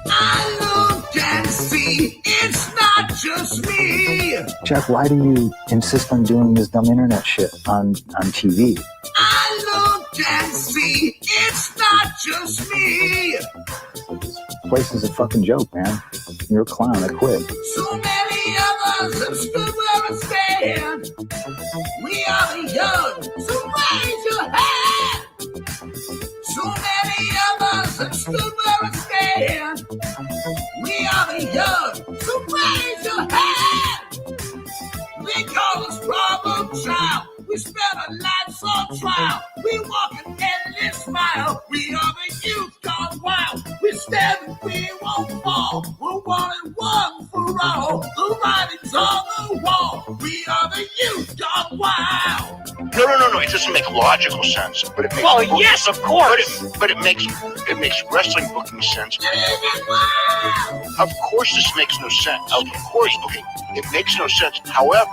I look and see it's not just me. Jeff, why do you insist on doing this dumb internet shit on TV? I look and see it's not just me. This place is a fucking joke, man. You're a clown. I quit. So many of us have stood where I stand. We are the young, so raise your hand. So many of us have stood where I stand. We are the young, so raise your hand. They call us problem child. We spend our lives on trial. We walk an endless mile. We are the youth gone wild. We stand and we won't fall. We're one and one for all. The writing's on the wall. We are the youth gone wild. No. It doesn't make logical sense. But it makes yes, of course. But it makes wrestling booking sense. Of course, this makes no sense. Of course, okay, it makes no sense. However,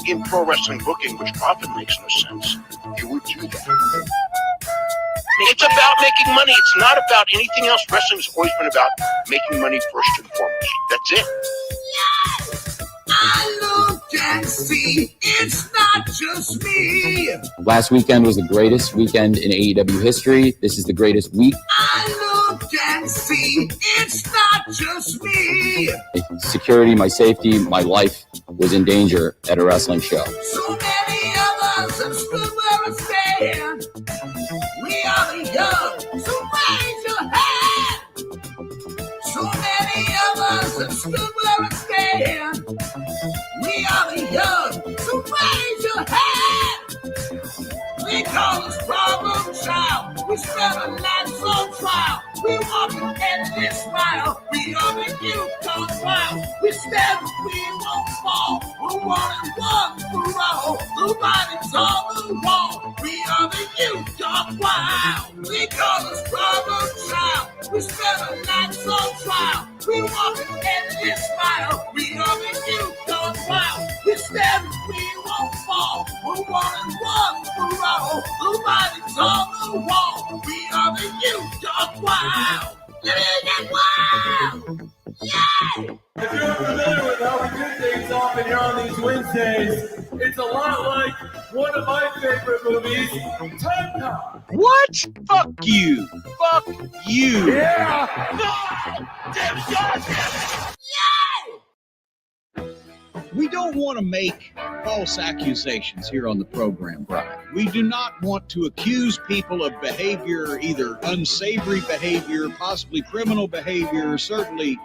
in pro wrestling booking, which often makes no sense, you would do that. It's about making money. It's not about anything else. Wrestling's always been about making money first and foremost. That's it. Yes! I look and see it's not just me. Last weekend was the greatest weekend in AEW history. This is the greatest week. I look and see it's not just me. Security, my safety, my life was in danger at a wrestling show. So many of us have stood where I stand. We are the young, so raise your hand. So many of us have stood where I stand. We are the young, so raise your hand. They call us problem child. We spend our lives on trial. We walk an endless mile. We are the youth gone wild. We stand and we won't fall. We're one and one for all. The writing's on the wall. We are the youth gone wild. They call us problem child. We spend our lives on trial. We walk an endless mile. We are the youth gone wild. We stand and we won't fall. We're one and one for all. The writing's on the wall. We are the youth gone wild. Get wild! Yeah! If you're familiar with how we do things often here on these Wednesdays, it's a lot like one of my favorite movies, Time Cop. What? Fuck you. Fuck you. Yeah! We don't want to make false accusations here on the program, Brian. We do not want to accuse people of behavior, either unsavory behavior, possibly criminal behavior, certainly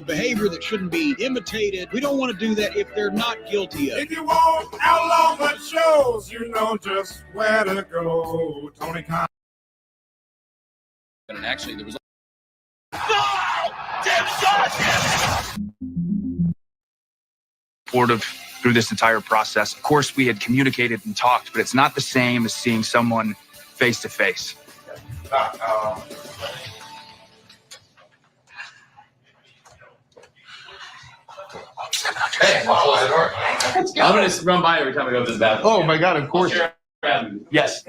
behavior that shouldn't be imitated. We don't want to do that if they're not guilty of it. If you want outlaw but shows, you know just where to go. Tony Khan. And actually, there was supportive through this entire process. Of course, we had communicated and talked, but it's not the same as seeing someone face to face. Hey, close the door. I'm going to run by every time I go to the bathroom. Oh my God, of course. Yes.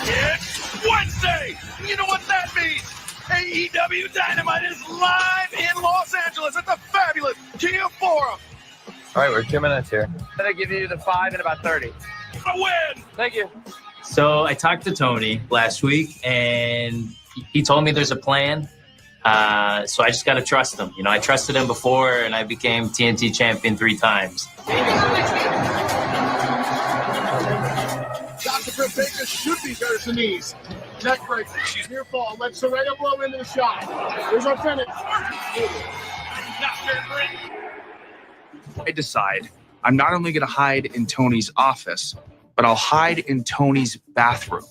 It's Wednesday. You know what that means? AEW Dynamite is live in Los Angeles at the fabulous Kia Forum. All right, we're 2 minutes here. I'm going to give you the 5 in about 30. A win. Thank you. So I talked to Tony last week, and he told me there's a plan. So I just got to trust him. You know, I trusted him before, and I became TNT champion 3 times. Dr. Britt Baker should be better than these. Neck break. She's near fall. Let Saraya blow into the shot. Here's our finish. I decide I'm not only going to hide in Tony's office, but I'll hide in Tony's bathroom.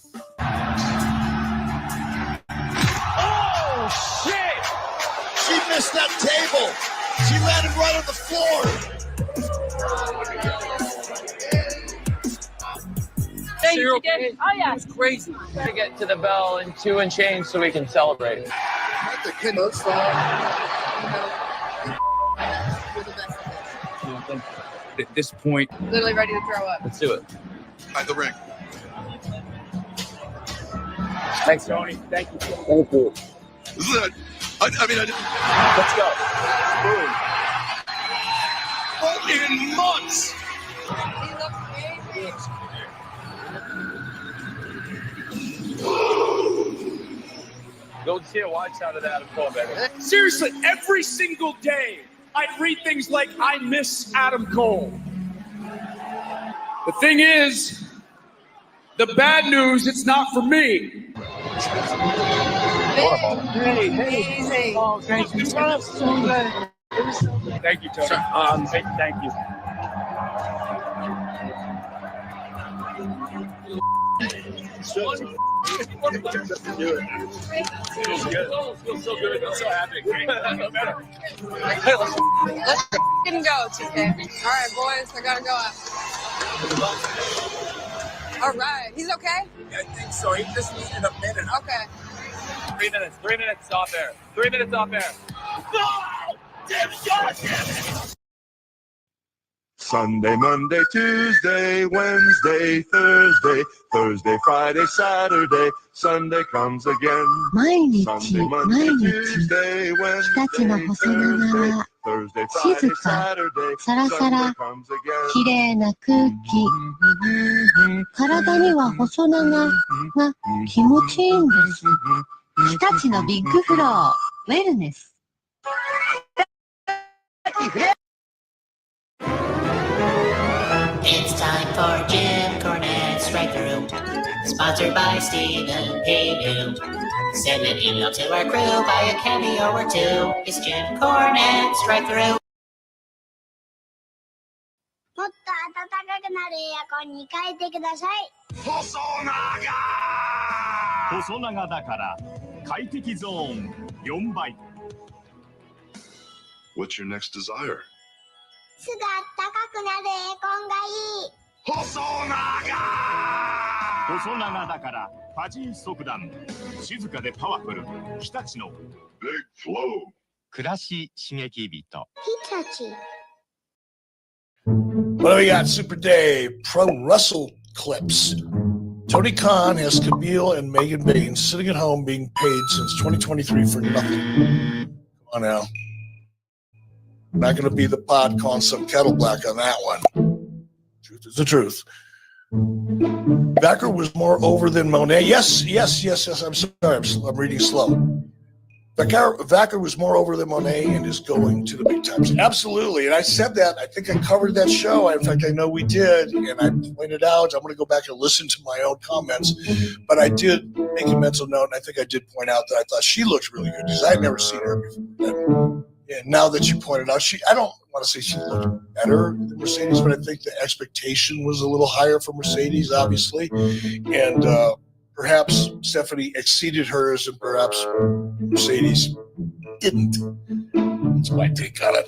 Oh, shit! She missed that table. She landed right on the floor. Thank you. Oh, yeah. It was crazy. To get to the bell in 2 and change so we can celebrate. At this point, Literally ready to throw up. Let's do it. By the ring. Thanks, Tony. Thank you. Thank you. This is it. Let's go. In months. Go see a watch out of that Adam Cole, baby. Seriously, every single day, I'd read things like, I miss Adam Cole. The thing is, the bad news, it's not for me. Hey. Oh, thank you. Thank you, Tony. Thank you. Feels good. Feels so good. I'm so happy. Let's f***ing go, TK. All right, boys, I gotta go out. All right, he's okay? I think so. He just needed a minute. Okay. 3 minutes. 3 minutes off air. 3 minutes off air. No! Damn it, God damn it! Sunday, Monday, Tuesday, Wednesday, Thursday, Thursday, Friday, Saturday, Sunday comes again. 毎日 Sunday, 毎 Monday, 日 Tuesday, 日立 Wednesday, の細長 Thursday, 静 Friday, か Saturday, サラサ Sunday ラ comes again. 綺麗な空気体には細長が気持ちいいんです日立のビッグフローウェルネス It's time for Jim Cornette's Strike Through. Sponsored by Stephen P. Send an email to our crew by a cameo or two. It's Jim Cornette's Strike Through. もっと暖かくなるエアコンに変えてください。細長だから快適ゾーン4倍。 What's your next desire? すぐ暖かくなるエアコンがいい。細長だからファジー速暖静かでパワフル日立の Big Flow. 暮らし刺激人。日立。 What do we got? Super Day, Pro Wrestle Clips. Tony Khan has Camille and Megan Baines sitting at home being paid since 2023 for nothing. Come on now. Not going to be the pot calling some kettle black on that one. Truth is the truth. Vacker was more over than Monet. Yes. I'm sorry. I'm reading slow. Vacker was more over than Monet and is going to the big times. Absolutely. And I said that. I think I covered that show. In fact, I know we did. And I pointed out, I'm going to go back and listen to my own comments. But I did make a mental note. And I think I did point out that I thought she looked really good because I had never seen her before. And now that you pointed out, I don't want to say she looked better than Mercedes, but I think the expectation was a little higher for Mercedes, obviously. And perhaps Stephanie exceeded hers and perhaps Mercedes didn't. That's my take on it.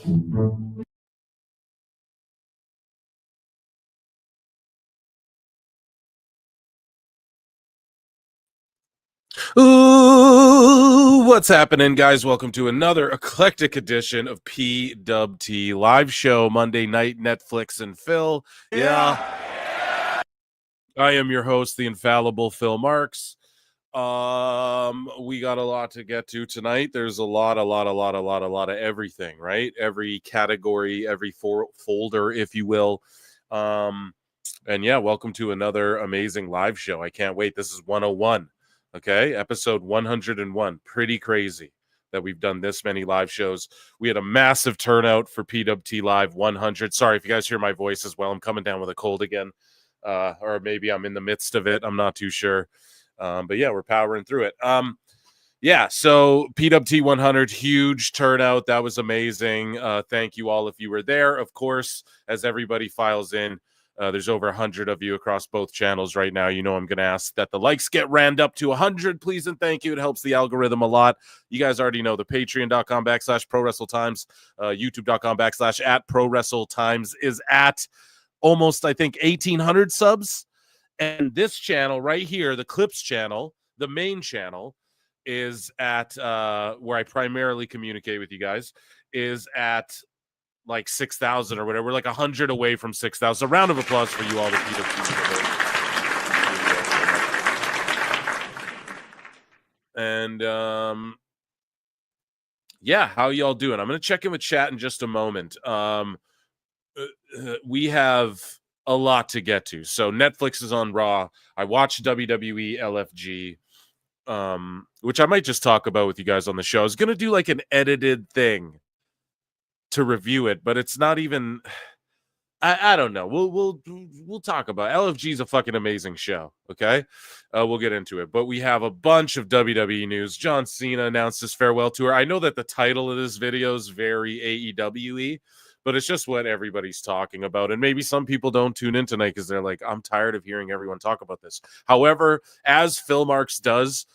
Ooh, what's happening, guys? Welcome to another eclectic edition of PWT Live Show, Monday night, Netflix and Phil. Yeah. I am your host, the infallible Phil Marks. We got a lot to get to tonight. There's a lot of everything, right? Every category, every folder, if you will. And yeah, welcome to another amazing live show. I can't wait. This is 101. Okay, episode 101. Pretty crazy that we've done this many live shows. We had a massive turnout for PWT Live 100. Sorry if you guys hear my voice as well. I'm coming down with a cold again. Or maybe I'm in the midst of it. I'm not too sure. But yeah, we're powering through it. Yeah, so PWT 100, huge turnout. That was amazing. Thank you all if you were there. Of course, as everybody files in, there's over 100 of you across both channels right now. You know I'm going to ask that the likes get rammed up to 100, please and thank you. It helps the algorithm a lot. You guys already know the patreon.com/ProWrestleTimes, youtube.com/@ProWrestleTimes is at almost, I think, 1,800 subs. And this channel right here, the Clips channel, the main channel, is at, where I primarily communicate with you guys, is at like 6,000 or whatever. We're like 100 away from 6,000. So a round of applause for you all. And yeah, how y'all doing? I'm going to check in with chat in just a moment. We have a lot to get to. So Netflix is on Raw. I watched WWE LFG, which I might just talk about with you guys on the show. I was going to do like an edited thing to review it, but it's not even... I don't know. We'll talk about it. LFG is a fucking amazing show. Okay, we'll get into it. But we have a bunch of WWE news. John Cena announced his farewell tour. I know that the title of this video is very AEW-y, but it's just what everybody's talking about. And maybe some people don't tune in tonight because they're like, I'm tired of hearing everyone talk about this. However, as Phil Marks does,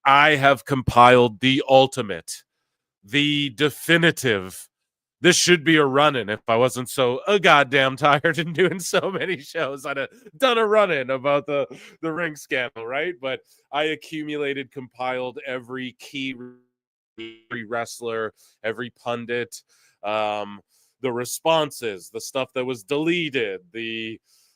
I have compiled the ultimate, the definitive. This should be a run-in if I wasn't so goddamn tired and doing so many shows. I'd have done a run-in about the ring scandal, right? But I compiled every key wrestler, every pundit, the responses, the stuff that was deleted,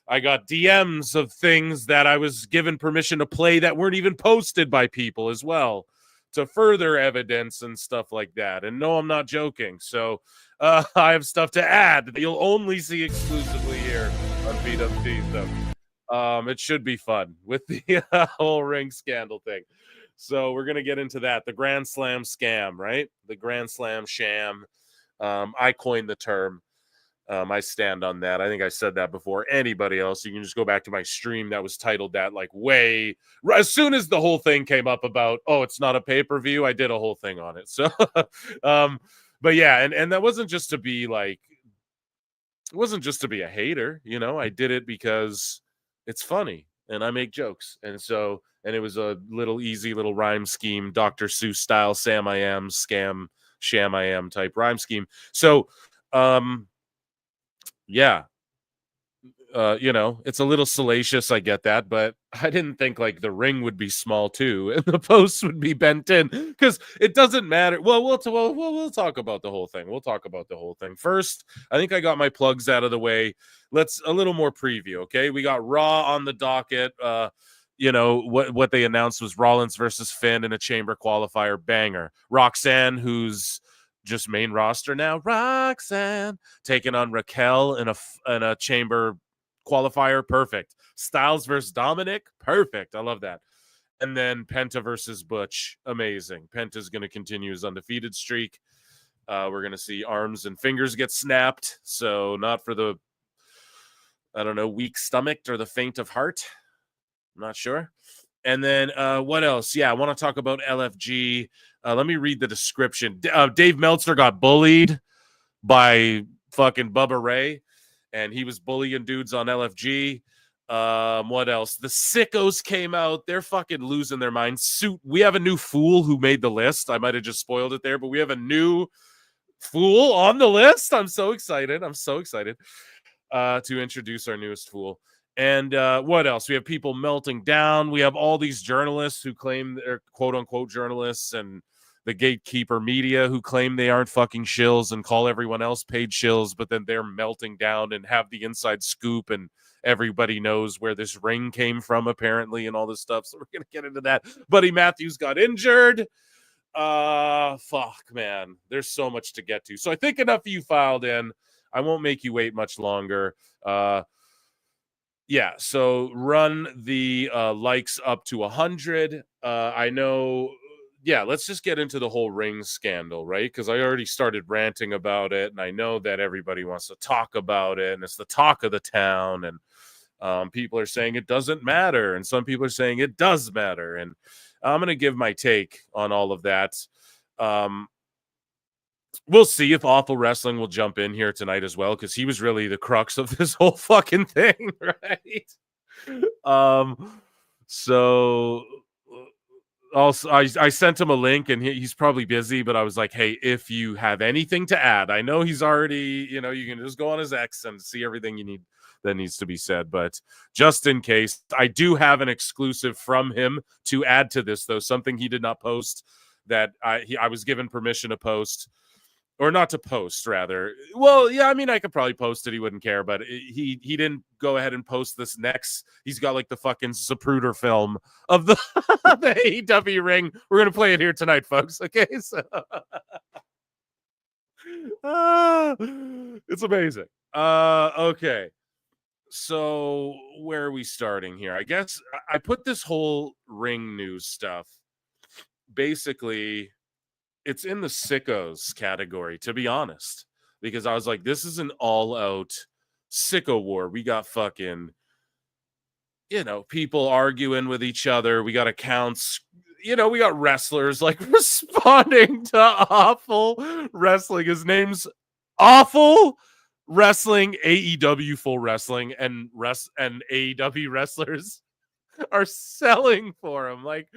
I got DMs of things that I was given permission to play that weren't even posted by people as well, to further evidence and stuff like that. And no, I'm not joking. So I have stuff to add that you'll only see exclusively here on PWT. So it should be fun with the whole ring scandal thing. So we're going to get into that. The Grand Slam scam, right? The Grand Slam sham. I coined the term. I stand on that. I think I said that before anybody else. You can just go back to my stream that was titled that like way as soon as the whole thing came up about, oh, it's not a pay-per-view. I did a whole thing on it. So, but yeah, and that wasn't just to be like, it wasn't just to be a hater, you know. I did it because it's funny and I make jokes. And so, and it was a little easy little rhyme scheme, Dr. Seuss style, Sam I am, scam, sham I am type rhyme scheme. So, yeah, you know, it's a little salacious. I get that, but I didn't think like the ring would be small too, and the posts would be bent in because it doesn't matter. Well, we'll talk about the whole thing. We'll talk about the whole thing first. I think I got my plugs out of the way. Let's a little more preview. Okay, we got Raw on the docket. You know what they announced was Rollins versus Finn in a Chamber qualifier banger. Roxanne, who's just main roster now, Roxanne taking on Raquel in a Chamber qualifier, perfect. Styles versus Dominic, perfect. I love that. And then Penta versus Butch, amazing. Penta's going to continue his undefeated streak. We're going to see arms and fingers get snapped, so not for the, I don't know, weak stomached or the faint of heart. I'm not sure. And then what else? Yeah, I want to talk about LFG. Let me read the description. Dave Meltzer got bullied by fucking Bubba Ray, and he was bullying dudes on LFG. What else? The sickos came out. They're fucking losing their minds. We have a new fool who made the list. I might have just spoiled it there, but we have a new fool on the list. I'm so excited. I'm so excited to introduce our newest fool. And what else? We have people melting down. We have all these journalists who claim they're quote-unquote journalists, and the gatekeeper media who claim they aren't fucking shills and call everyone else paid shills, but then they're melting down and have the inside scoop, and everybody knows where this ring came from, apparently, and all this stuff. So we're going to get into that. Buddy Matthews got injured. Fuck, man. There's so much to get to. So I think enough of you filed in. I won't make you wait much longer. Yeah, so run the likes up to 100. I know, yeah, let's just get into the whole ring scandal, right? Because I already started ranting about it, and I know that everybody wants to talk about it, and it's the talk of the town, and people are saying it doesn't matter, and some people are saying it does matter, and I'm going to give my take on all of that. We'll see if Awful Wrestling will jump in here tonight as well, because he was really the crux of this whole fucking thing, right? So also I sent him a link, and he's probably busy, but I was like, hey, if you have anything to add, I know he's already, you know, you can just go on his X and see everything you need that needs to be said, but just in case, I do have an exclusive from him to add to this, though, something he did not post that I was given permission to post. or not to post, rather. Well, yeah, I mean, I could probably post it. He wouldn't care, but he didn't go ahead and post this next. He's got like the fucking Zapruder film of the the AEW ring. We're gonna play it here tonight, folks. Okay, so it's amazing. Okay. So where are we starting here? I guess I put this whole ring news stuff. Basically, it's in the sickos category, to be honest, because I was like, this is an all-out sicko war. We got fucking, people arguing with each other. We got accounts, we got wrestlers like responding to awful wrestling. His name's Awful Wrestling, AEW Full Wrestling, and AEW wrestlers are selling for him. Like,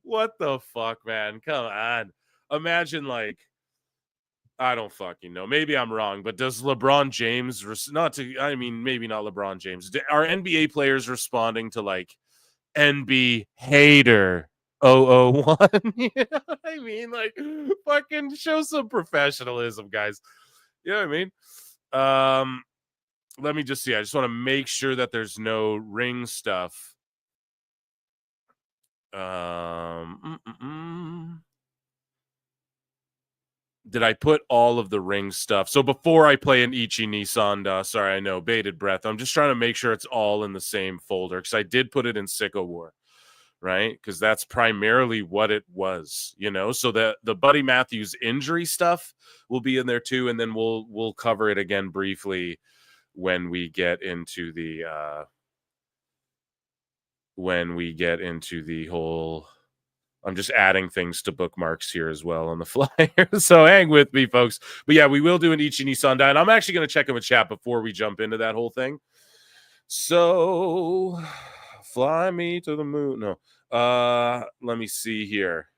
what the fuck, man? Come on. Imagine, like, I don't fucking know. Maybe I'm wrong, but does LeBron James, maybe not LeBron James. Are NBA players responding to, like, NB hater 001? You know what I mean? Like, fucking show some professionalism, guys. You know what I mean? Let me just see. I just want to make sure that there's no ring stuff. Did I put all of the ring stuff? So before I play an Ichi Nisanda, sorry, I know, bated breath. I'm just trying to make sure it's all in the same folder because I did put it in Sicko War, right? Because that's primarily what it was, So the Buddy Matthews injury stuff will be in there too, and then we'll cover it again briefly when we get into the whole. I'm just adding things to bookmarks here as well on the flyer. So hang with me, folks. But yeah, we will do an Ichi Nisanda, and I'm actually going to check in with chat before we jump into that whole thing. So fly me to the moon. No. Let me see here.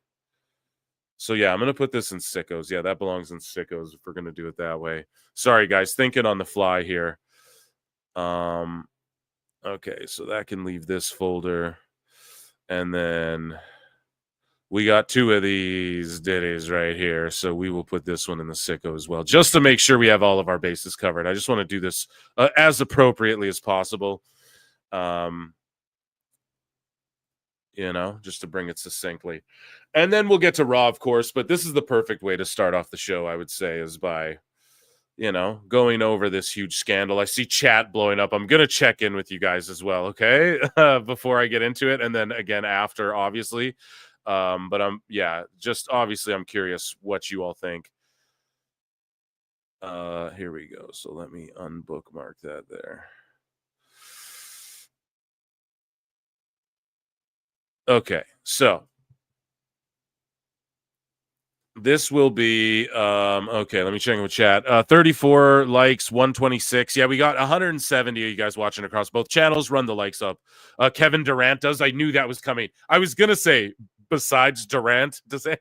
So yeah, I'm going to put this in sickos. Yeah, that belongs in sickos if we're going to do it that way. Sorry, guys. Thinking on the fly here. Okay, so that can leave this folder. And then we got two of these ditties right here, so we will put this one in the sicko as well, just to make sure we have all of our bases covered. I just want to do this as appropriately as possible, just to bring it succinctly. And then we'll get to Raw, of course, but this is the perfect way to start off the show, I would say, is by, going over this huge scandal. I see chat blowing up. I'm going to check in with you guys as well, okay, before I get into it, and then again after, obviously. But I'm curious what you all think. Here we go. So let me unbookmark that there. Okay, so this will be okay, let me check in with chat. 34 likes, 126. Yeah, we got 170 of you guys watching across both channels. Run the likes up. Kevin Durant does. I knew that was coming. I was gonna say, besides Durant, to say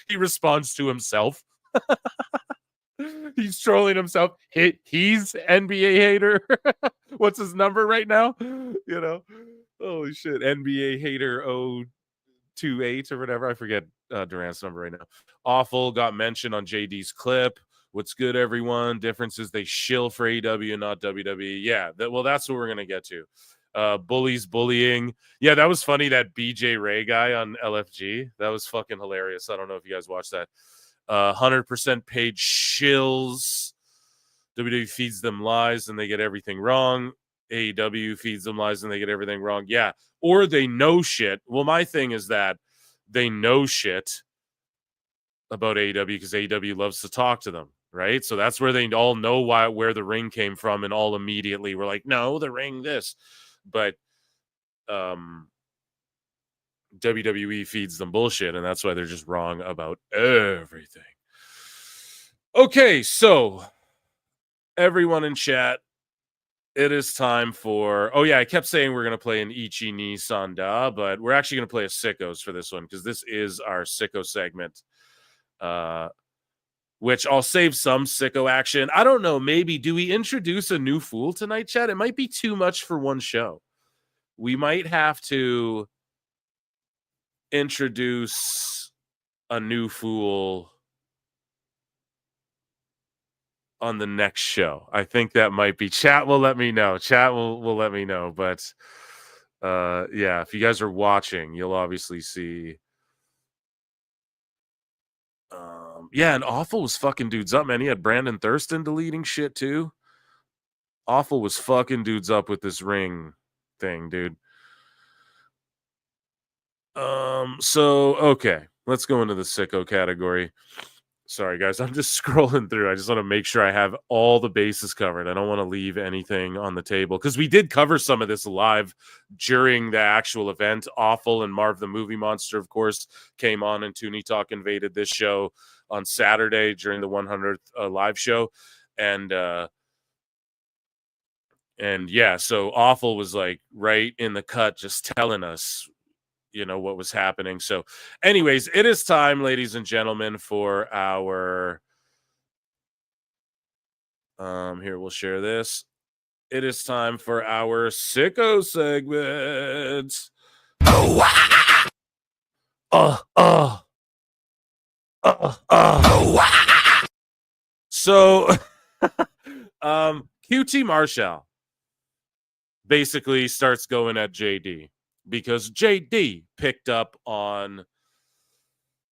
he responds to himself. He's trolling himself. He's NBA hater. What's his number right now? Holy shit, NBA hater 028 or whatever. I forget Durant's number right now. Awful got mentioned on JD's clip. What's good, everyone? Difference is they shill for AEW, not WWE. Yeah, that's what we're gonna get to. Bullies bullying. Yeah, that was funny. That BJ Ray guy on LFG. That was fucking hilarious. I don't know if you guys watched that. 100% paid shills. WWE feeds them lies and they get everything wrong. AEW feeds them lies and they get everything wrong. Yeah, or they know shit. Well, my thing is that they know shit about AEW because AEW loves to talk to them, right? So that's where they all know where the ring came from, and all immediately we're like, no, the ring this. But WWE feeds them bullshit, and that's why they're just wrong about everything. Okay, so everyone in chat, it is time for... Oh, yeah, I kept saying we're going to play an Ichi ni Sanda, but we're actually going to play a Sickos for this one, because this is our Sicko segment, which I'll save some Sicko action. I don't know, maybe, do we introduce a new fool tonight, chat? It might be too much for one show. We might have to introduce a new fool on the next show. I think that might be. Chat will let me know. Chat will let me know. But yeah, if you guys are watching, you'll obviously see. Yeah, and Awful was fucking dudes up, man. He had Brandon Thurston deleting shit too. Awful was fucking dudes up with this ring thing, dude. So okay, let's go into the sicko category. Sorry, guys, I'm just scrolling through. I just want to make sure I have all the bases covered. I don't want to leave anything on the table because we did cover some of this live during the actual event. Awful and Marv the Movie Monster, of course, came on, and Toonie Talk invaded this show on Saturday during the 100th live show. And yeah, so Awful was like right in the cut, just telling us, you know, what was happening. So anyways, it is time, ladies and gentlemen, for our here, we'll share this. It is time for our sicko segment. So QT Marshall basically starts going at JD because JD picked up on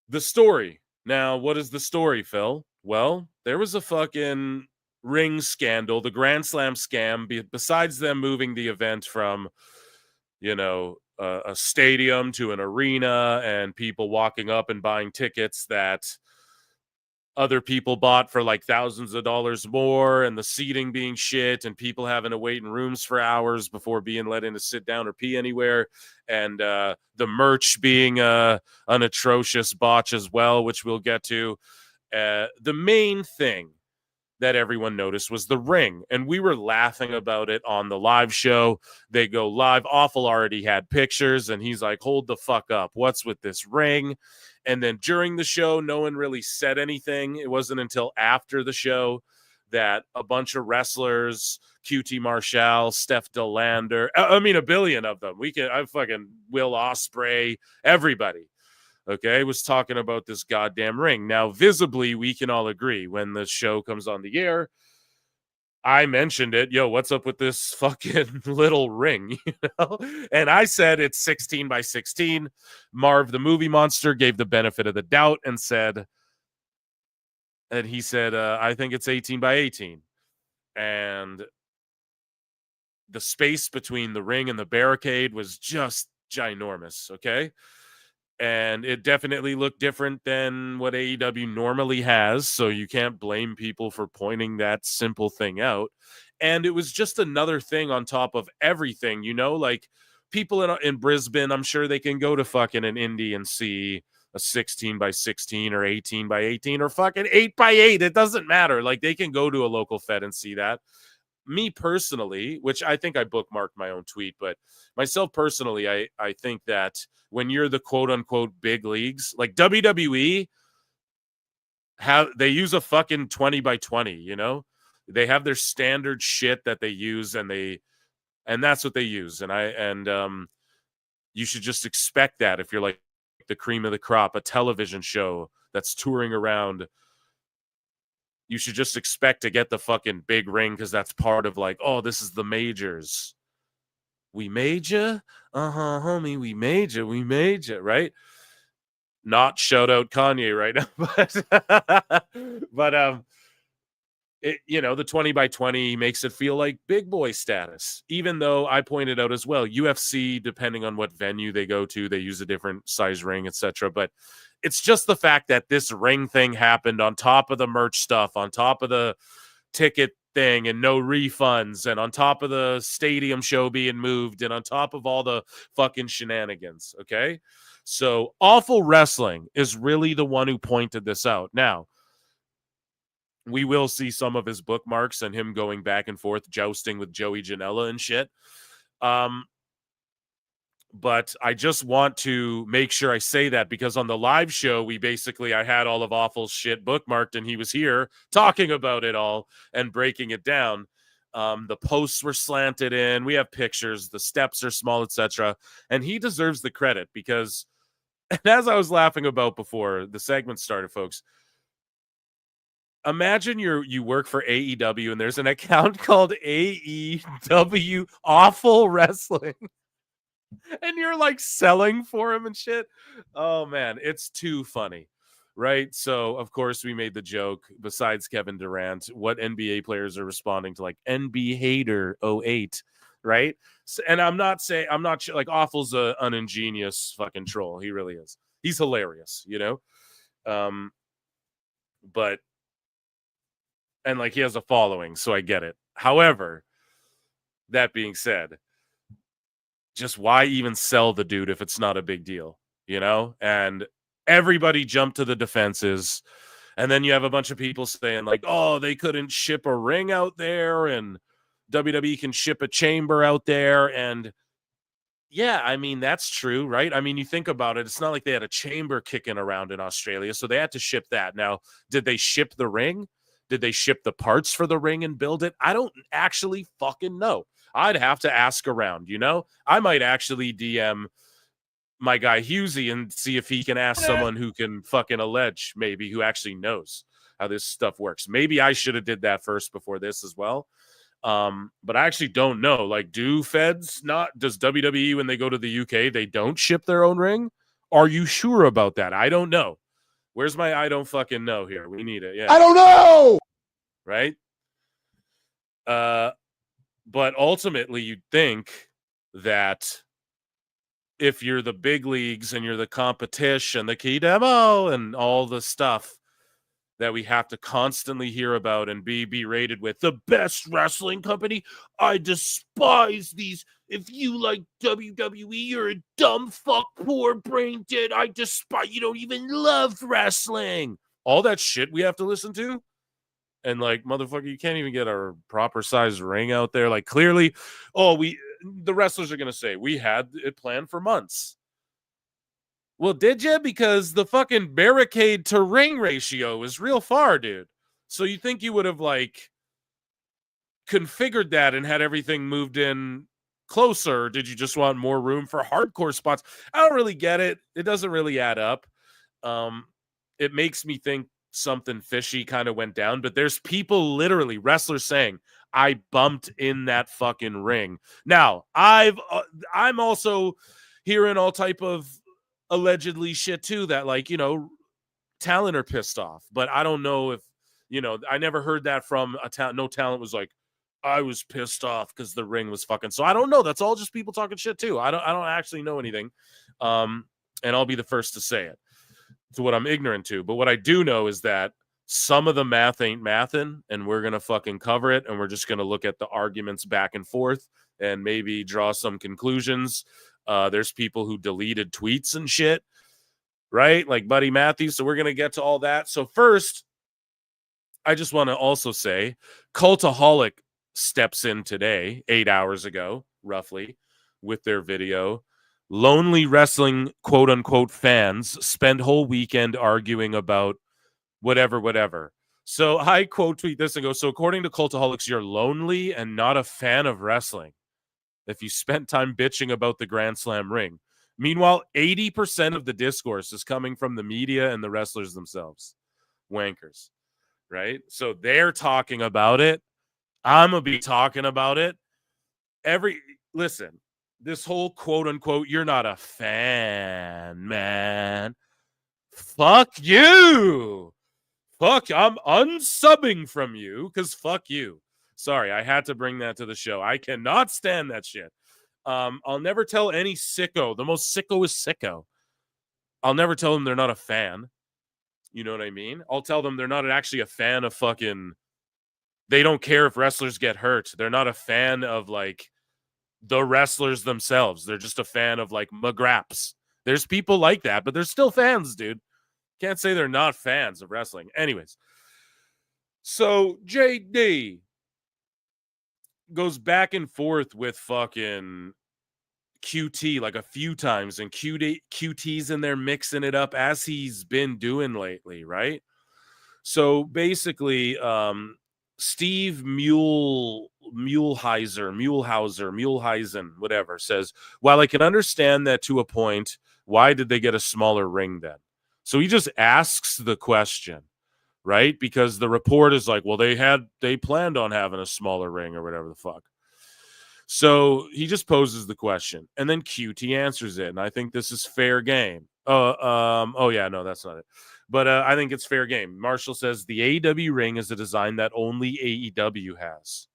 the story. Now, what is the story, Phil? Well, there was a fucking ring scandal, the Grand Slam scam, besides them moving the event from, you know, a stadium to an arena and people walking up and buying tickets that other people bought for like thousands of dollars more, and the seating being shit, and people having to wait in rooms for hours before being let in to sit down or pee anywhere, and the merch being an atrocious botch as well, which we'll get to. The main thing that everyone noticed was the ring, and we were laughing about it on the live show. They go live. Awful already had pictures, and he's like, hold the fuck up, what's with this ring? And then during the show, no one really said anything. It wasn't until after the show that a bunch of wrestlers, QT Marshall, Steph Delander, I mean, a billion of them. I fucking Will Ospreay, everybody, okay, was talking about this goddamn ring. Now, visibly, we can all agree when the show comes on the air, I mentioned it. Yo, what's up with this fucking little ring? You know? And I said it's 16 by 16. Marv the Movie Monster gave the benefit of the doubt and he said, I think it's 18 by 18. And the space between the ring and the barricade was just ginormous, okay? And it definitely looked different than what AEW normally has, so you can't blame people for pointing that simple thing out. And it was just another thing on top of everything, you know? Like, people in Brisbane, I'm sure they can go to fucking an indie and see a 16 by 16 or 18 by 18 or fucking 8 by 8. It doesn't matter. Like, they can go to a local Fed and see that. Me personally, which I think I bookmarked my own tweet, but myself personally, I think that when you're the quote unquote big leagues, like WWE, they use a fucking 20 by 20, you know? They have their standard shit that they use, and that's what they use. And you should just expect that if you're like the cream of the crop, a television show that's touring around. You should just expect to get the fucking big ring because that's part of like, oh, this is the majors. We major? Uh-huh, homie, we major, right? Not shout out Kanye right now, but it, you know, the 20 by 20 makes it feel like big boy status, even though I pointed out as well, UFC, depending on what venue they go to, they use a different size ring, etc. But it's just the fact that this ring thing happened on top of the merch stuff, on top of the ticket thing and no refunds, and on top of the stadium show being moved, and on top of all the fucking shenanigans, okay? So Awful Wrestling is really the one who pointed this out. Now, we will see some of his bookmarks and him going back and forth, jousting with Joey Janela and shit. But I just want to make sure I say that because on the live show, I had all of Awful's shit bookmarked, and he was here talking about it all and breaking it down. The posts were slanted in. We have pictures. The steps are small, etc. And he deserves the credit because, and as I was laughing about before the segment started, folks, imagine you work for AEW and there's an account called AEW Awful Wrestling. And you're like selling for him and shit. Oh man, it's too funny. Right? So of course we made the joke, besides Kevin Durant, what NBA players are responding to like NB Hater 08, right? So, and I'm not like Awful's an ingenious fucking troll. He really is. He's hilarious, you know? But and like he has a following, so I get it. However, that being said, just why even sell the dude if it's not a big deal, you know? And everybody jumped to the defenses. And then you have a bunch of people saying like, oh, they couldn't ship a ring out there and WWE can ship a chamber out there. And yeah, I mean, that's true, right? I mean, you think about it, it's not like they had a chamber kicking around in Australia, so they had to ship that. Now, did they ship the ring? Did they ship the parts for the ring and build it? I don't actually fucking know. I'd have to ask around, you know? I might actually DM my guy Husey and see if he can ask someone who can fucking allege, maybe, who actually knows how this stuff works. Maybe I should have did that first before this as well. But I actually don't know. Like, does WWE, when they go to the UK, they don't ship their own ring? Are you sure about that? I don't know. Where's my I don't fucking know here? We need it. Yeah. I don't know. Right? But ultimately, you'd think that if you're the big leagues and you're the competition, the key demo and all the stuff that we have to constantly hear about and be berated with, the best wrestling company, I despise these. If you like WWE, you're a dumb fuck, poor brain dead. I despise, you don't even love wrestling. All that shit we have to listen to. And like, motherfucker, you can't even get a proper size ring out there. Like, clearly, the wrestlers are going to say, we had it planned for months. Well, did you? Because the fucking barricade to ring ratio is real far, dude. So you think you would have like configured that and had everything moved in closer? Or did you just want more room for hardcore spots? I don't really get it. It doesn't really add up. It makes me think something fishy kind of went down, but there's people, literally wrestlers, saying I bumped in that fucking ring. Now I'm also hearing all type of allegedly shit too, that like, you know, talent are pissed off, but I don't know if, you know, I never heard that from a talent. No talent was like, I was pissed off because the ring was fucking. So I don't know. That's all just people talking shit too. I don't actually know anything. And I'll be the first to say it. To what I'm ignorant to. But what I do know is that some of the math ain't mathin', and we're going to fucking cover it, and we're just going to look at the arguments back and forth and maybe draw some conclusions. There's people who deleted tweets and shit, right? Like Buddy Matthews. So we're going to get to all that. So first, I just want to also say Cultaholic steps in today, 8 hours ago, roughly, with their video. Lonely wrestling, quote unquote, fans spend whole weekend arguing about whatever. So I quote tweet this and go, so according to Cultaholics, you're lonely and not a fan of wrestling if you spent time bitching about the Grand Slam ring. Meanwhile, 80% of the discourse is coming from the media and the wrestlers themselves. Wankers, right? So they're talking about it. I'm going to be talking about it. Listen. This whole quote unquote, you're not a fan, man. Fuck you. I'm unsubbing from you because fuck you. Sorry, I had to bring that to the show. I cannot stand that shit. I'll never tell any sicko. The most sicko is sicko. I'll never tell them they're not a fan. You know what I mean? I'll tell them they're not actually a fan of fucking. They don't care if wrestlers get hurt. They're not a fan of like the wrestlers themselves. They're just a fan of like McGraps. There's people like that, but they're still fans, dude. Can't say they're not fans of wrestling. Anyways, so JD goes back and forth with fucking QT like a few times, and QT's in there mixing it up as he's been doing lately, right? So basically, Steve Muehlhausen, whatever, says, while I can understand that to a point, why did they get a smaller ring then? So he just asks the question, right? Because the report is like, well, they planned on having a smaller ring or whatever the fuck. So he just poses the question, and then QT answers it, and I think this is fair game. Oh yeah, no, that's not it. But I think it's fair game. Marshall says the AEW ring is a design that only AEW has.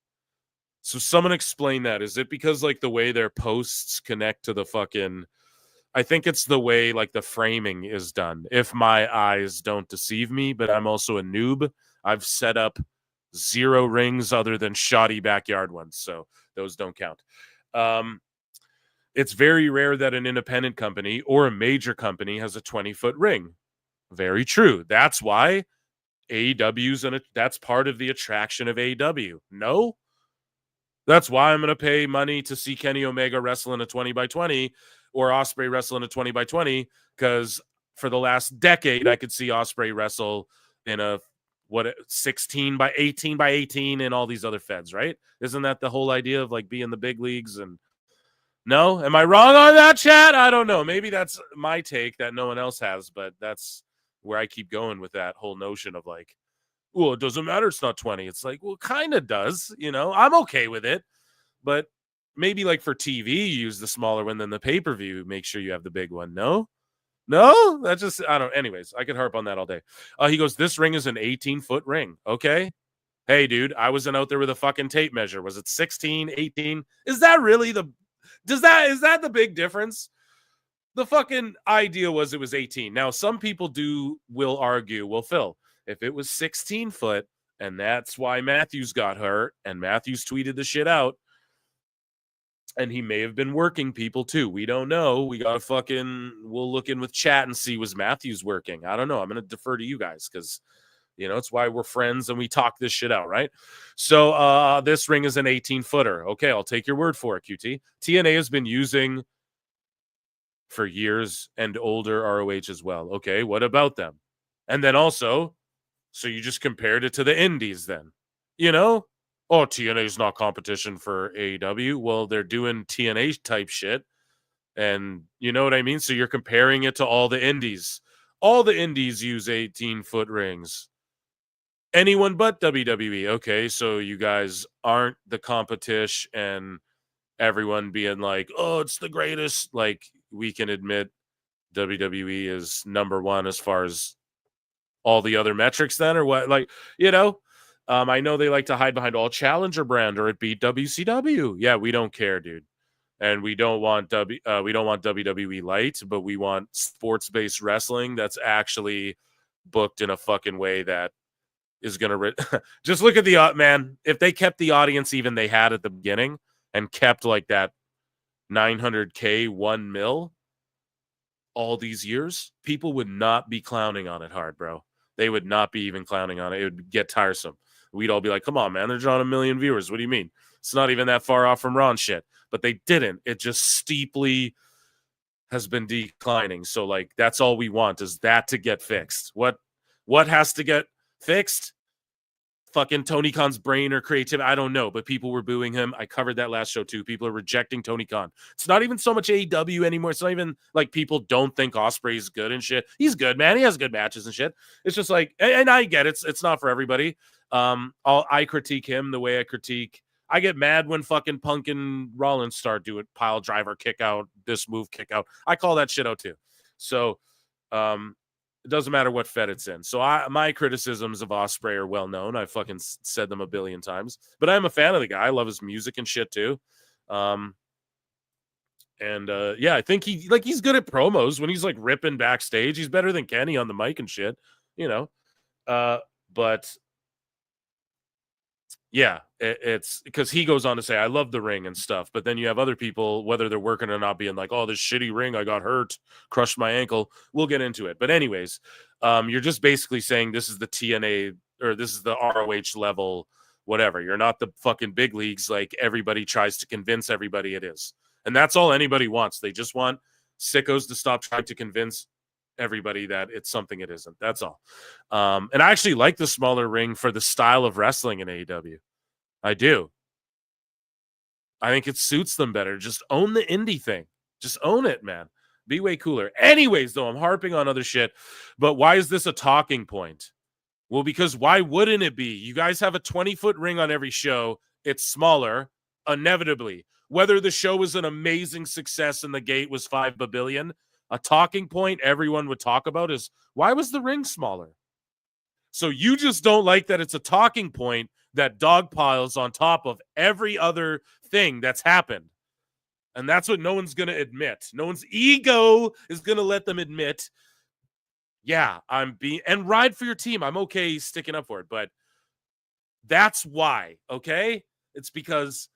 So someone explain that. Is it because like the way their posts connect to the fucking? I think it's the way like the framing is done. If my eyes don't deceive me, but I'm also a noob. I've set up 0 rings other than shoddy backyard ones, so those don't count. It's very rare that an independent company or a major company has a 20-foot ring. Very true. That's why AEW's that's part of the attraction of AEW. No? That's why I'm going to pay money to see Kenny Omega wrestle in a 20x20 or Ospreay wrestle in a 20x20, because for the last decade, I could see Ospreay wrestle in a 16x18 and all these other feds, right? Isn't that the whole idea of like being the big leagues? And no, am I wrong on that, chat? I don't know. Maybe that's my take that no one else has, but that's where I keep going with that whole notion of like, well, it doesn't matter. It's not 20. It's like, well, it kind of does, I'm okay with it, but maybe like for TV, you use the smaller one than the pay-per-view. Make sure you have the big one. No, that's just, I don't, anyways, I could harp on that all day. He goes, this ring is an 18-foot ring. Okay. Hey, dude, I wasn't out there with a fucking tape measure. Was it 16, 18? Is that really is that the big difference? The fucking idea was it was 18. Now, some people will argue, well, Phil, if it was 16 foot and that's why Matthews got hurt and Matthews tweeted the shit out, and he may have been working people too. We don't know. We'll look in with chat and see, was Matthews working? I don't know. I'm going to defer to you guys because, it's why we're friends and we talk this shit out, right? So this ring is an 18-footer. Okay, I'll take your word for it, QT. TNA has been using for years and older ROH as well. Okay, what about them? And then also, so you just compared it to the indies then, Oh, TNA is not competition for AEW. Well, they're doing TNA type shit. And you know what I mean? So you're comparing it to all the indies. All the indies use 18-foot rings. Anyone but WWE. Okay, so you guys aren't the competition and everyone being like, oh, it's the greatest. Like, we can admit WWE is number one as far as all the other metrics then, or what? Like, I know they like to hide behind all challenger brand or it beat WCW. Yeah, we don't care, dude. And we don't want WWE light, but we want sports-based wrestling that's actually booked in a fucking way that is going to just look at the man. If they kept the audience even they had at the beginning and kept like that 900K 1 mil all these years, people would not be clowning on it hard, bro. They would not be even clowning on it. It would get tiresome. We'd all be like, come on, man, they're drawing 1 million viewers. What do you mean? It's not even that far off from Raw and shit. But they didn't. It just steeply has been declining. So, like, that's all we want is that to get fixed. What has to get fixed? Fucking Tony Khan's brain or creativity. I don't know, but people were booing him. I covered that last show too. People are rejecting Tony Khan. It's not even so much AEW anymore. It's not even like people don't think Ospreay is good and shit. He's good, man. He has good matches and shit. It's just like, and I get it. It's not for everybody. I critique him the way I get mad when fucking Punk and Rollins start doing pile driver kick out, this move kick out. I call that shit out too. So, it doesn't matter what fed it's in. So my criticisms of Ospreay are well known. I fucking said them a billion times. But I'm a fan of the guy. I love his music and shit too. Yeah, I think he's good at promos when he's like ripping backstage. He's better than Kenny on the mic and shit, But yeah, it's because he goes on to say, I love the ring and stuff. But then you have other people, whether they're working or not, being like, oh, this shitty ring, I got hurt, crushed my ankle. We'll get into it. But anyways, you're just basically saying this is the TNA or this is the ROH level, whatever. You're not the fucking big leagues like everybody tries to convince everybody it is. And that's all anybody wants. They just want sickos to stop trying to convince everybody that it's something it isn't. That's all. And I actually like the smaller ring for the style of wrestling in AEW. I do. I think it suits them better. Just own the indie thing. Just own it, man. Be way cooler. Anyways, though, I'm harping on other shit. But why is this a talking point? Well, because why wouldn't it be? You guys have a 20-foot ring on every show. It's smaller, inevitably. Whether the show was an amazing success and the gate was $5 billion, a talking point everyone would talk about is, why was the ring smaller? So you just don't like that it's a talking point that dogpiles on top of every other thing that's happened. And that's what no one's going to admit. No one's ego is going to let them admit, yeah, and ride for your team. I'm okay sticking up for it, but that's why, okay? It's because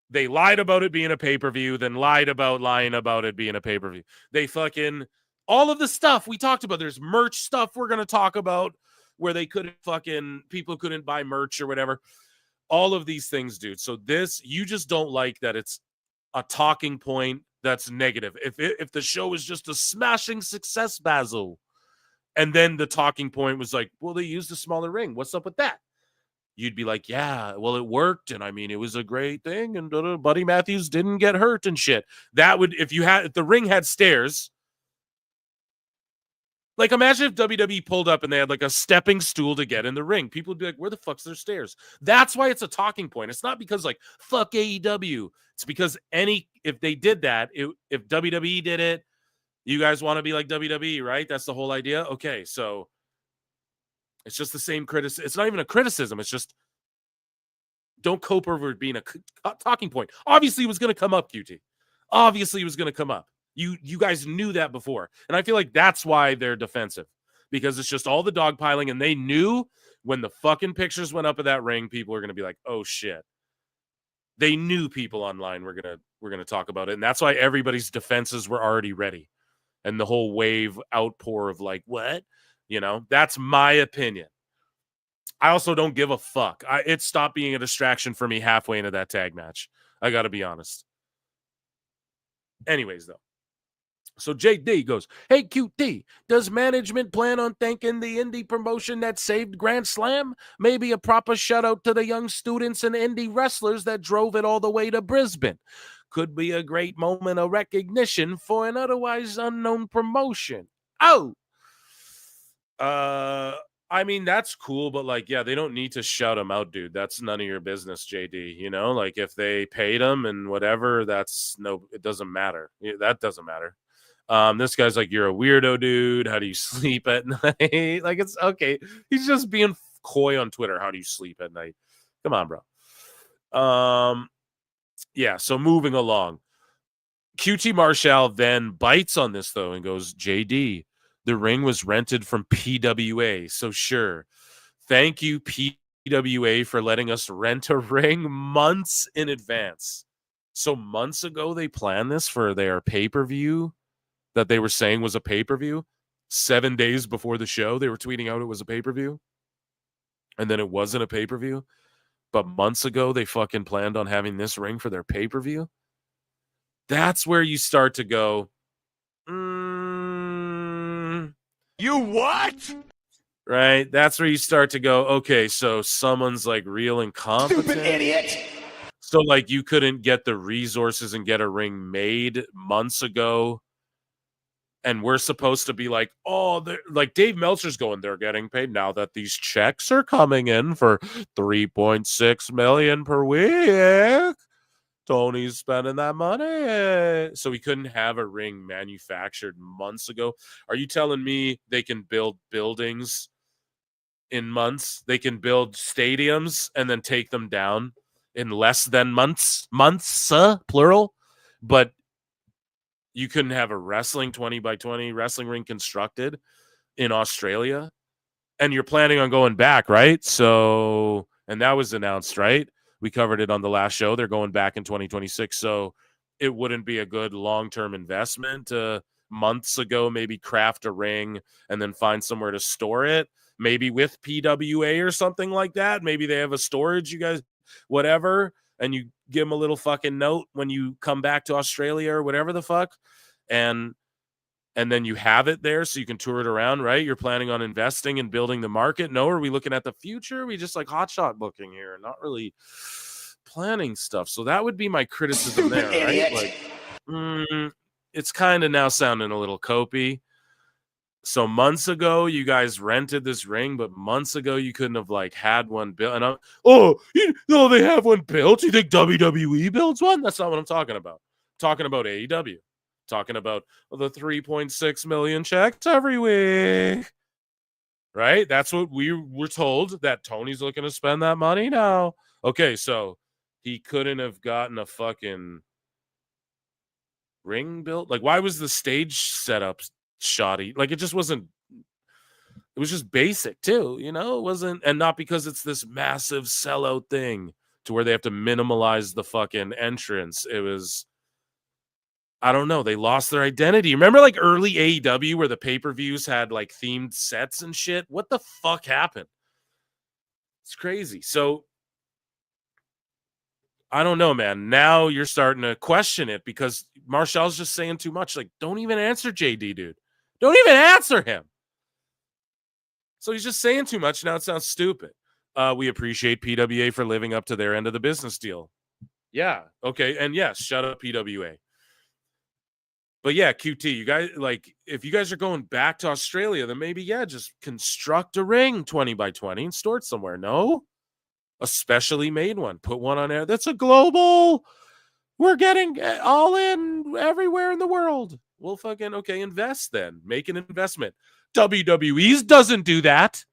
they lied about it being a pay-per-view, then lied about lying about it being a pay-per-view. They fucking, all of the stuff we talked about, there's merch stuff we're going to talk about where people couldn't buy merch or whatever. All of these things, dude. So you just don't like that it's a talking point that's negative. If the show is just a smashing success, Basil, and then the talking point was like, well, they used a smaller ring. What's up with that? You'd be like, yeah, well, it worked. And I mean, it was a great thing. And Buddy Matthews didn't get hurt and shit. That would, if the ring had stairs, like imagine if WWE pulled up and they had like a stepping stool to get in the ring. People would be like, where the fuck's their stairs? That's why it's a talking point. It's not because like, fuck AEW. It's because if they did that, if WWE did it, you guys want to be like WWE, right? That's the whole idea. Okay, so it's just the same criticism. It's not even a criticism. It's just don't cope over it being a talking point. Obviously, it was going to come up, QT. Obviously, it was going to come up. You guys knew that before. And I feel like that's why they're defensive. Because it's just all the dogpiling, and they knew when the fucking pictures went up of that ring, people are going to be like, oh, shit. They knew people online were gonna talk about it. And that's why everybody's defenses were already ready. And the whole wave outpour of like, what? That's my opinion. I also don't give a fuck. It stopped being a distraction for me halfway into that tag match. I got to be honest. Anyways, though. So JD goes, hey, QT, does management plan on thanking the indie promotion that saved Grand Slam? Maybe a proper shout out to the young students and indie wrestlers that drove it all the way to Brisbane. Could be a great moment of recognition for an otherwise unknown promotion. Oh, I mean, that's cool, but like, yeah, they don't need to shout them out, dude. That's none of your business, JD. Like if they paid them and whatever, it doesn't matter. That doesn't matter. This guy's like, you're a weirdo, dude. How do you sleep at night? Like, it's okay. He's just being coy on Twitter. How do you sleep at night? Come on, bro. Yeah, so moving along. QT Marshall then bites on this, though, and goes, JD, the ring was rented from PWA, so sure. Thank you, PWA, for letting us rent a ring months in advance. So months ago, they planned this for their pay-per-view that they were saying was a pay-per-view. 7 days before the show, they were tweeting out it was a pay-per-view. And then it wasn't a pay-per-view. But months ago, they fucking planned on having this ring for their pay-per-view. That's where you start to go, You what? Right? That's where you start to go, okay, so someone's like real incompetent. Stupid idiot. So like you couldn't get the resources and get a ring made months ago. And we're supposed to be like, oh, like Dave Meltzer's going, they're getting paid now that these checks are coming in for $3.6 million per week. Tony's spending that money. So we couldn't have a ring manufactured months ago. Are you telling me they can build buildings in months? They can build stadiums and then take them down in less than months, plural. But you couldn't have a wrestling 20x20 wrestling ring constructed in Australia. And you're planning on going back, right? So, and that was announced, right? We covered it on the last show. They're going back in 2026. So it wouldn't be a good long-term investment months ago, maybe craft a ring and then find somewhere to store it. Maybe with PWA or something like that. Maybe they have a storage, you guys, whatever. And you give them a little fucking note when you come back to Australia or whatever the fuck. And then you have it there so you can tour it around, right? You're planning on investing and building the market. No, are we looking at the future? We just like hotshot booking here, not really planning stuff. So that would be my criticism there, right? Like, it's kind of now sounding a little copy. So months ago, you guys rented this ring, but months ago you couldn't have like had one built. And they have one built. You think WWE builds one? That's not what I'm talking about. I'm talking about AEW. Talking about the 3.6 million checks every week. Right? That's what we were told, that Tony's looking to spend that money now. Okay, so he couldn't have gotten a fucking ring built. Like, why was the stage setup shoddy? Like, it just wasn't. It was just basic too, you know. It wasn't, and not because it's this massive sellout thing to where they have to minimalize the fucking entrance. It was, I don't know. They lost their identity. Remember, like early AEW where the pay-per-views had like themed sets and shit. What the fuck happened? It's crazy. So I don't know, man. Now you're starting to question it because Marshall's just saying too much. Like, don't even answer JD, dude. Don't even answer him. So he's just saying too much. Now it sounds stupid. We appreciate PWA for living up to their end of the business deal. Yeah. Okay. And yes, shut up, PWA. But yeah, QT, you guys, like, if you guys are going back to Australia, then maybe, yeah, just construct a ring 20 by 20 and store it somewhere. No? A specially made one. Put one on air. That's a global. We're getting all in everywhere in the world. We'll fucking, okay, invest then. Make an investment. WWE's doesn't do that.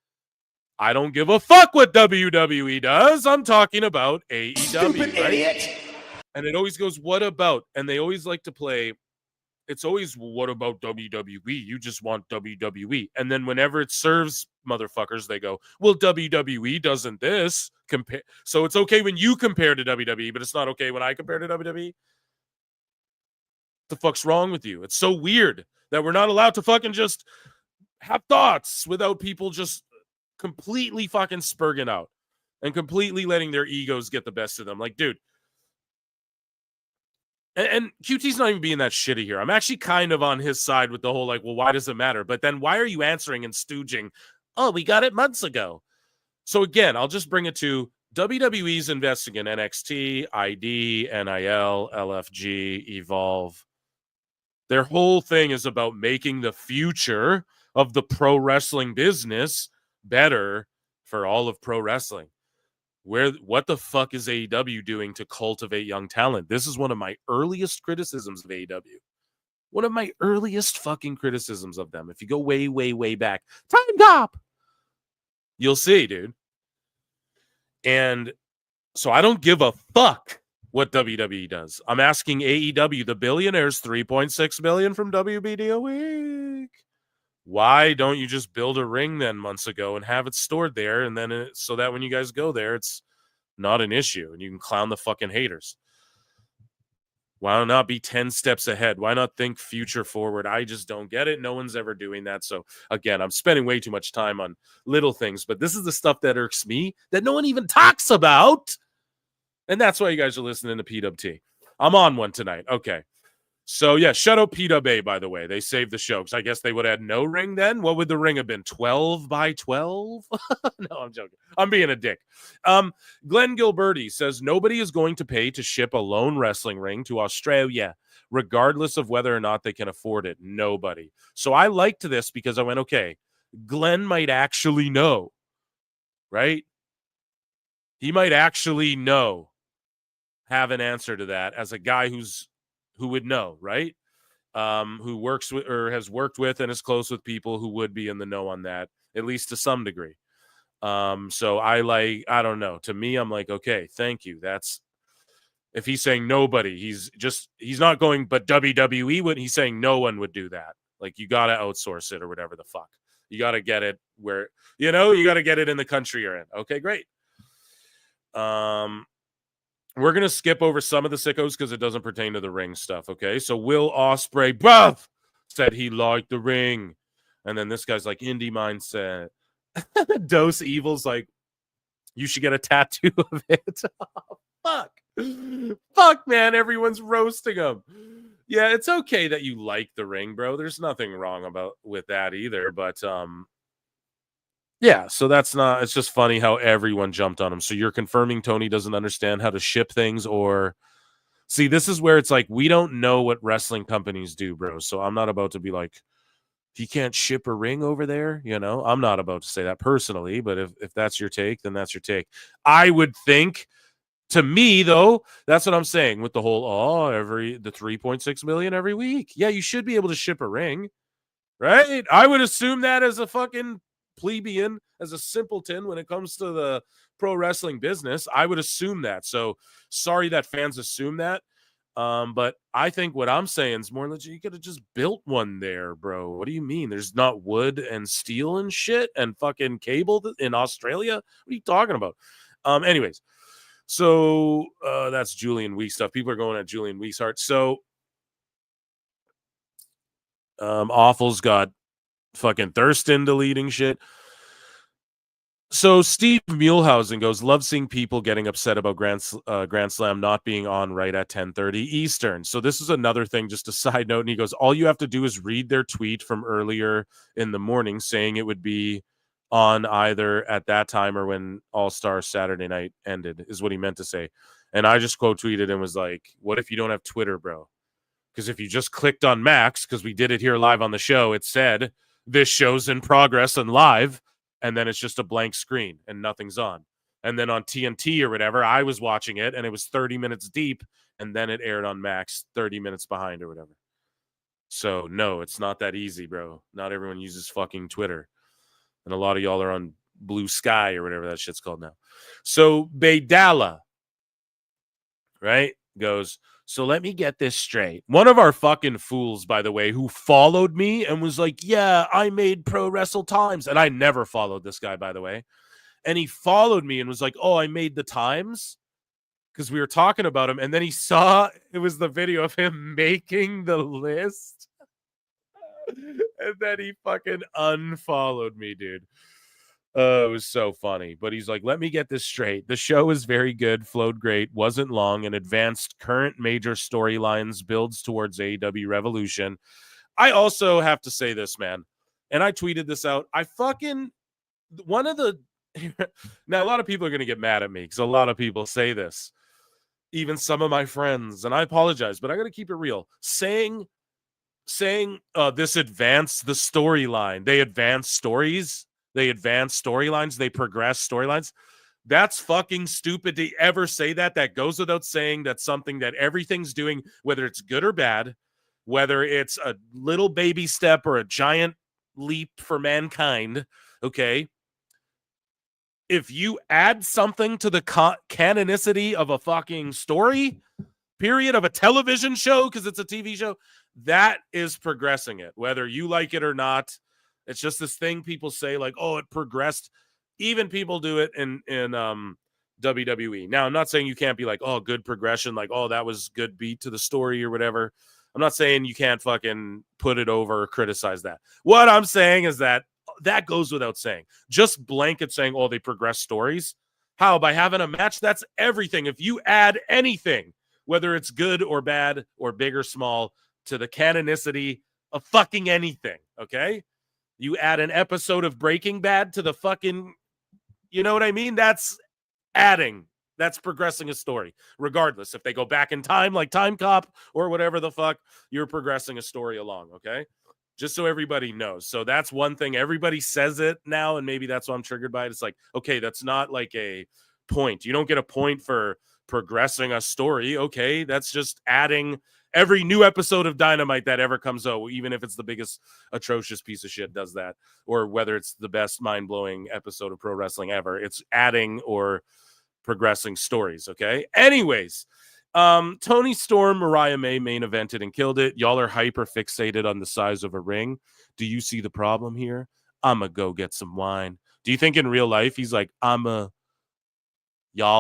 I don't give a fuck what WWE does. I'm talking about AEW. Stupid right? Idiot. And it always goes, what about? And they always like to play, it's always, what about WWE? You just want WWE. And then whenever it serves motherfuckers, they go, well, WWE doesn't this. Compare. So it's okay when you compare to WWE, but it's not okay when I compare to WWE. What the fuck's wrong with you? It's so weird that we're not allowed to fucking just have thoughts without people just completely fucking spurging out and completely letting their egos get the best of them. Like, dude. And QT's not even being that shitty here. I'm actually kind of on his side with the whole, like, well, why does it matter? But then why are you answering and stooging? Oh, we got it months ago. So again, I'll just bring it to WWE's investing in NXT, ID, NIL, LFG, Evolve. Their whole thing is about making the future of the pro wrestling business better for all of pro wrestling. What the fuck is AEW doing to cultivate young talent? This is one of my earliest criticisms of AEW. One of my earliest fucking criticisms of them. If you go way, way, way back, Time Cop, you'll see, dude. And so I don't give a fuck what WWE does. I'm asking AEW, the billionaires, $3.6 million from WBD a week. Why don't you just build a ring then months ago and have it stored there, and then so that when you guys go there, it's not an issue and you can clown the fucking haters? Why not be 10 steps ahead? Why not think future forward? I just don't get it. No one's ever doing that. So again, I'm spending way too much time on little things, but this is the stuff that irks me that no one even talks about. And that's why you guys are listening to PWT. I'm on one tonight. Okay. So, yeah, shut up PWA, by the way. They saved the show because I guess they would have had no ring then. What would the ring have been? 12 by 12? No, I'm joking. I'm being a dick. Glenn Gilberti says, nobody is going to pay to ship a lone wrestling ring to Australia, regardless of whether or not they can afford it. Nobody. So I liked this because I went, okay, Glenn might actually know, right? He might actually know, have an answer to that as a guy who would know, right? Who works with or has worked with and is close with people who would be in the know on that, at least to some degree. So I don't know. To me, I'm like, okay, thank you. That's, if he's saying nobody, he's not going, but WWE would, he's saying no one would do that. Like, you got to outsource it or whatever the fuck. You got to get it where, you got to get it in the country you're in. Okay, great. We're going to skip over some of the sickos because it doesn't pertain to the ring stuff, okay? So Will Ospreay, bruv, said he liked the ring. And then this guy's like, indie mindset. Dose Evil's like, you should get a tattoo of it. Oh, fuck. Fuck, man. Everyone's roasting him. Yeah, it's okay that you like the ring, bro. There's nothing wrong with that either. But, yeah, so that's not, it's just funny how everyone jumped on him. So you're confirming Tony doesn't understand how to ship things, or see, this is where it's like, we don't know what wrestling companies do, bro. So I'm not about to be like, if you can't ship a ring over there, I'm not about to say that personally, but if that's your take, then that's your take. I would think, to me, though, that's what I'm saying with the whole, the 3.6 million every week. Yeah, you should be able to ship a ring, right? I would assume that as a fucking plebeian, as a simpleton when it comes to the pro wrestling business. I would assume that. So sorry that fans assume that. But I think what I'm saying is more legit. You could have just built one there, bro. What do you mean? There's not wood and steel and shit and fucking cable in Australia? What are you talking about? Anyways. So that's Julian Week stuff. People are going at Julian Week's heart. So Awful's got fucking Thurston deleting shit. So Steve Muehlhausen goes, love seeing people getting upset about Grand Slam not being on right at 10:30 Eastern. So this is another thing, just a side note. And he goes, all you have to do is read their tweet from earlier in the morning saying it would be on either at that time or when All-Star Saturday night ended, is what he meant to say. And I just quote tweeted and was like, what if you don't have Twitter, bro? Because if you just clicked on Max, because we did it here live on the show, it said this show's in progress and live, and then it's just a blank screen and nothing's on. And then on TNT or whatever, I was watching it and it was 30 minutes deep, and then it aired on Max 30 minutes behind or whatever. So no, it's not that easy, bro. Not everyone uses fucking Twitter. And a lot of y'all are on Blue Sky or whatever that shit's called now. So Baydala, right, goes, so let me get this straight. One of our fucking fools, by the way, who followed me and was like, yeah, I made Pro Wrestle Times. And I never followed this guy, by the way. And he followed me and was like, oh, I made the Times? Because we were talking about him. And then he saw, it was the video of him making the list. And then he fucking unfollowed me, dude. It was so funny. But he's like, let me get this straight. The show is very good, flowed great, wasn't long, and advanced current major storylines, builds towards AEW Revolution. I also have to say this, man. And I tweeted this out. Now, a lot of people are going to get mad at me because a lot of people say this. Even some of my friends, and I apologize, but I got to keep it real. Saying this advanced the storyline. They advance stories. They advance storylines. They progress storylines. That's fucking stupid to ever say that. That goes without saying. That's something that everything's doing, whether it's good or bad, whether it's a little baby step or a giant leap for mankind, okay? If you add something to the canonicity of a fucking story, period, of a television show, because it's a TV show, that is progressing it, whether you like it or not. It's just this thing people say, like, oh, it progressed. Even people do it in WWE. Now, I'm not saying you can't be like, oh, good progression, like, oh, that was good beat to the story or whatever. I'm not saying you can't fucking put it over or criticize that. What I'm saying is that goes without saying. Just blanket saying, oh, they progress stories. How? By having a match? That's everything. If you add anything, whether it's good or bad or big or small, to the canonicity of fucking anything, okay? You add an episode of Breaking Bad to the fucking, you know what I mean? That's adding. That's progressing a story. Regardless, if they go back in time like Time Cop or whatever the fuck, you're progressing a story along, okay? Just so everybody knows. So that's one thing. Everybody says it now, and maybe that's why I'm triggered by it. It's like, okay, that's not like a point. You don't get a point for progressing a story. Okay, that's just adding. Every new episode of Dynamite that ever comes out, even if it's the biggest atrocious piece of shit, does that. Or whether it's the best mind-blowing episode of pro wrestling ever, it's adding or progressing stories, okay? Anyways, Tony Storm, Mariah May main evented and killed it. Y'all are hyper fixated on the size of a ring. Do you see the problem here? I'ma go get some wine. Do you think in real life he's like, y'all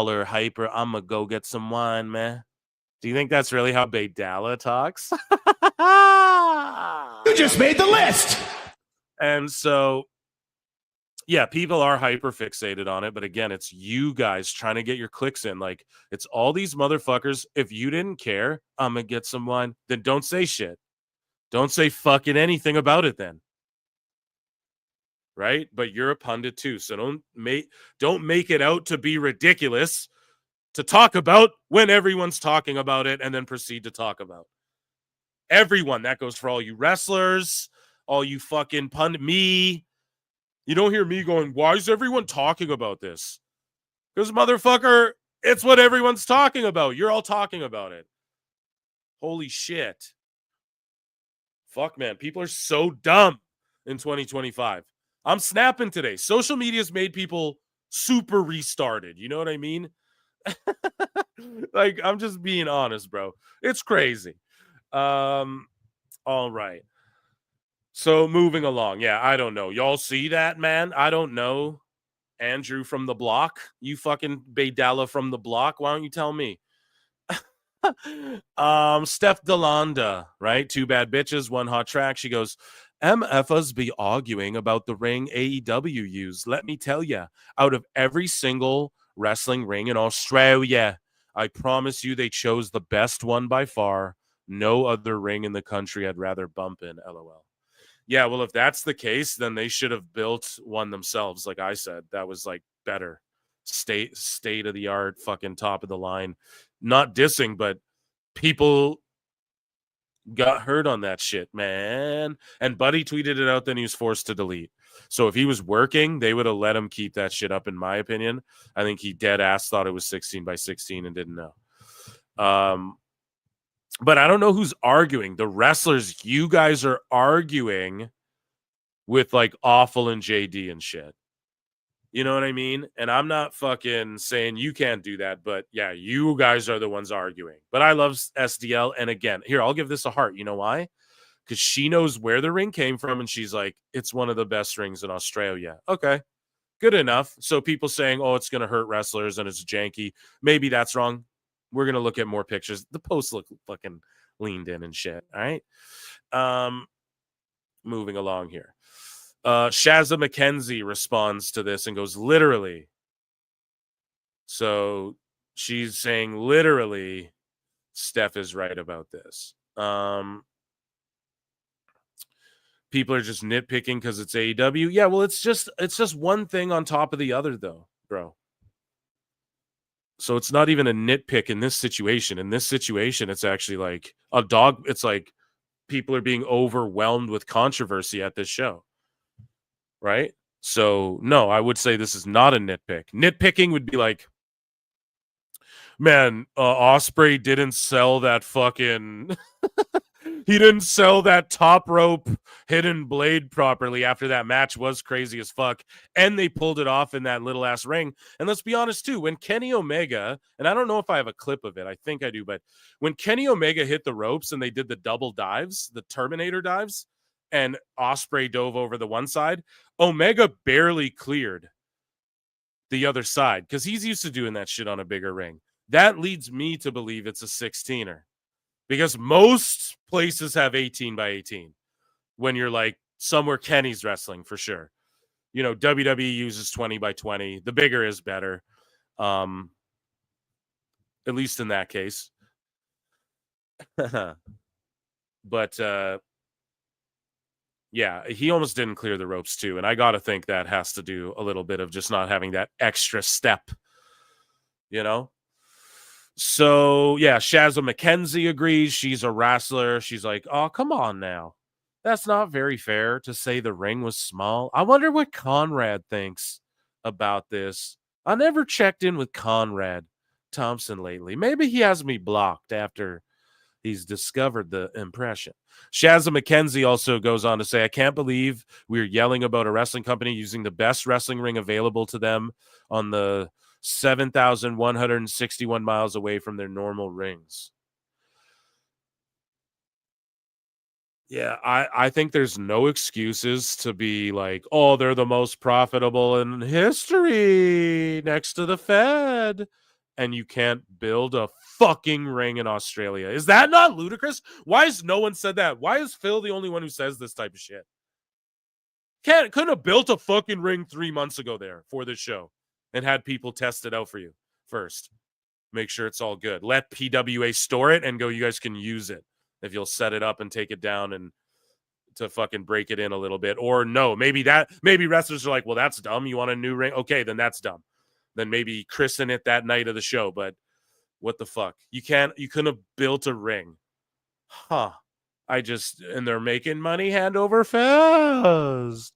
are hyper, I'ma go get some wine, man? Do you think that's really how Baydala talks? You just made the list. And so, yeah, people are hyper fixated on it. But again, it's you guys trying to get your clicks in. Like, it's all these motherfuckers. If you didn't care, I'm going to get some wine. Then don't say shit. Don't say fucking anything about it then. Right? But you're a pundit too. So don't make it out to be ridiculous to talk about when everyone's talking about it and then proceed to talk about everyone. That goes for all you wrestlers, All you fucking pundit me. You don't hear me going, why is everyone talking about this? Because, motherfucker, it's what everyone's talking about. You're all talking about it. Holy shit. Fuck, man. People are so dumb in 2025. I'm snapping today. Social media's made people super restarted. You know what I mean? Like, I'm just being honest, bro. It's crazy. All right. So moving along. Yeah, I don't know. Y'all see that, man? I don't know. Andrew from the block. You fucking Baydella from the block. Why don't you tell me? Steph Delonda, right? Two bad bitches, one hot track. She goes, MFers be arguing about the ring AEW used. Let me tell you, out of every single wrestling ring in Australia, I promise you they chose the best one by far. No other ring in the country I'd rather bump in, LOL. Yeah, well, if that's the case, then they should have built one themselves, like I said. That was, like, better. State of the art, fucking top of the line. Not dissing, but people got hurt on that shit, man. And Buddy tweeted it out, then he was forced to delete. So if he was working, they would have let him keep that shit up, in my opinion. I think he dead ass thought it was 16 by 16 and didn't know. But I don't know who's arguing. The wrestlers, you guys are arguing with, like, Awful and JD and shit. You know what I mean? And I'm not fucking saying you can't do that, but yeah, you guys are the ones arguing. But I love SDL. And again, here, I'll give this a heart. You know why? Because she knows where the ring came from, and she's like, it's one of the best rings in Australia. Okay, good enough. So people saying, oh, it's going to hurt wrestlers and it's janky. Maybe that's wrong. We're going to look at more pictures. The posts look fucking leaned in and shit. All right. Moving along here. Shazza McKenzie responds to this and goes, literally. So she's saying, literally, Steph is right about this. People are just nitpicking because it's AEW. Yeah, well, it's just one thing on top of the other, though, bro. So it's not even a nitpick in this situation. In this situation, it's actually like a dog. It's like people are being overwhelmed with controversy at this show. Right? So, no, I would say this is not a nitpick. Nitpicking would be like, man, Ospreay didn't sell that fucking... He didn't sell that top rope hidden blade properly after that match was crazy as fuck. And they pulled it off in that little ass ring. And let's be honest too, when Kenny Omega, and I don't know if I have a clip of it, I think I do, but when Kenny Omega hit the ropes and they did the double dives, the Terminator dives, and Ospreay dove over the one side, Omega barely cleared the other side because he's used to doing that shit on a bigger ring. That leads me to believe it's a 16er. Because most places have 18 by 18 when you're like somewhere Kenny's wrestling for sure. You know, WWE uses 20 by 20. The bigger is better. At least in that case. But yeah, he almost didn't clear the ropes too. And I got to think that has to do a little bit of just not having that extra step, you know? So, yeah, Shazza McKenzie agrees. She's a wrestler. She's like, oh, come on now. That's not very fair to say the ring was small. I wonder what Conrad thinks about this. I never checked in with Conrad Thompson lately. Maybe he has me blocked after he's discovered the impression. Shazza McKenzie also goes on to say, I can't believe we're yelling about a wrestling company using the best wrestling ring available to them on the 7,161 miles away from their normal rings. Yeah, I think there's no excuses to be like, oh, they're the most profitable in history next to the Fed. And you can't build a fucking ring in Australia. Is that not ludicrous? Why has no one said that? Why is Phil the only one who says this type of shit? Couldn't have built a fucking ring 3 months ago there for this show and had people test it out for you first. Make sure it's all good. Let PWA store it and go, you guys can use it if you'll set it up and take it down and to fucking break it in a little bit. Or no, maybe wrestlers are like, well, that's dumb. You want a new ring? Okay, then that's dumb. Then maybe christen it that night of the show. But what the fuck? You couldn't have built a ring. Huh. and they're making money hand over fist.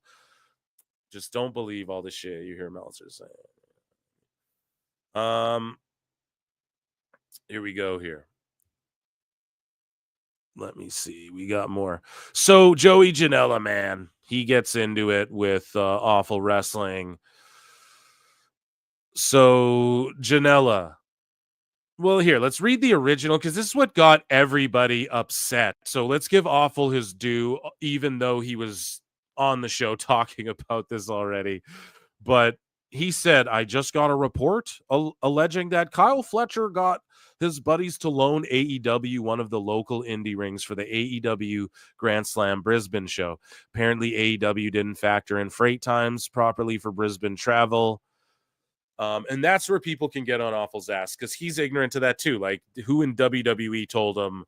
Just don't believe all the shit you hear Meltzer saying. Here we go here. Let me see. We got more. So Joey Janela, man, he gets into it with Awful Wrestling. So Janela. Well, here, let's read the original because this is what got everybody upset. So let's give Awful his due, even though he was on the show talking about this already. But he said, I just got a report alleging that Kyle Fletcher got his buddies to loan AEW one of the local indie rings for the AEW Grand Slam Brisbane show. Apparently, AEW didn't factor in freight times properly for Brisbane travel. And that's where people can get on Awful's ass because he's ignorant to that too. Like, who in WWE told him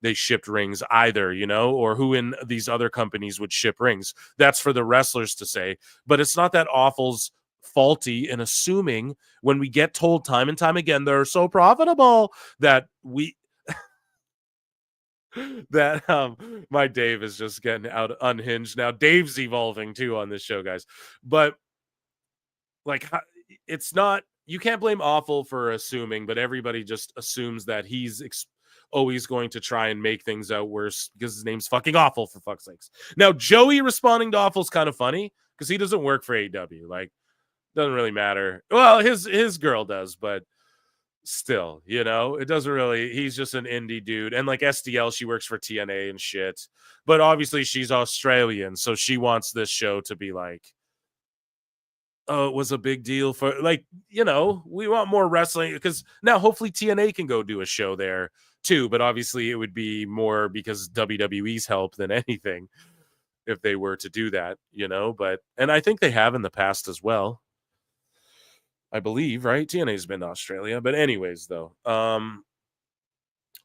they shipped rings either, or who in these other companies would ship rings? That's for the wrestlers to say. But it's not that Awful's faulty in assuming when we get told time and time again they're so profitable that my Dave is just getting out unhinged now. Dave's evolving too on this show, guys. But like, it's not, you can't blame Awful for assuming, but everybody just assumes that he's always going to try and make things out worse because his name's fucking Awful, for fuck's sakes. Now, Joey responding to Awful's kind of funny because he doesn't work for AEW. Like, doesn't really matter. Well, his girl does, but still, it doesn't really, he's just an indie dude. And like SDL, she works for TNA and shit. But obviously she's Australian, so she wants this show to be like, oh, it was a big deal for, like, we want more wrestling because now hopefully TNA can go do a show there too. But obviously it would be more because WWE's help than anything if they were to do that, but, and I think they have in the past as well. I believe, right? TNA's been to Australia. But anyways, though,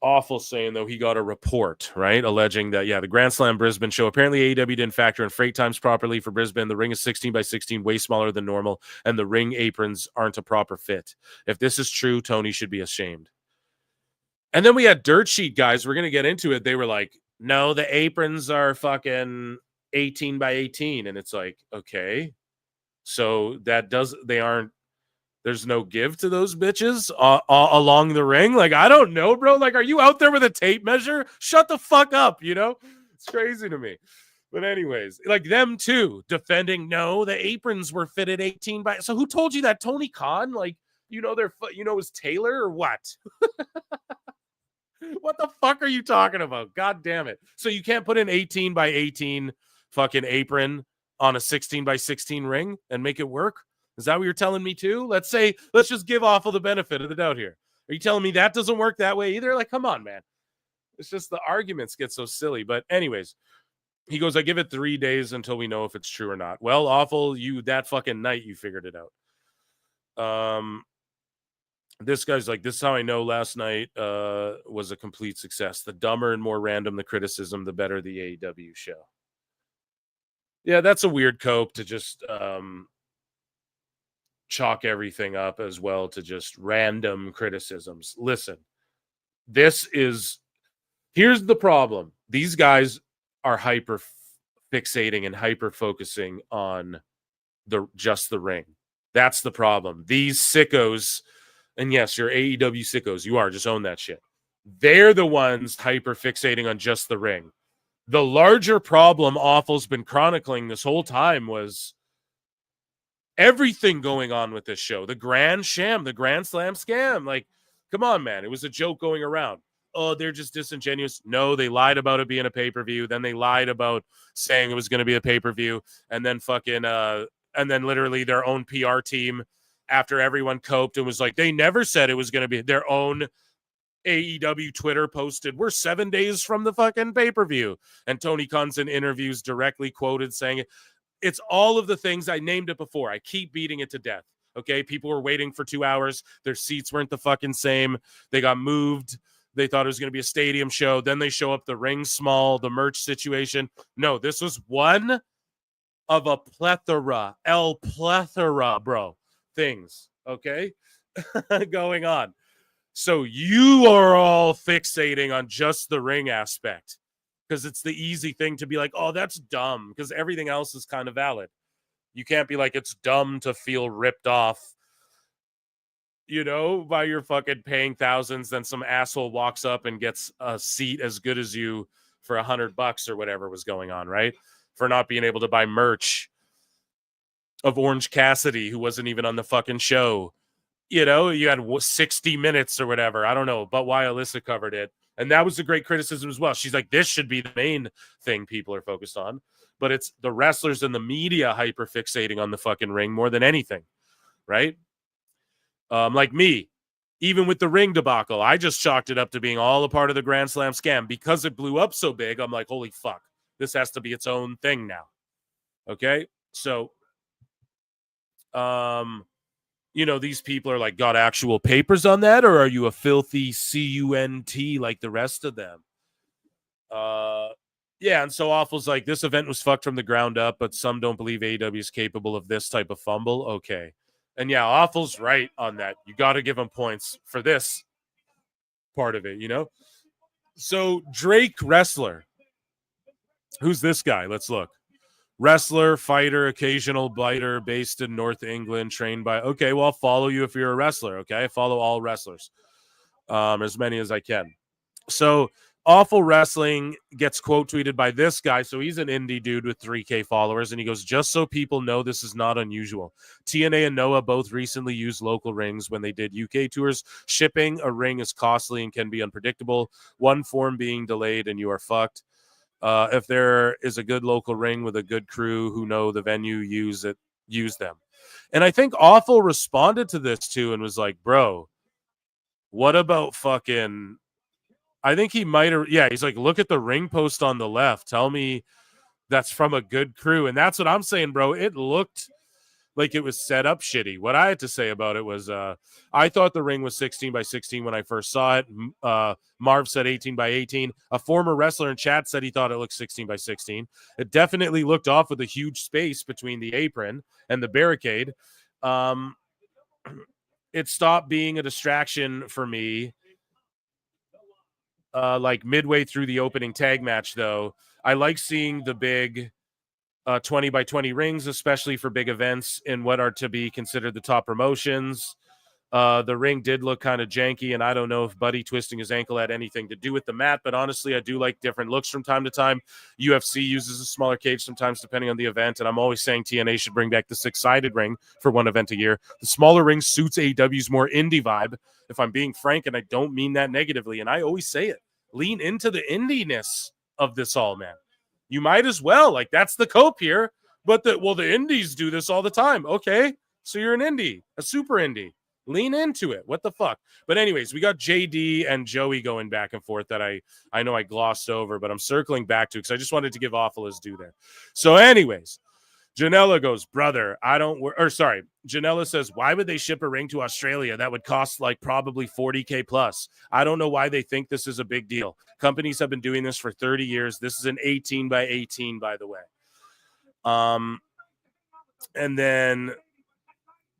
Awful saying, though, he got a report, right? Alleging that, the Grand Slam Brisbane show, apparently AEW didn't factor in freight times properly for Brisbane. The ring is 16 by 16, way smaller than normal, and the ring aprons aren't a proper fit. If this is true, Tony should be ashamed. And then we had Dirt Sheet guys. We're going to get into it. They were like, no, the aprons are fucking 18 by 18. And it's like, okay. So there's no give to those bitches along the ring. Like, I don't know, bro. Like, are you out there with a tape measure? Shut the fuck up, It's crazy to me. But anyways, like them too, defending, no, the aprons were fitted 18 by... So who told you that? Tony Khan? Like, is Taylor or what? What the fuck are you talking about? God damn it. So you can't put an 18 by 18 fucking apron on a 16 by 16 ring and make it work? Is that what you're telling me too? Let's just give Awful the benefit of the doubt here. Are you telling me that doesn't work that way either? Like, come on, man. It's just the arguments get so silly. But anyways, he goes, I give it 3 days until we know if it's true or not. Well, Awful, that fucking night you figured it out. This guy's like, this is how I know last night was a complete success. The dumber and more random the criticism, the better the AEW show. Yeah, that's a weird cope to just... chalk everything up as well to just random criticisms. Listen, here's the problem. These guys are hyper fixating and hyper focusing on just the ring. That's the problem. These sickos, and yes, you're AEW sickos. You are, just own that shit. They're the ones hyper fixating on just the ring. The larger problem Awful's been chronicling this whole time was everything going on with this show. The Grand Sham, the Grand Slam scam. Like, come on, man. It was a joke going around. Oh, they're just disingenuous. No, they lied about it being a pay-per-view. Then they lied about saying it was going to be a pay-per-view. And then and then literally their own PR team, after everyone coped and was like, they never said it was going to be, their own AEW Twitter posted, we're 7 days from the fucking pay-per-view. And Tony Khan's in interviews directly quoted saying it. It's all of the things. I named it before. I keep beating it to death. Okay. People were waiting for 2 hours. Their seats weren't the fucking same. They got moved. They thought it was going to be a stadium show. Then they show up, the ring small, the merch situation. No, this was one of a plethora, bro, things. Okay. Going on. So you are all fixating on just the ring aspect. because it's the easy thing to be like, oh, that's dumb, because everything else is kind of valid. You can't be like, it's dumb to feel ripped off, by your fucking paying thousands. Then some asshole walks up and gets a seat as good as you for $100 or whatever was going on, right? For not being able to buy merch of Orange Cassidy, who wasn't even on the fucking show. You had 60 minutes or whatever. I don't know, but why Alyssa covered it. And that was a great criticism as well. She's like, this should be the main thing people are focused on. But it's the wrestlers and the media hyper-fixating on the fucking ring more than anything, right? Like me, even with the ring debacle, I just chalked it up to being all a part of the Grand Slam scam. Because it blew up so big, I'm like, holy fuck, this has to be its own thing now. Okay? So, these people are like, got actual papers on that, or are you a filthy cunt like the rest of them? Yeah, and so Awful's like, this event was fucked from the ground up, but some don't believe AEW is capable of this type of fumble. Okay. And yeah, Awful's right on that. You got to give him points for this part of it, So Drake Wrestler. Who's this guy? Let's look. Wrestler, fighter, occasional biter, based in North England, trained by... Okay, well, I'll follow you if you're a wrestler, okay? I follow all wrestlers, as many as I can. So, Awful Wrestling gets quote tweeted by this guy. So he's an indie dude with 3K followers, and he goes, just so people know, this is not unusual. TNA and Noah both recently used local rings when they did UK tours. Shipping a ring is costly and can be unpredictable. One form being delayed and you are fucked. If there is a good local ring with a good crew who know the venue, use them. And I think Awful responded to this too and was like, bro, what about fucking... I think he might have... Yeah, he's like, look at the ring post on the left. Tell me that's from a good crew. And that's what I'm saying, bro. It looked like it was set up shitty. What I had to say about it was I thought the ring was 16 by 16 when I first saw it. Marv said 18 by 18. A former wrestler in chat said he thought it looked 16 by 16. It definitely looked off with a huge space between the apron and the barricade. It stopped being a distraction for me. Like midway through the opening tag match, though. I like seeing the big 20 by 20 rings, especially for big events in what are to be considered the top promotions. The ring did look kind of janky, and I don't know if Buddy twisting his ankle had anything to do with the mat, but honestly, I do like different looks from time to time. UFC uses a smaller cage sometimes depending on the event, and I'm always saying TNA should bring back the 6-sided ring for one event a year. The smaller ring suits AEW's more indie vibe, if I'm being frank, and I don't mean that negatively, and I always say it. Lean into the indie-ness of this all, man. You might as well. Like, that's the cope here. But the indies do this all the time. Okay, so you're an indie, a super indie. Lean into it. What the fuck? But anyways, we got JD and Joey going back and forth that I know I glossed over, but I'm circling back to because I just wanted to give Awful his due there. So anyways, Janela goes, brother, Janela says, why would they ship a ring to Australia? That would cost like probably 40K plus. I don't know why they think this is a big deal. Companies have been doing this for 30 years. This is an 18 by 18, by the way. And then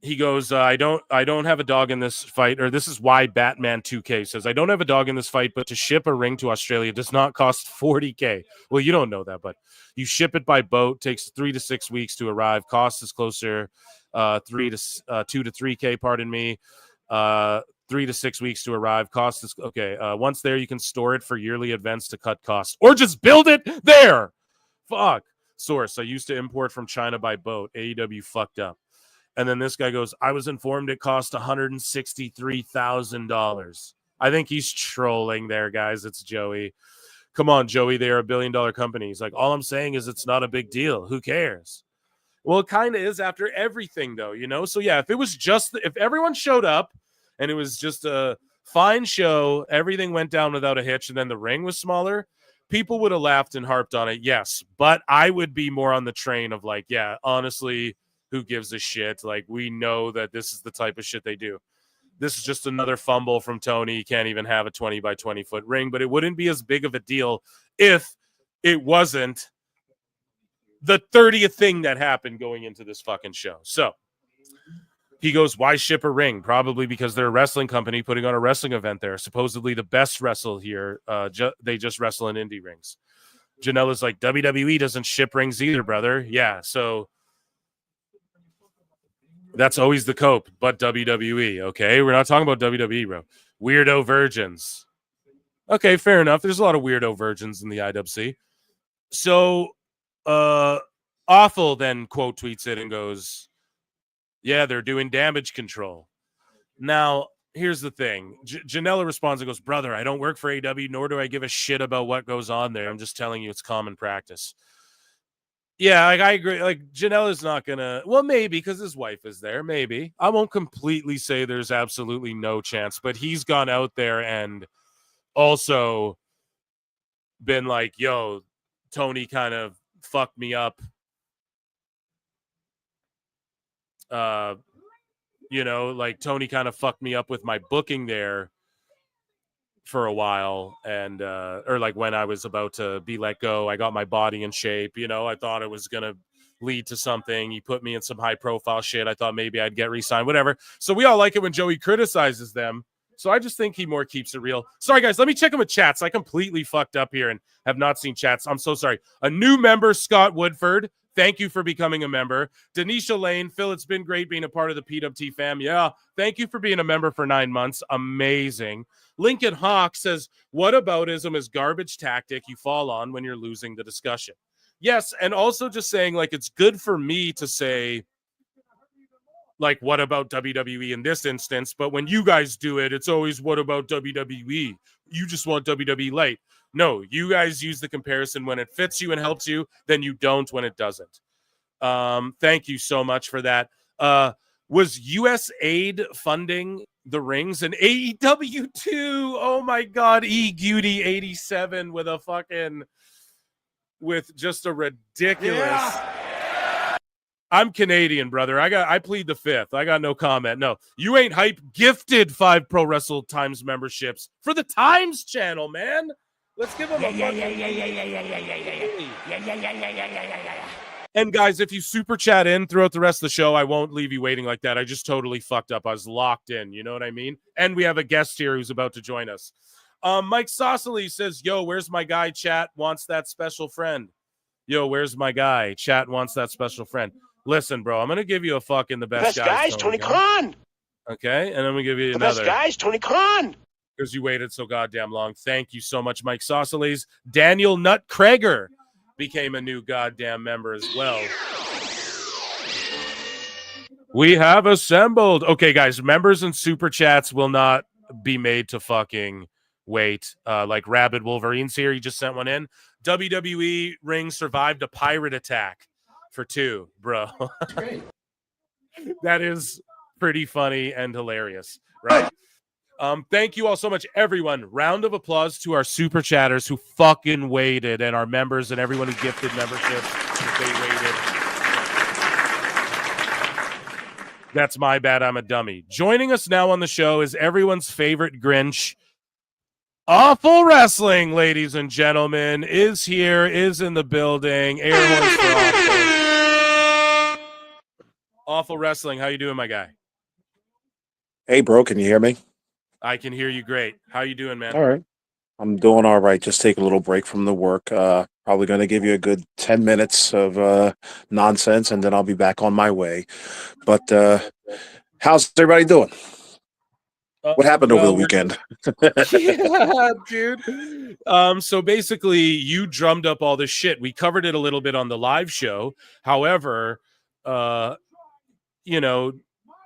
he goes, I don't have a dog in this fight, or this is why Batman 2K says, I don't have a dog in this fight, but to ship a ring to Australia does not cost 40K. Well, you don't know that, but you ship it by boat, takes 3 to 6 weeks to arrive. Cost is closer, 2 to 3K, pardon me. 3 to 6 weeks to arrive. Cost is, okay. Once there, you can store it for yearly events to cut costs, or just build it there. Fuck. Source, I used to import from China by boat. AEW fucked up. And then this guy goes, I was informed it cost $163,000. I think he's trolling there, guys. It's Joey. Come on, Joey. They are $1 billion company. He's like, all I'm saying is it's not a big deal. Who cares? Well, it kind of is after everything, though, So, yeah, if everyone showed up and it was just a fine show, everything went down without a hitch, and then the ring was smaller, people would have laughed and harped on it, yes. But I would be more on the train of like, yeah, honestly, who gives a shit? Like, we know that this is the type of shit they do. This is just another fumble from Tony. He can't even have a 20 by 20 foot ring, but it wouldn't be as big of a deal if it wasn't the 30th thing that happened going into this fucking show. So he goes, why ship a ring? Probably because they're a wrestling company putting on a wrestling event there. Supposedly the best wrestle here. They just wrestle in indie rings. Janela's like, WWE doesn't ship rings either, brother. Yeah, so that's always the cope, but WWE, okay? We're not talking about WWE, bro. Weirdo virgins. Okay, fair enough. There's a lot of weirdo virgins in the IWC. So, Awful then quote tweets it and goes, yeah, they're doing damage control. Now, here's the thing. Janela responds and goes, brother, I don't work for AEW, nor do I give a shit about what goes on there. I'm just telling you it's common practice. Yeah, like, I agree. Like, Janela's not going to, well, maybe because his wife is there. Maybe. I won't completely say there's absolutely no chance, but he's gone out there and also been like, yo, Tony kind of fucked me up. You know, like Tony kind of fucked me up with my booking there for a while. And, or like when I was about to be let go, I got my body in shape. You know, I thought it was going to lead to something. He put me in some high profile shit. I thought maybe I'd get re-signed, whatever. So we all like it when Joey criticizes them. So I just think he more keeps it real. Sorry, guys. Let me check him with chats. I completely fucked up here and have not seen chats. I'm so sorry. A new member, Scott Woodford. Thank you for becoming a member. Denisha Lane, Phil, it's been great being a part of the PWT fam. Yeah, thank you for being a member for 9 months. Amazing. Lincoln Hawk says, whataboutism is garbage tactic you fall on when you're losing the discussion. Yes, and also just saying, like, it's good for me to say, like, what about WWE in this instance? But when you guys do it, it's always, what about WWE? You just want WWE light. No, you guys use the comparison when it fits you and helps you, then you don't when it doesn't. Thank you so much for that. Was US aid funding the rings and AEW too? Oh my God, E-Guty 87 with a fucking, with just a ridiculous. Yeah. I'm Canadian, brother. I plead the fifth. I got no comment. No, you ain't hype. Gifted 5 Pro Wrestle Times memberships for the Times channel, man. Let's give them a And guys, if you super chat in throughout the rest of the show, I won't leave you waiting like that. I just totally fucked up. I was locked in. You know what I mean? And we have a guest here who's about to join us. Mike Saucely says, yo, where's my guy? Chat wants that special friend. Yo, where's my guy? Chat wants that special friend. Listen, bro, I'm going to give you a fucking the best guys, Tony Khan. Okay, and then we give you the another. Best guys, Tony Khan. Because you waited so goddamn long. Thank you so much, Mike Saucely's. Daniel Nutt Krager became a new goddamn member as well. We have assembled. Okay, guys, members and super chats will not be made to fucking wait. Like Rabid Wolverine's here. He just sent one in. WWE ring survived a pirate attack for 2, bro. Great. That is pretty funny and hilarious, right? Thank you all so much, everyone. Round of applause to our super chatters who fucking waited, and our members and everyone who gifted memberships. They waited. That's my bad. I'm a dummy. Joining us now on the show is everyone's favorite Grinch. Awful Wrestling, ladies and gentlemen, is here, is in the building. Air horns for Awful. Awful Wrestling, how you doing, my guy? Hey, bro, can you hear me? I can hear you great. How you doing, man? All right. I'm doing all right. Just take a little break from the work. Probably going to give you a good 10 minutes of nonsense, and then I'll be back on my way. But how's everybody doing? What happened over the weekend? Yeah, dude. So basically, you drummed up all this shit. We covered it a little bit on the live show. However, you know,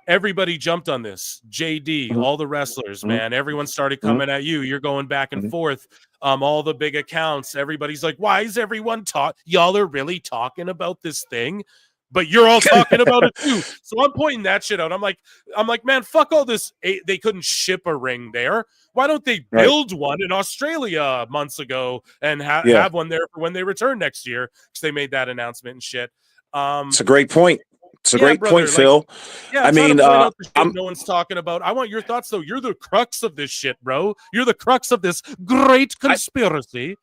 everybody jumped on this. JD, all the wrestlers, man. Everyone started coming at you. You're going back and forth. All the big accounts. Everybody's like, why is everyone y'all are really talking about this thing? But you're all talking about it too. So I'm pointing that shit out. I'm like, man, fuck all this. They couldn't ship a ring there. Why don't they build one in Australia months ago and have one there for when they return next year? Because they made that announcement and shit. It's a great point. It's a great point, Phil. Yeah, I mean, no one's talking about. I want your thoughts, though. You're the crux of this shit, bro. You're the crux of this great conspiracy.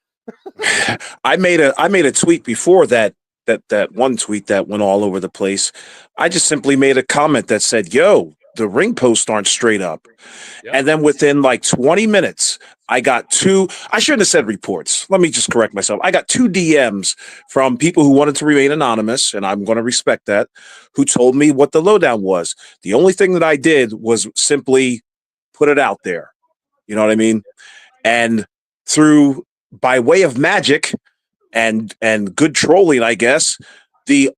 I made a tweet before that one tweet that went all over the place. I just simply made a comment that said, yo, the ring posts aren't straight up. And then within like 20 minutes, I got I shouldn't have said reports. Let me just correct myself. I got 2 DMs from people who wanted to remain anonymous, and I'm going to respect that, who told me what the lowdown was. The only thing that I did was simply put it out there. You know what I mean? And by way of magic and good trolling, I guess,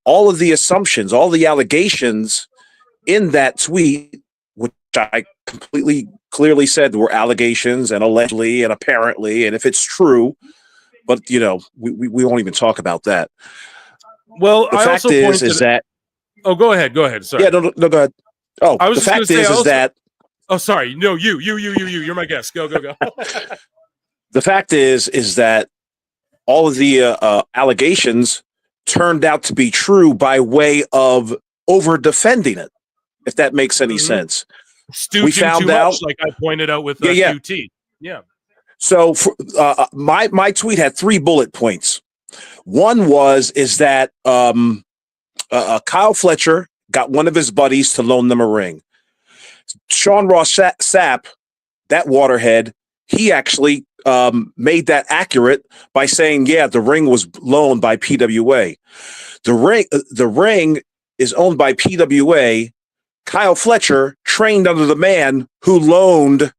all of the assumptions, all the allegations in that tweet, which I completely clearly said were allegations and allegedly and apparently, and if it's true, but we won't even talk about that. Well, the fact is that. Oh, go ahead. Sorry. Yeah, no, go ahead. Oh, I was the fact is that. Oh, sorry. No, you. You're my guest. Go. The fact is that all of the allegations turned out to be true by way of over defending it, if that makes any sense. We found out, like I pointed out with QT. Yeah. So my tweet had 3 bullet points. One is that Kyle Fletcher got one of his buddies to loan them a ring. Sean Ross Sapp, that waterhead, he actually made that accurate by saying, the ring was loaned by PWA. The ring is owned by PWA. Kyle Fletcher trained under the man who loaned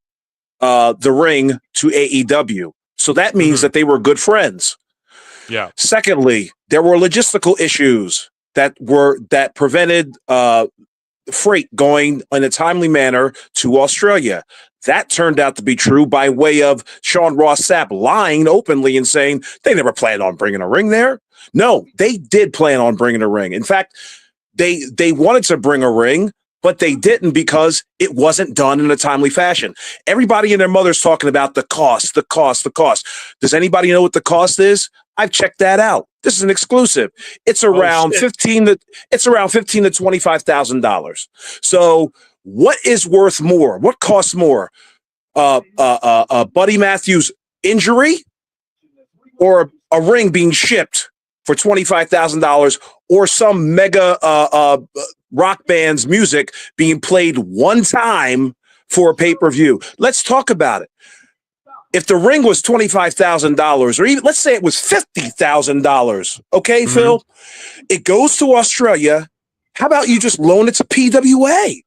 the ring to AEW. So that means that they were good friends. Yeah. Secondly, there were logistical issues that prevented freight going in a timely manner to Australia. That turned out to be true by way of Sean Ross Sapp lying openly and saying they never planned on bringing a ring there. No, they did plan on bringing a ring. In fact, they wanted to bring a ring, but they didn't because it wasn't done in a timely fashion. Everybody and their mother's talking about the cost. Does anybody know what the cost is? I've checked that out. This is an exclusive. It's around $15,000 to $25,000. So what is worth more? What costs more? Buddy Matthews' injury or a ring being shipped for $25,000 or some mega rock band's music being played one time for a pay-per-view? Let's talk about it. If the ring was $25,000 or even let's say it was $50,000, okay, Phil, it goes to Australia. How about you just loan it to PWA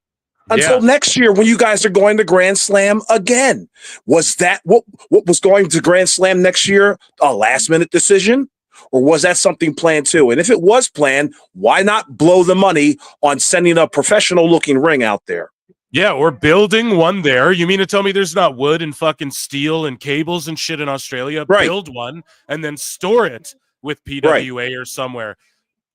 until next year when you guys are going to Grand Slam again? Was that what was going to Grand Slam next year a last-minute decision? Or was that something planned too? And if it was planned, why not blow the money on sending a professional-looking ring out there? Yeah, or building one there. You mean to tell me there's not wood and fucking steel and cables and shit in Australia? Right. Build one and then store it with PWA or somewhere.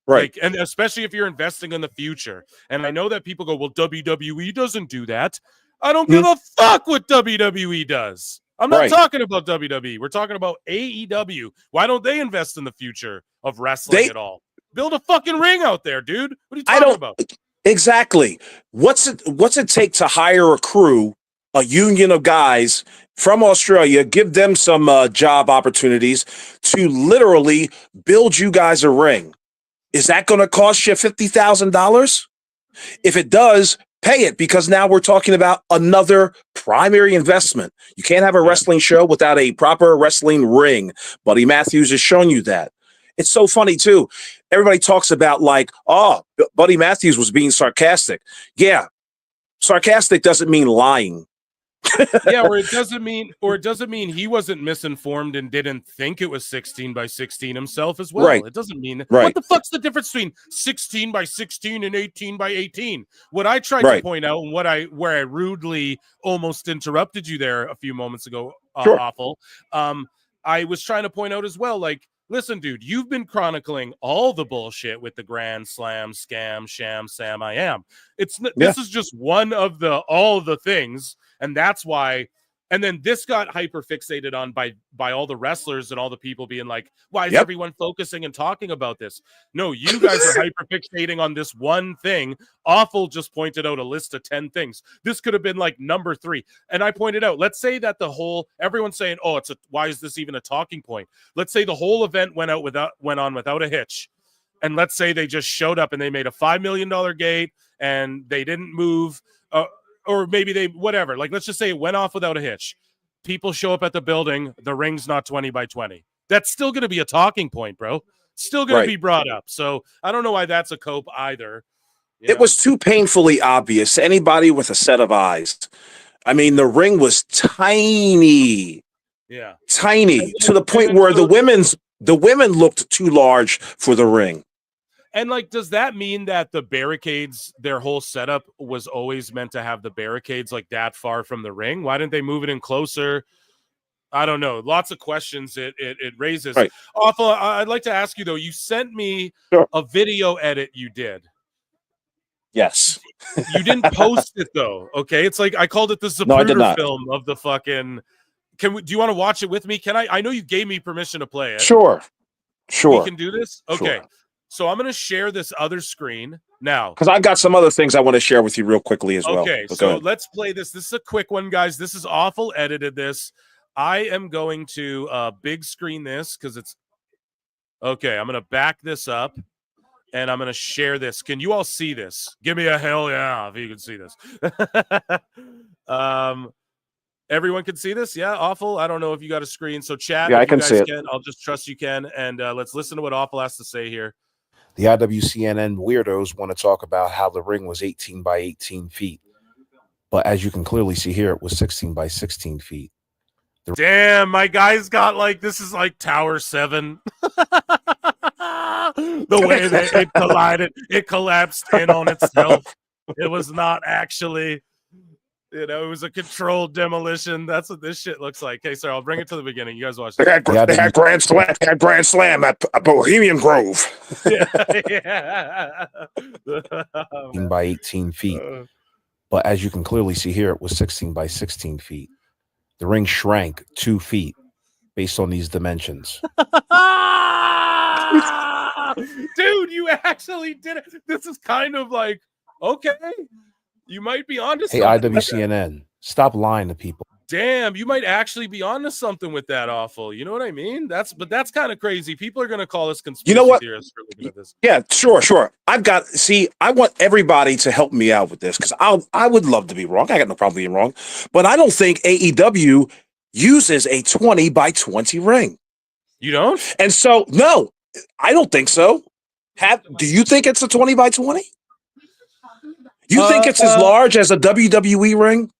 Right. And especially if you're investing in the future. And I know that people go, well, WWE doesn't do that. I don't give a fuck what WWE does. I'm not talking about WWE. We're talking about AEW. Why don't they invest in the future of wrestling at all? Build a fucking ring out there, dude. What are you talking about? Exactly. What's it take to hire a crew, a union of guys from Australia, give them some job opportunities to literally build you guys a ring? Is that going to cost you $50,000? If it does, pay it, because now we're talking about another primary investment. You can't have a wrestling show without a proper wrestling ring. Buddy Matthews has shown you that. It's so funny, too. Everybody talks about like, oh, Buddy Matthews was being sarcastic. Yeah, sarcastic doesn't mean lying. or it doesn't mean he wasn't misinformed and didn't think it was 16 by 16 himself as well. Right. It doesn't mean right. What the fuck's the difference between 16 by 16 and 18 by 18? What I tried to point out and where I rudely almost interrupted you there a few moments ago, Awful. I was trying to point out as well, like, listen, dude, you've been chronicling all the bullshit with the Grand Slam, scam, sham, Sam, I am. This is just one of all the things. And that's why, and then this got hyper fixated on by all the wrestlers and all the people being like, why is everyone focusing and talking about this? No, you guys are hyper fixating on this one thing. Awful just pointed out a list of 10 things. This could have been like number 3. And I pointed out, let's say that everyone's saying, oh, why is this even a talking point? Let's say the whole event went on without a hitch. And let's say they just showed up and they made a $5 million gate and they didn't move or maybe they, whatever. Like, let's just say it went off without a hitch. People show up at the building. The ring's not 20 by 20. That's still going to be a talking point, bro. Still going to be brought up. So I don't know why that's a cope either. It was too painfully obvious to anybody with a set of eyes. I mean, the ring was tiny. Yeah. Tiny to the point where the women looked too large for the ring. And like, does that mean that the barricades, their whole setup was always meant to have the barricades like that far from the ring? Why didn't they move it in closer? I don't know. Lots of questions it raises. Right. Awful. I'd like to ask you though, you sent me a video edit you did. Yes. You didn't post it though. Okay. It's like, I called it the Zapruder film of the fucking, do you want to watch it with me? Can I know you gave me permission to play it. Sure. We can do this. Okay. Sure. So I'm going to share this other screen now. Because I got some other things I want to share with you real quickly as well. Okay, so let's play this. This is a quick one, guys. This is awful edited this. I am going to big screen this because it's... Okay, I'm going to back this up, and I'm going to share this. Can you all see this? Give me a hell yeah if you can see this. Everyone can see this? Yeah, Awful? I don't know if you got a screen. So chat, yeah, if I can you guys see it. can, I'll just trust you can. And let's listen to what Awful has to say here. The IWCNN weirdos want to talk about how the ring was 18 by 18 feet. But as you can clearly see here, it was 16 by 16 feet. Damn, my guy's got like, this is like Tower 7. The way that it collided, it collapsed in on itself. It was not actually, it was a controlled demolition. That's what this shit looks like. Okay, sorry, I'll bring it to the beginning. You guys watch it. They had Grand Slam at Bohemian Grove. Yeah. 18 by 18 feet. But as you can clearly see here, it was 16 by 16 feet. The ring shrank 2 feet based on these dimensions. Dude, you actually did it. This is kind of like, okay, you might be onto something. Hey, IWCNN, stop lying to people. Damn, you might actually be onto something with that, Awful. You know what I mean? That's kind of crazy. People are going to call us conspiracy theorists for looking at this. Yeah, sure. I want everybody to help me out with this because I would love to be wrong. I got no problem being wrong, but I don't think AEW uses a 20 by 20 ring. You don't? And so, no, I don't think so. Do you think it's a 20 by 20? You think it's as large as a WWE ring?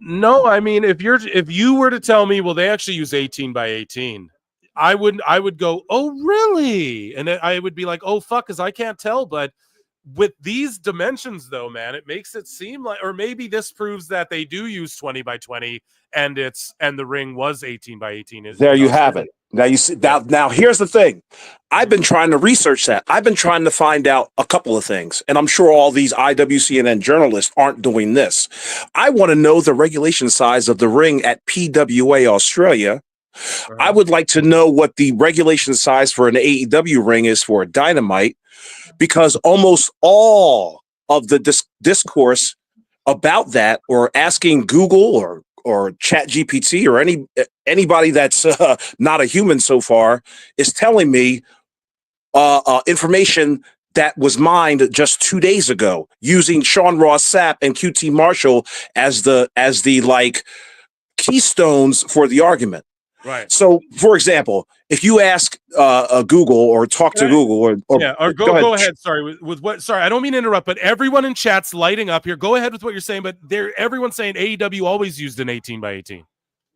No, I mean, if you were to tell me, well, they actually use 18 by 18, I would go, oh, really? And I would be like, oh, fuck, because I can't tell. But with these dimensions, though, man, it makes it seem like, or maybe this proves that they do use 20 by 20, and the ring was 18 by 18. There you have it. Now you see. Now here's the thing. I've been trying to research that. I've been trying to find out a couple of things, and I'm sure all these IWCNN journalists aren't doing this. I want to know the regulation size of the ring at PWA Australia. I would like to know what the regulation size for an AEW ring is for a Dynamite, because almost all of the discourse about that, or asking Google or Chat GPT or anybody that's not a human so far, is telling me information that was mined just 2 days ago using Sean Ross Sapp and QT Marshall as the like keystones for the argument. Right. So, for example, if you ask Google or talk to Google, or go ahead. Sorry, with what? Sorry, I don't mean to interrupt, but everyone in chat's lighting up here. Go ahead with what you're saying, but everyone's saying AEW always used an 18 by 18.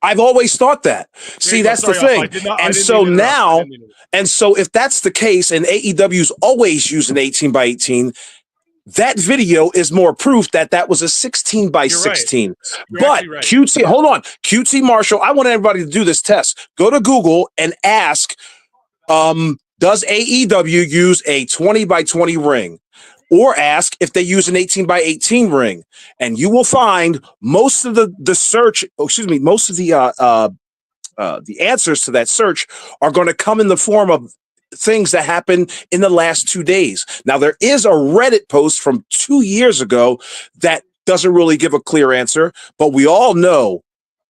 I've always thought that. See, that's the thing. And so if that's the case, and AEW's always used an 18 by 18. That video is more proof that was a 16 by 16. But right. QT Marshall, I want everybody to do this test. Go to Google and ask, does AEW use a 20 by 20 ring? Or ask if they use an 18 by 18 ring. And you will find most of the answers to that search are going to come in the form of things that happened in the last 2 days. Now, there is a Reddit post from 2 years ago that doesn't really give a clear answer, but we all know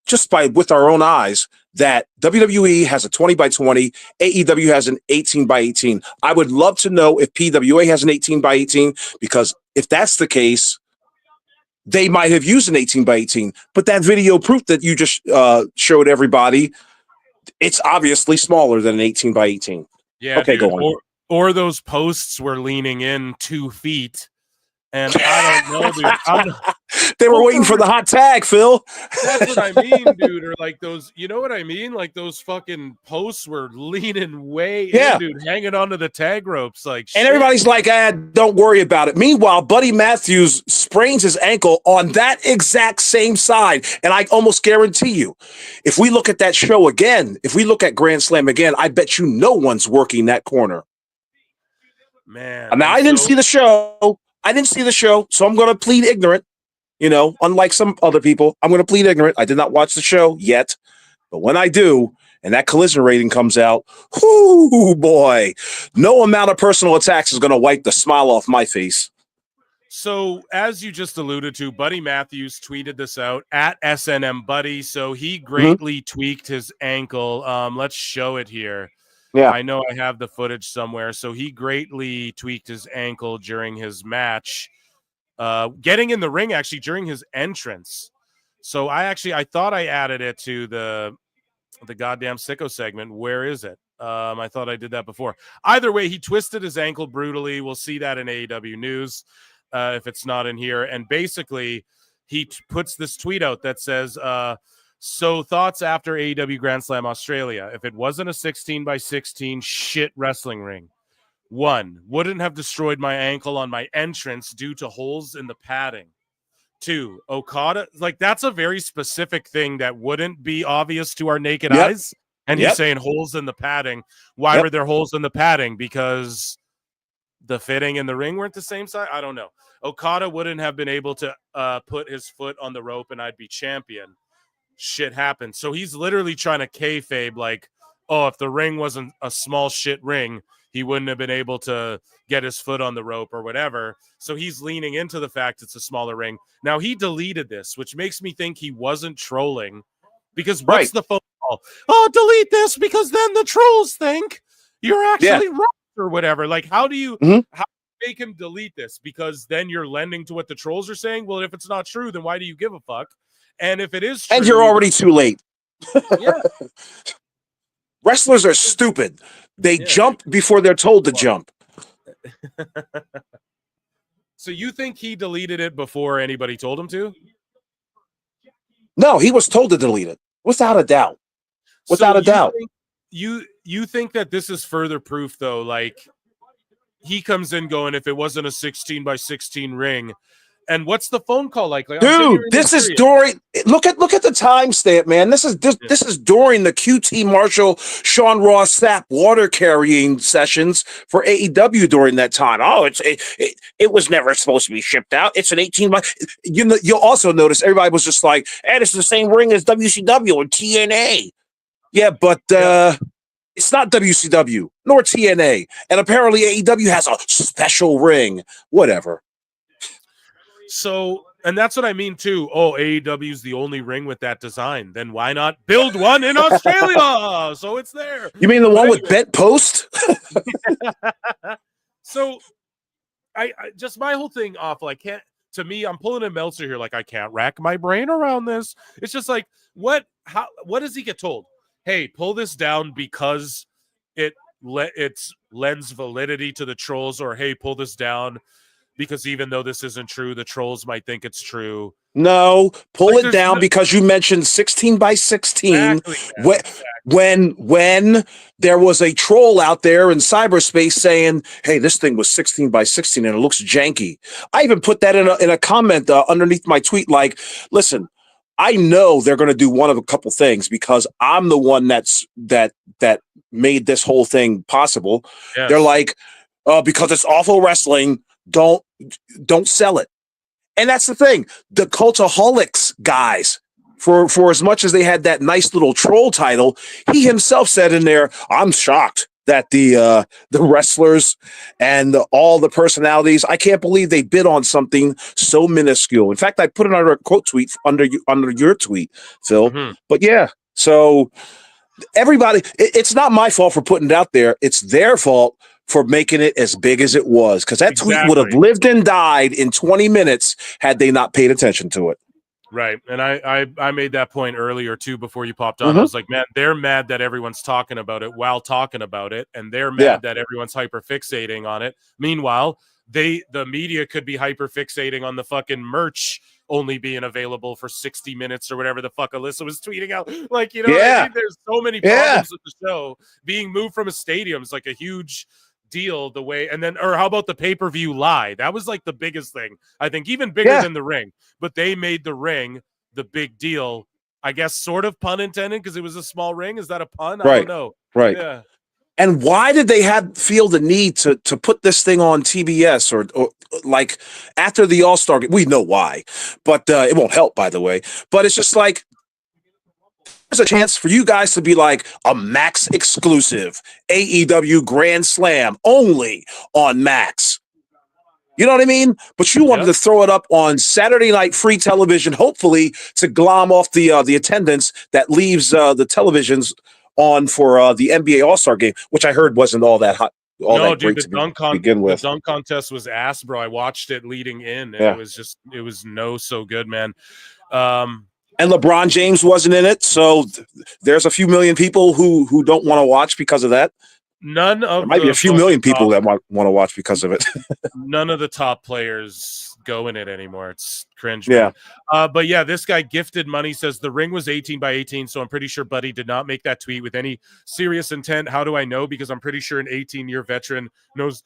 just with our own eyes that WWE has a 20 by 20, AEW has an 18 by 18. I would love to know if PWA has an 18 by 18, because if that's the case, they might have used an 18 by 18, but that video proof that you just showed everybody, it's obviously smaller than an 18 by 18. Yeah, okay, dude. go on. Or those posts were leaning in 2 feet. And I don't know, dude. They were waiting for the hot tag, Phil. That's what I mean, dude. Or like those, you know what I mean? Like those fucking posts were leaning way in, dude, hanging onto the tag ropes. Like, and everybody's like, don't worry about it. Meanwhile, Buddy Matthews sprains his ankle on that exact same side. And I almost guarantee you, if we look at that show again, if we look at Grand Slam again, I bet you no one's working that corner. Man. Now, I didn't see the show. So I'm going to plead ignorant. You know, unlike some other people, I'm going to plead ignorant. I did not watch the show yet. But when I do, and that collision rating comes out, whoo, boy, no amount of personal attacks is going to wipe the smile off my face. So, as you just alluded to, Buddy Matthews tweeted this out at SNM Buddy. So he greatly tweaked his ankle. Let's show it here. Yeah, I know I have the footage somewhere. So he greatly tweaked his ankle during his match, getting in the ring actually during his entrance. So I thought I added it to the goddamn sicko segment. Where is it? I thought I did that before. Either way, he twisted his ankle brutally. We'll see that in AEW News if it's not in here. And basically, he puts this tweet out that says, so thoughts after AEW Grand Slam Australia. If it wasn't a 16 by 16 shit wrestling ring, 1, wouldn't have destroyed my ankle on my entrance due to holes in the padding. 2, Okada, like that's a very specific thing that wouldn't be obvious to our naked eyes. And he's saying holes in the padding. Why were there holes in the padding? Because the fitting and the ring weren't the same size? I don't know. Okada wouldn't have been able to put his foot on the rope and I'd be champion. Shit happened. So he's literally trying to kayfabe like, oh, if the ring wasn't a small shit ring, he wouldn't have been able to get his foot on the rope or whatever. So he's leaning into the fact it's a smaller ring. Now he deleted this, which makes me think he wasn't trolling because what's the phone call? Oh, delete this because then the trolls think you're actually right or whatever. Like, how do you make him delete this? Because then you're lending to what the trolls are saying. Well, if it's not true, then why do you give a fuck? And if it is true, and you're already too late. Yeah. Wrestlers are stupid. They jump before they're told to jump. So you think he deleted it before anybody told him to? No, he was told to delete it. Without a doubt. Without a doubt. You think that this is further proof, though? Like, he comes in going, if it wasn't a 16 by 16 ring, and what's the phone call like? Dude, this is during. Look at the timestamp, man. This is during the QT Marshall, Sean Ross Sapp water carrying sessions for AEW during that time. Oh, it was never supposed to be shipped out. It's an 18 by. You know, you'll also notice everybody was just like, "Hey, it's the same ring as WCW or TNA." Yeah, but it's not WCW nor TNA, and apparently AEW has a special ring. Whatever. So, and that's what I mean too. Oh, AEW is the only ring with that design. Then why not build one in Australia? So it's there. You mean the one with bent post? So, I just my whole thing off. Like, to me, I'm pulling a Meltzer here. Like, I can't rack my brain around this. It's just like, what does he get told? Hey, pull this down because it lends validity to the trolls, or hey, pull this down because even though this isn't true, the trolls might think it's true. No, pull it down because you mentioned 16 by 16. Exactly. When there was a troll out there in cyberspace saying, hey, this thing was 16 by 16 and it looks janky. I even put that in a comment underneath my tweet, like, listen, I know they're going to do one of a couple things because I'm the one that made this whole thing possible. Yes. They're like, because it's awful wrestling, don't sell it. And that's the thing. The Cultaholics guys, for as much as they had that nice little troll title, he himself said in there, I'm shocked that the wrestlers and all the personalities, I can't believe they bid on something so minuscule. In fact, I put it under a quote tweet under your tweet, Phil. Mm-hmm. But yeah, so everybody, it's not my fault for putting it out there. It's their fault for making it as big as it was, because that tweet would have lived and died in 20 minutes had they not paid attention to it. Right. And I made that point earlier too before you popped on. I was like, man, they're mad that everyone's talking about it while talking about it, and they're mad that everyone's hyper fixating on it. Meanwhile, the media could be hyper fixating on the fucking merch only being available for 60 minutes or whatever the fuck Alyssa was tweeting out. Like, you know what I mean? There's so many problems with the show. Being moved from a stadium is like a huge deal the way, and then, or how about the pay-per-view lie? That was like the biggest thing, I think, even bigger than the ring, but they made the ring the big deal, I guess, sort of, pun intended, because it was a small ring. Is that a pun? I don't know. Yeah. And why did they feel the need to put this thing on TBS or like after the All-Star game? We know why, but it won't help, by the way. But it's just like, there's a chance for you guys to be like a Max exclusive AEW Grand Slam only on Max. You know what I mean? But you wanted to throw it up on Saturday night free television, hopefully to glom off the attendance that leaves the televisions on for the NBA All-Star game, which I heard wasn't all that hot. No, dude, the dunk contest was ass, bro. I watched it leading in, and it was no so good, man. And LeBron James wasn't in it, so there's a few million people who don't want to watch because of that. None of there might be a few million people that want to watch because of it. None of the top players go in it anymore. It's cringe. Man. But yeah, this guy Gifted Money says the ring was 18 by 18, so I'm pretty sure Buddy did not make that tweet with any serious intent. How do I know? Because I'm pretty sure an 18-year veteran knows,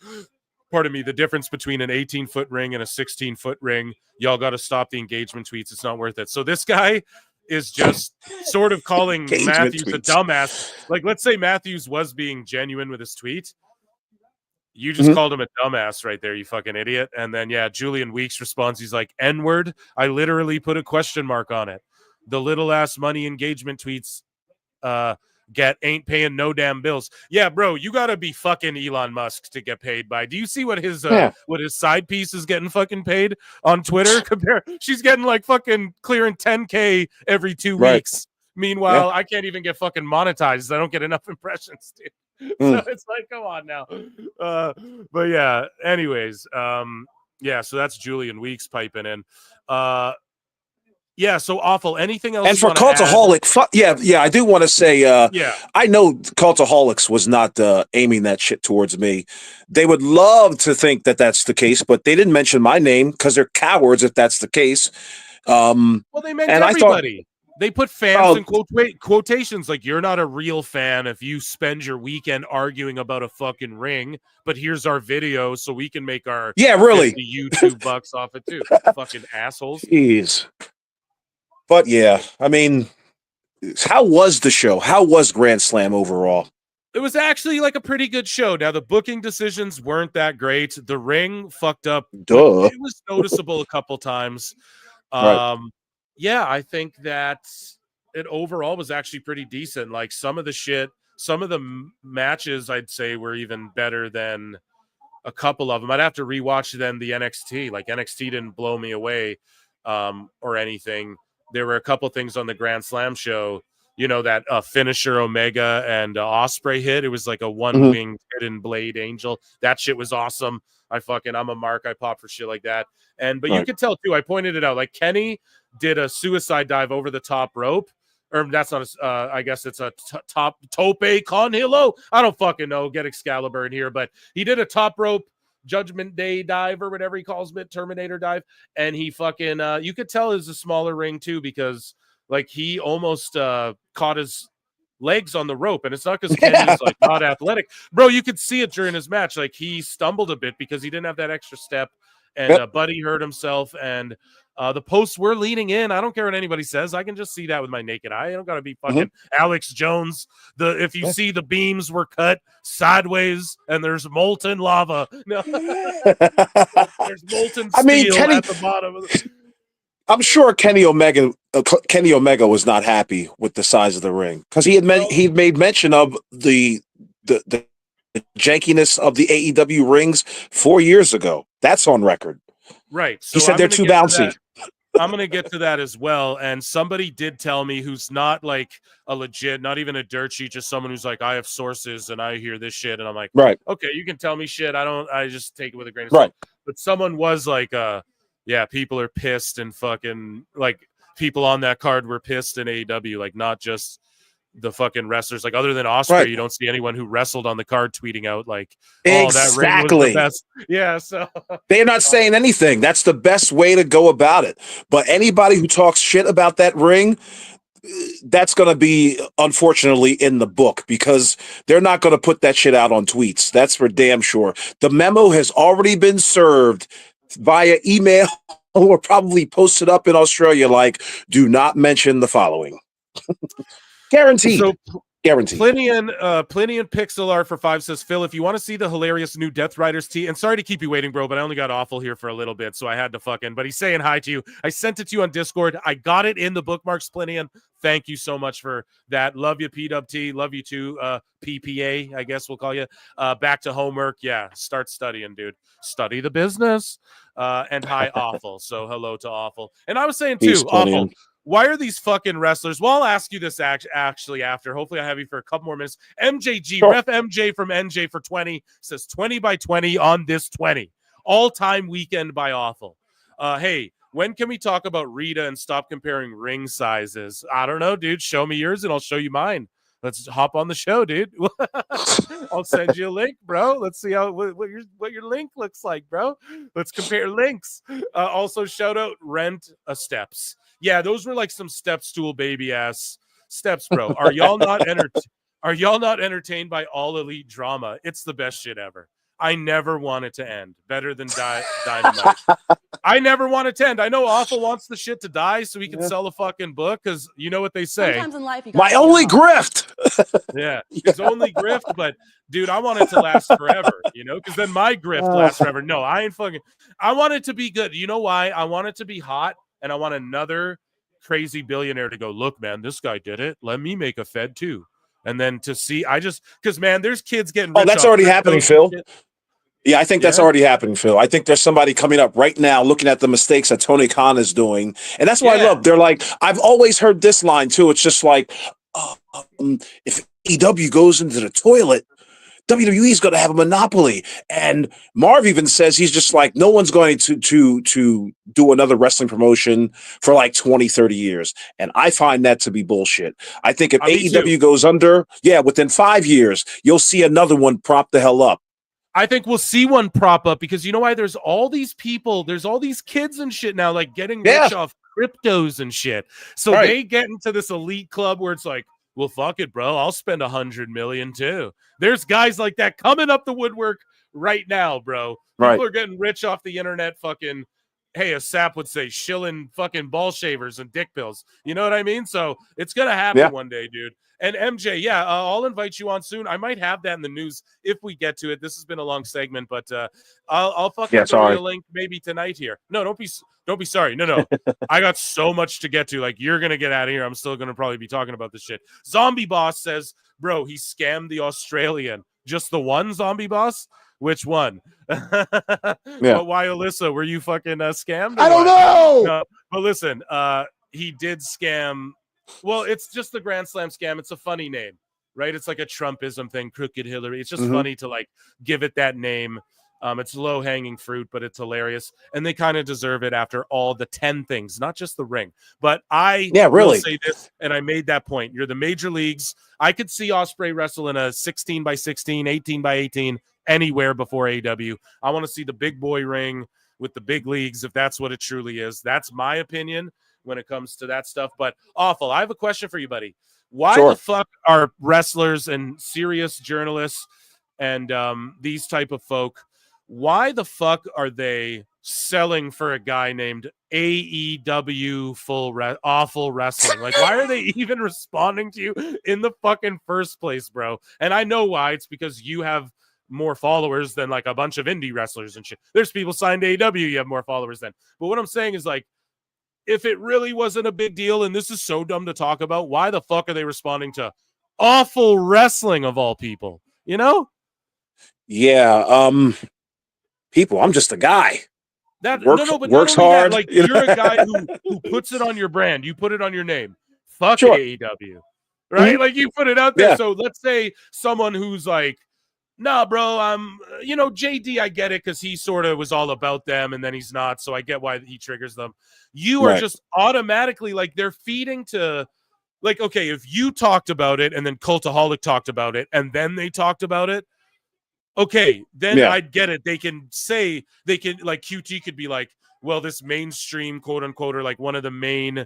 pardon me, the difference between an 18-foot ring and a 16-foot ring. Y'all got to stop the engagement tweets. It's not worth it. So this guy is just sort of calling Matthews a dumbass. Like, let's say Matthews was being genuine with his tweet. You just called him a dumbass right there, you fucking idiot. And then, Julian Weeks responds. He's like, N-word? I literally put a question mark on it. The little ass money engagement tweets ain't paying no damn bills. Yeah, bro, you gotta be fucking Elon Musk to get paid by. Do you see what his side piece is getting fucking paid on Twitter? She's getting like fucking clearing 10K every 2 weeks. Meanwhile, I can't even get fucking monetized. I don't get enough impressions, dude. So it's like, come on now. But yeah, anyways, so that's Julian Weeks piping in. Yeah, so awful. Anything else? And for Cultaholic, I do want to say, I know Cultaholics was not aiming that shit towards me. They would love to think that that's the case, but they didn't mention my name because they're cowards if that's the case. Well, they meant everybody. They put fans in quotations, like, you're not a real fan if you spend your weekend arguing about a fucking ring, but here's our video so we can make our YouTube bucks off it too. Fucking assholes. Jeez. But yeah, I mean, how was the show? How was Grand Slam overall? It was actually like a pretty good show. Now, the booking decisions weren't that great. The ring fucked up. Duh. It was noticeable a couple times. Yeah, I think that it overall was actually pretty decent. Like, some of the matches I'd say were even better than a couple of them. I'd have to rewatch then the NXT. Like, NXT didn't blow me away or anything. There were a couple things on the Grand Slam show, you know, that finisher Omega and Osprey hit. It was like a one-winged hidden blade angel. That shit was awesome. I'm a mark. I pop for shit like that. But you could tell too, I pointed it out, like Kenny did a suicide dive over the top rope. Or that's not I guess it's a top tope con hilo. I don't fucking know. Get Excalibur in here. But he did a top rope Judgment Day dive or whatever he calls it, Terminator dive, and he fucking you could tell it was a smaller ring too, because like he almost caught his legs on the rope, and it's not because Kenny's like not athletic, bro. You could see it during his match, like he stumbled a bit because he didn't have that extra step, and Buddy hurt himself, and the posts were leaning in. I don't care what anybody says. I can just see that with my naked eye. I don't got to be fucking Alex Jones. If you see the beams were cut sideways and there's molten lava. No. There's molten steel at the bottom of the... I'm sure Kenny Omega was not happy with the size of the ring because he made mention of the jankiness of the AEW rings 4 years ago. That's on record. Right. So he said they're too bouncy. I'm going to get to that as well. And somebody did tell me, who's not like a legit, not even a dirt sheet, just someone who's like, I have sources and I hear this shit. And I'm like, right. Okay, you can tell me shit. I just take it with a grain of Right. salt. But someone was like, yeah, people are pissed and fucking like people on that card were pissed in AEW, like not just the fucking wrestlers. Like other than Osprey, Right. you don't see anyone who wrestled on the card tweeting out like, Exactly. that ring was the best. Yeah, so they're not saying anything. That's the best way to go about it. But anybody who talks shit about that ring, that's going to be, unfortunately, in the book because they're not going to put that shit out on tweets. That's for damn sure. The memo has already been served via email or probably posted up in Australia like, do not mention the following. Guaranteed. So, Guaranteed. Plinian Pixel Art for 5 says, Phil, if you want to see the hilarious new Death Riders tee, and sorry to keep you waiting, bro, but I only got Awful here for a little bit, so I had to but he's saying hi to you. I sent it to you on Discord. I got it in the bookmarks, Plinian. Thank you so much for that. Love you, PWT. Love you too, PPA, I guess we'll call you. Back to homework. Yeah, start studying, dude. Study the business. And hi, Awful. So hello to Awful. And I was saying too, Peace, Awful. Why are these fucking wrestlers? Well, I'll ask you this actually after. Hopefully, I have you for a couple more minutes. MJG, sure. Ref MJ from NJ for 20 says 20 by 20 on this 20. All-time weekend by Awful. Hey, when can we talk about Rita and stop comparing ring sizes? I don't know, dude. Show me yours and I'll show you mine. Let's hop on the show, dude. I'll send you a link, bro. Let's see what your link looks like, bro. Let's compare links. Also, shout out Rent a Steps. Yeah, those were like some step stool baby ass steps, bro. Are y'all not entertained by All Elite drama? It's the best shit ever. I never want it to end. Better than Dynamite. I never want it to end. I know Awful wants the shit to die so he can sell a fucking book because you know what they say. Sometimes in life, My only grift. Yeah, his only grift. But dude, I want it to last forever. You know, because then my grift lasts forever. No, I ain't fucking. I want it to be good. You know why? I want it to be hot, and I want another crazy billionaire to go, look, man, this guy did it. Let me make a Fed too. And then to see, because man, there's kids getting rich. Oh, that's already happening, Phil. Yeah, I think that's already happening, Phil. I think there's somebody coming up right now looking at the mistakes that Tony Khan is doing. And that's what I love. They're like, I've always heard this line too. It's just like, if AEW goes into the toilet, WWE is going to have a monopoly. And Marv even says he's just like, no one's going to do another wrestling promotion for like 20, 30 years. And I find that to be bullshit. I think if AEW goes under, within 5 years, you'll see another one prop the hell up. I think we'll see one prop up because you know why? There's all these people, there's all these kids and shit now, like getting rich off cryptos and shit. So they get into this elite club where it's like, well, fuck it, bro. I'll spend $100 million too. There's guys like that coming up the woodwork right now, bro. People are getting rich off the internet. Fucking, hey, a sap would say, shilling fucking ball shavers and dick pills. You know what I mean? So it's gonna happen one day, dude. And MJ, I'll invite you on soon. I might have that in the news if we get to it. This has been a long segment, but I'll fucking throw you a link maybe tonight here. No, don't be sorry. No. I got so much to get to. Like, you're gonna get out of here. I'm still gonna probably be talking about this shit. Zombie Boss says, bro, he scammed the Australian. Just the one, Zombie Boss? Which one? But why, Alyssa? Were you fucking scammed? I don't know. No, but listen, he did scam. Well, it's just the Grand Slam scam. It's a funny name, right? It's like a Trumpism thing, Crooked Hillary. It's just funny to like give it that name. It's low-hanging fruit, but it's hilarious. And they kind of deserve it after all the 10 things, not just the ring. But I will say this, and I made that point. You're the major leagues. I could see Ospreay wrestle in a 16 by 16, 18 by 18, anywhere before AEW. I want to see the big boy ring with the big leagues, if that's what it truly is. That's my opinion when it comes to that stuff. But Awful, I have a question for you, buddy. Why the fuck are wrestlers and serious journalists and these type of folk, why the fuck are they selling for a guy named AEW Awful Wrestling? Like, why are they even responding to you in the fucking first place, bro? And I know why. It's because you have more followers than like a bunch of indie wrestlers and shit. There's people signed to AEW you have more followers than. But what I'm saying is, like, if it really wasn't a big deal, and this is so dumb to talk about, why the fuck are they responding to Awful Wrestling of all people? You know? Yeah. People, I'm just a guy. works hard. Like you're a guy who puts it on your brand. You put it on your name. Fuck Sure. AEW, right? Mhm. Like you put it out there. Yeah. So let's say someone who's like, nah, bro, I'm, JD, I get it because he sort of was all about them and then he's not. So I get why he triggers them. You are Right. just automatically like they're feeding to, like, okay, if you talked about it and then Cultaholic talked about it and then they talked about it, okay, then Yeah. I'd get it. They can like QT could be like, well, this mainstream quote unquote, or like one of the main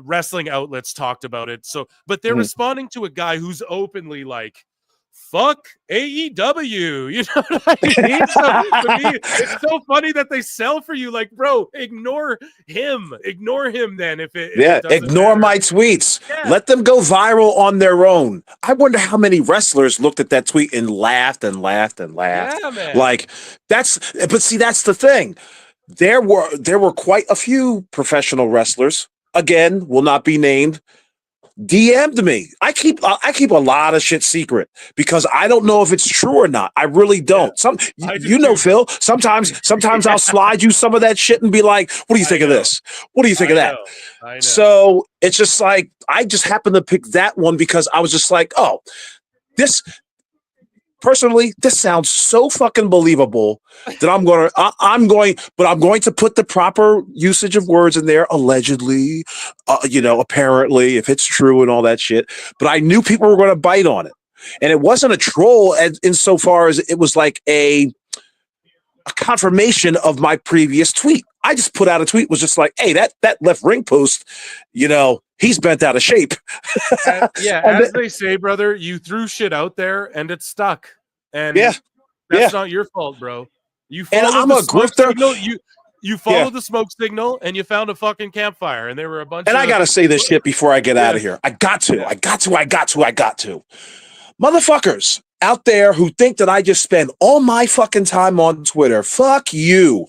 wrestling outlets talked about it. So, but they're Mhm. responding to a guy who's openly like, fuck AEW. You know what I mean? So to me, it's so funny that they sell for you. Like, bro, ignore him. Ignore him then if it doesn't ignore matter. my tweets. Yeah. Let them go viral on their own. I wonder how many wrestlers looked at that tweet and laughed and laughed and laughed. Yeah, man. Like but see, that's the thing. There were quite a few professional wrestlers, again, will not be named, DM'd me. I keep a lot of shit secret because I don't know if it's true or not. I really don't. Phil, sometimes I'll slide you some of that shit and be like, what do you think of this? What do you think of that? I know. So it's just like, I just happened to pick that one because I was just like, oh, this sounds so fucking believable that I'm going to put the proper usage of words in there, allegedly, apparently, if it's true and all that shit. But I knew people were going to bite on it. And it wasn't a troll insofar as it was like a confirmation of my previous tweet. I just put out a tweet, was just like, hey, that left ring post, he's bent out of shape. As they say, brother, you threw shit out there and it stuck. And that's not your fault, bro. You followed the smoke signal. You followed the smoke signal and you found a fucking campfire, and there were a bunch and of... I gotta say this shit before I get out of here. I got to. Motherfuckers out there who think that I just spend all my fucking time on Twitter, fuck you.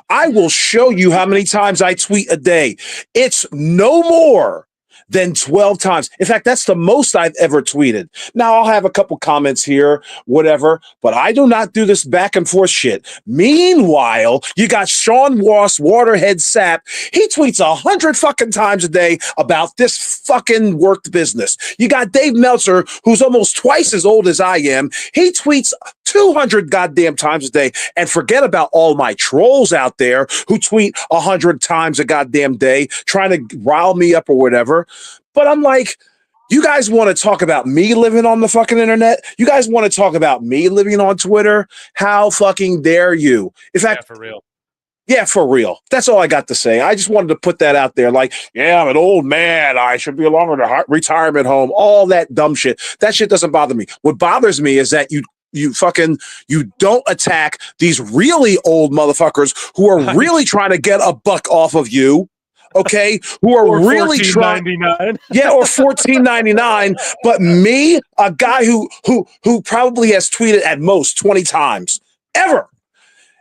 I will show you how many times I tweet a day. It's no more than 12 times. In fact, that's the most I've ever tweeted. Now, I'll have a couple comments here, whatever, but I do not do this back and forth shit. Meanwhile, you got Sean Ross, Waterhead Sap. He tweets 100 fucking times a day about this fucking worked business. You got Dave Meltzer, who's almost twice as old as I am. He tweets 200 goddamn times a day. And forget about all my trolls out there who tweet 100 times a goddamn day trying to rile me up or whatever. But I'm like, you guys want to talk about me living on the fucking internet? You guys want to talk about me living on Twitter? How fucking dare you? In fact, for real. Yeah, for real. That's all I got to say. I just wanted to put that out there. Like, yeah, I'm an old man. I should be along in a retirement home. All that dumb shit. That shit doesn't bother me. What bothers me is that you don't attack these really old motherfuckers who are really trying to get a buck off of you. Okay, who are really trying, yeah, or $14.99. But me, a guy who probably has tweeted at most 20 times ever,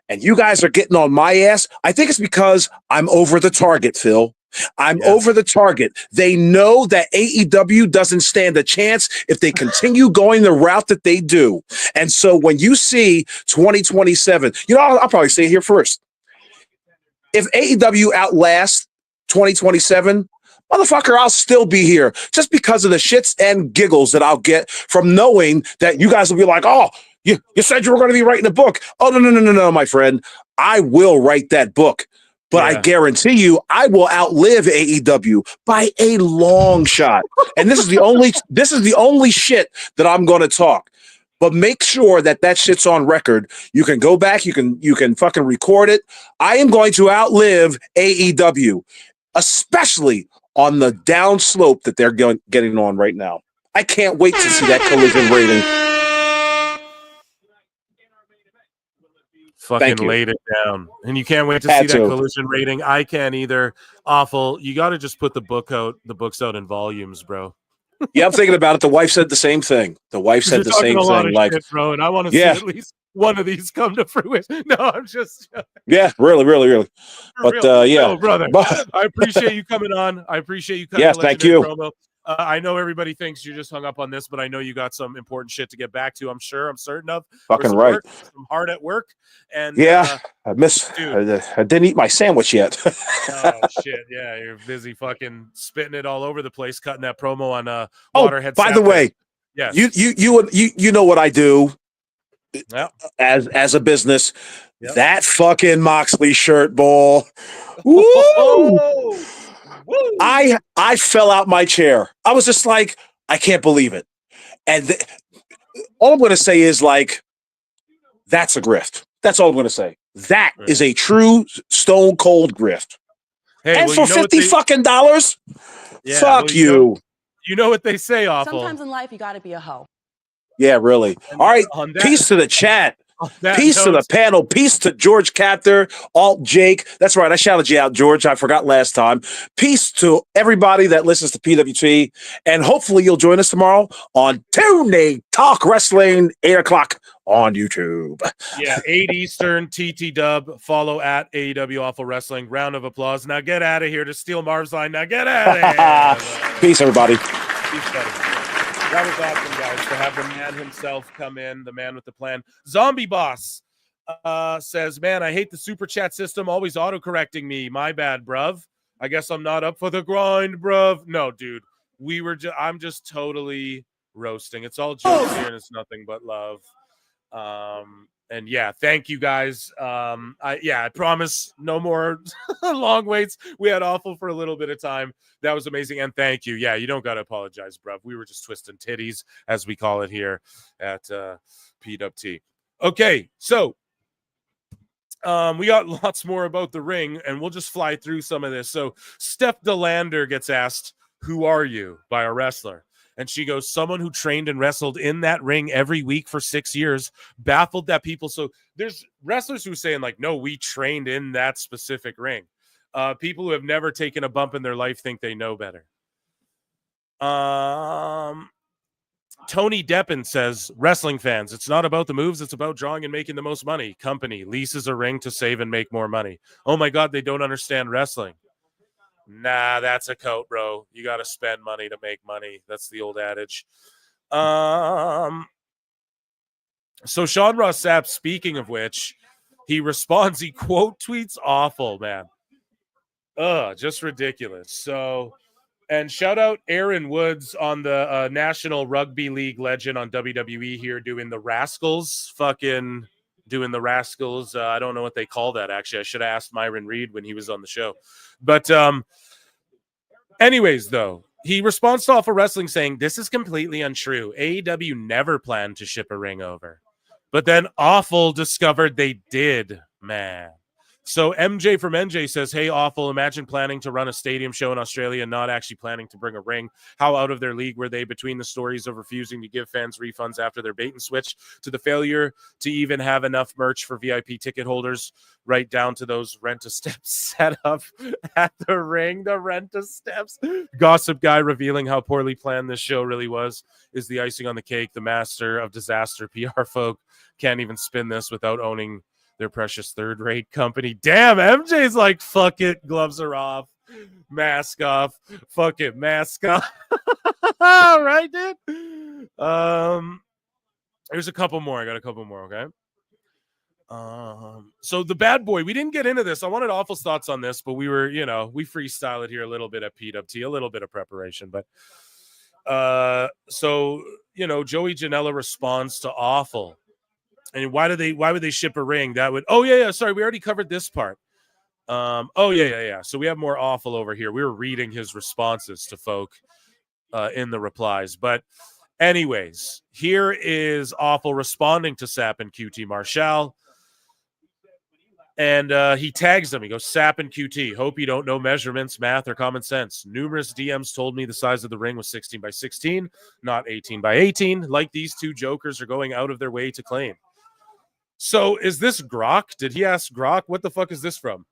and you guys are getting on my ass. I think it's because I'm over the target, Phil. I'm over the target. They know that AEW doesn't stand a chance if they continue going the route that they do. And so when you see 2027, I'll probably say it here first. If AEW outlasts 2027, motherfucker, I'll still be here just because of the shits and giggles that I'll get from knowing that you guys will be like, oh, you said you were going to be writing a book. Oh, no, my friend. I will write that book. But I guarantee you, I will outlive AEW by a long shot. And this is the only shit that I'm going to talk. But make sure that shit's on record. You can go back. You can fucking record it. I am going to outlive AEW, especially on the down slope that they're getting on right now. I can't wait to see that collision rating. Fucking laid it down. And you can't wait to see that collision rating. I can't either. Awful. You got to just put the books out in volumes, bro. Yeah, I'm thinking about it. The wife said the same thing. The wife said the same thing. Like, shit, bro, and I want to see at least one of these come to fruition. No, I'm just yeah, really. But no, brother, I appreciate you coming on. I appreciate you. Yeah, thank you. Promo. I know everybody thinks you just hung up on this, but I know you got some important shit to get back to. I'm certain of. Fucking right. Some hard at work. And yeah, I didn't eat my sandwich yet. Oh shit! Yeah, you're busy fucking spitting it all over the place, cutting that promo on Waterhead. By the way, yes, you know what I do as a business. Yep. That fucking Moxley shirt, ball. Woo! I fell out my chair. I was just like, I can't believe it. And all I'm going to say is like, that's a grift. That's all I'm going to say. That is a true stone cold grift. Hey, and well, for $50 fucking dollars, yeah, fuck well, you. You know what they say, Awful. Sometimes in life, you got to be a hoe. Yeah, really. All right. Peace to the chat. Peace to the panel. Peace to George Capter, Alt Jake. That's right. I shouted you out, George. I forgot last time. Peace to everybody that listens to PWT. And hopefully you'll join us tomorrow on Tuesday Talk Wrestling, 8 o'clock on YouTube. Yeah, 8 Eastern, TT Dub. Follow at AEW Awful Wrestling. Round of applause. Now get out of here to steal Marv's line. Now get out of here. Peace, everybody. Peace, buddy. That was awesome, guys, to have the man himself come in, the man with the plan. Zombie Boss says, man, I hate the super chat system, always autocorrecting me. My bad, bruv. I guess I'm not up for the grind, bruv. No, dude. I'm just totally roasting. It's all jokes here, and it's nothing but love. And yeah, thank you guys. I promise no more long waits. We had Awful for a little bit of time. That was amazing. And thank you. Yeah, you don't got to apologize, bruv. We were just twisting titties, as we call it here at PWT. Okay, so we got lots more about the ring, and we'll just fly through some of this. So Steph DeLander gets asked, who are you, by a wrestler? And she goes, someone who trained and wrestled in that ring every week for 6 years, baffled that people. So there's wrestlers who are saying like, no, we trained in that specific ring. People who have never taken a bump in their life think they know better. Tony Deppen says, wrestling fans, it's not about the moves. It's about drawing and making the most money. Company leases a ring to save and make more money. Oh my God, they don't understand wrestling. Nah, that's a coat, bro. You got to spend money to make money. That's the old adage. So Sean Ross Sapp, speaking of which, he responds, he quote tweets Awful, man. Just ridiculous. So, and shout out Aaron Woods on the National Rugby League legend on WWE here doing the Rascals. Fucking doing the Rascals. I don't know what they call that, actually. I should have asked Myron Reed when he was on the show. But anyways, though, he responds to Awful Wrestling saying, this is completely untrue. AEW never planned to ship a ring over. But then Awful discovered they did, man. So MJ from NJ says, hey, Awful, imagine planning to run a stadium show in Australia and not actually planning to bring a ring. How out of their league were they between the stories of refusing to give fans refunds after their bait and switch to the failure to even have enough merch for VIP ticket holders, right down to those rent-a-steps set up at the ring, the rent-a-steps. Gossip Guy revealing how poorly planned this show really was is the icing on the cake. The master of disaster PR folk can't even spin this without owning their precious third-rate company. Damn, MJ's like, fuck it, gloves are off, mask off, fuck it, mask off. Right, dude? There's a couple more. I got a couple more, okay? So the bad boy, we didn't get into this. I wanted Awful's thoughts on this, but we were, we freestyle it here a little bit at PWT, a little bit of preparation, but so, Joey Janela responds to Awful. And why would they ship a ring? That would, sorry, we already covered this part. So we have more Awful over here. We were reading his responses to folk in the replies. But anyways, here is Awful responding to Sapp and QT Marshall. And he tags them. He goes, Sapp and QT, hope you don't know measurements, math, or common sense. Numerous DMs told me the size of the ring was 16 by 16, not 18 by 18, like these two jokers are going out of their way to claim. So is this Grok? Did he ask Grok? What the fuck is this from?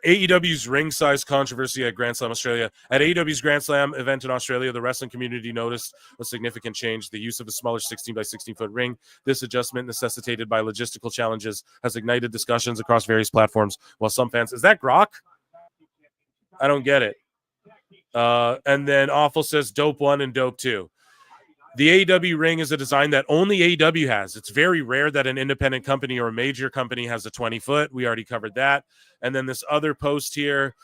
AEW's ring size controversy at Grand Slam Australia. At AEW's Grand Slam event in Australia, the wrestling community noticed a significant change. The use of a smaller 16 by 16 foot ring. This adjustment, necessitated by logistical challenges, has ignited discussions across various platforms. While some fans, is that Grok? I don't get it. And then Awful says Dope 1 and Dope 2. The AEW ring is a design that only AEW has. It's very rare that an independent company or a major company has a 20-foot. We already covered that. And then this other post here,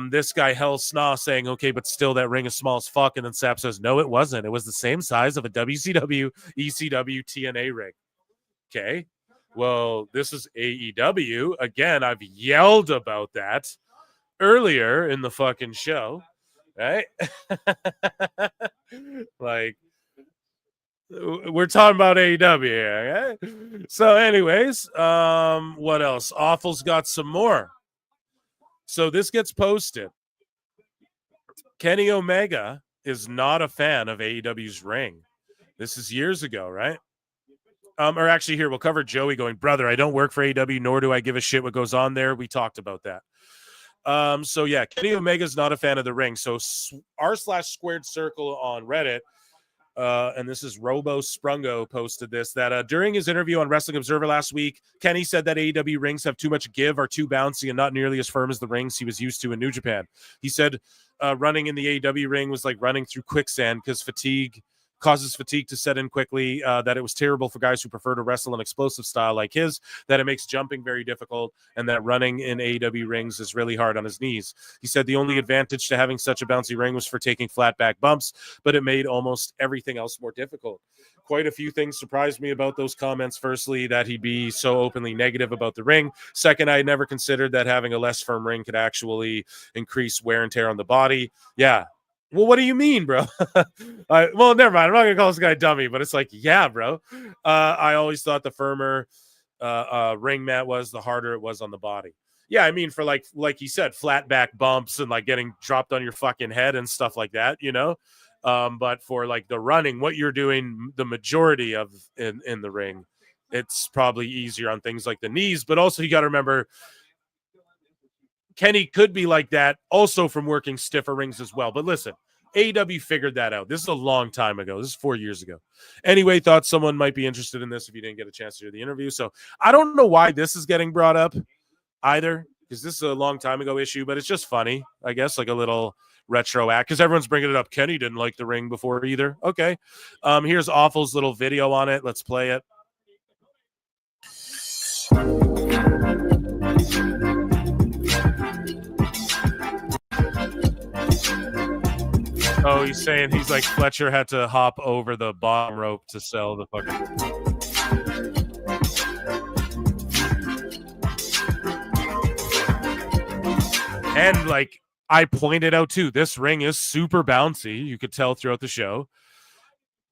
this guy Hell Snaw saying, okay, but still that ring is small as fuck. And then Sap says, no, it wasn't. It was the same size of a WCW, ECW, TNA ring. Okay. Well, this is AEW. Again, I've yelled about that earlier in the fucking show, right? Like, we're talking about AEW here, okay? So anyways, what else? Awful's got some more. So this gets posted. Kenny Omega is not a fan of AEW's ring. This is years ago, right? Or actually here, we'll cover Joey going, brother, I don't work for AEW, nor do I give a shit what goes on there. We talked about that. So yeah, Kenny Omega's not a fan of the ring. So r/squared circle on Reddit, and this is Robo Sprungo posted this, that during his interview on Wrestling Observer last week, Kenny said that AEW rings have too much give, are too bouncy, and not nearly as firm as the rings he was used to in New Japan. He said running in the AEW ring was like running through quicksand because causes fatigue to set in quickly, that it was terrible for guys who prefer to wrestle an explosive style like his, that it makes jumping very difficult, and that running in AEW rings is really hard on his knees. He said the only advantage to having such a bouncy ring was for taking flat back bumps, but it made almost everything else more difficult. Quite a few things surprised me about those comments. Firstly, that he'd be so openly negative about the ring. Second, I had never considered that having a less firm ring could actually increase wear and tear on the body. Yeah. Well, what do you mean, bro? Well, never mind. I'm not going to call this guy dummy, but it's like, yeah, bro. I always thought the firmer ring mat was, the harder it was on the body. Yeah, I mean, for like he said, flat back bumps and like getting dropped on your fucking head and stuff like that, you know? But for like the running, what you're doing, the majority of in the ring, it's probably easier on things like the knees. But also you got to remember, Kenny could be like that also from working stiffer rings as well. But listen, AEW figured that out. This is a long time ago. This is 4 years ago. Anyway, thought someone might be interested in this if you didn't get a chance to hear the interview. So I don't know why this is getting brought up either, because this is a long time ago issue, but it's just funny, I guess, like a little retro act, because everyone's bringing it up. Kenny didn't like the ring before either. Okay. Here's Awful's little video on it. Let's play it. Oh, he's saying he's like Fletcher had to hop over the bottom rope to sell the fucking. And like I pointed out too, this ring is super bouncy. You could tell throughout the show.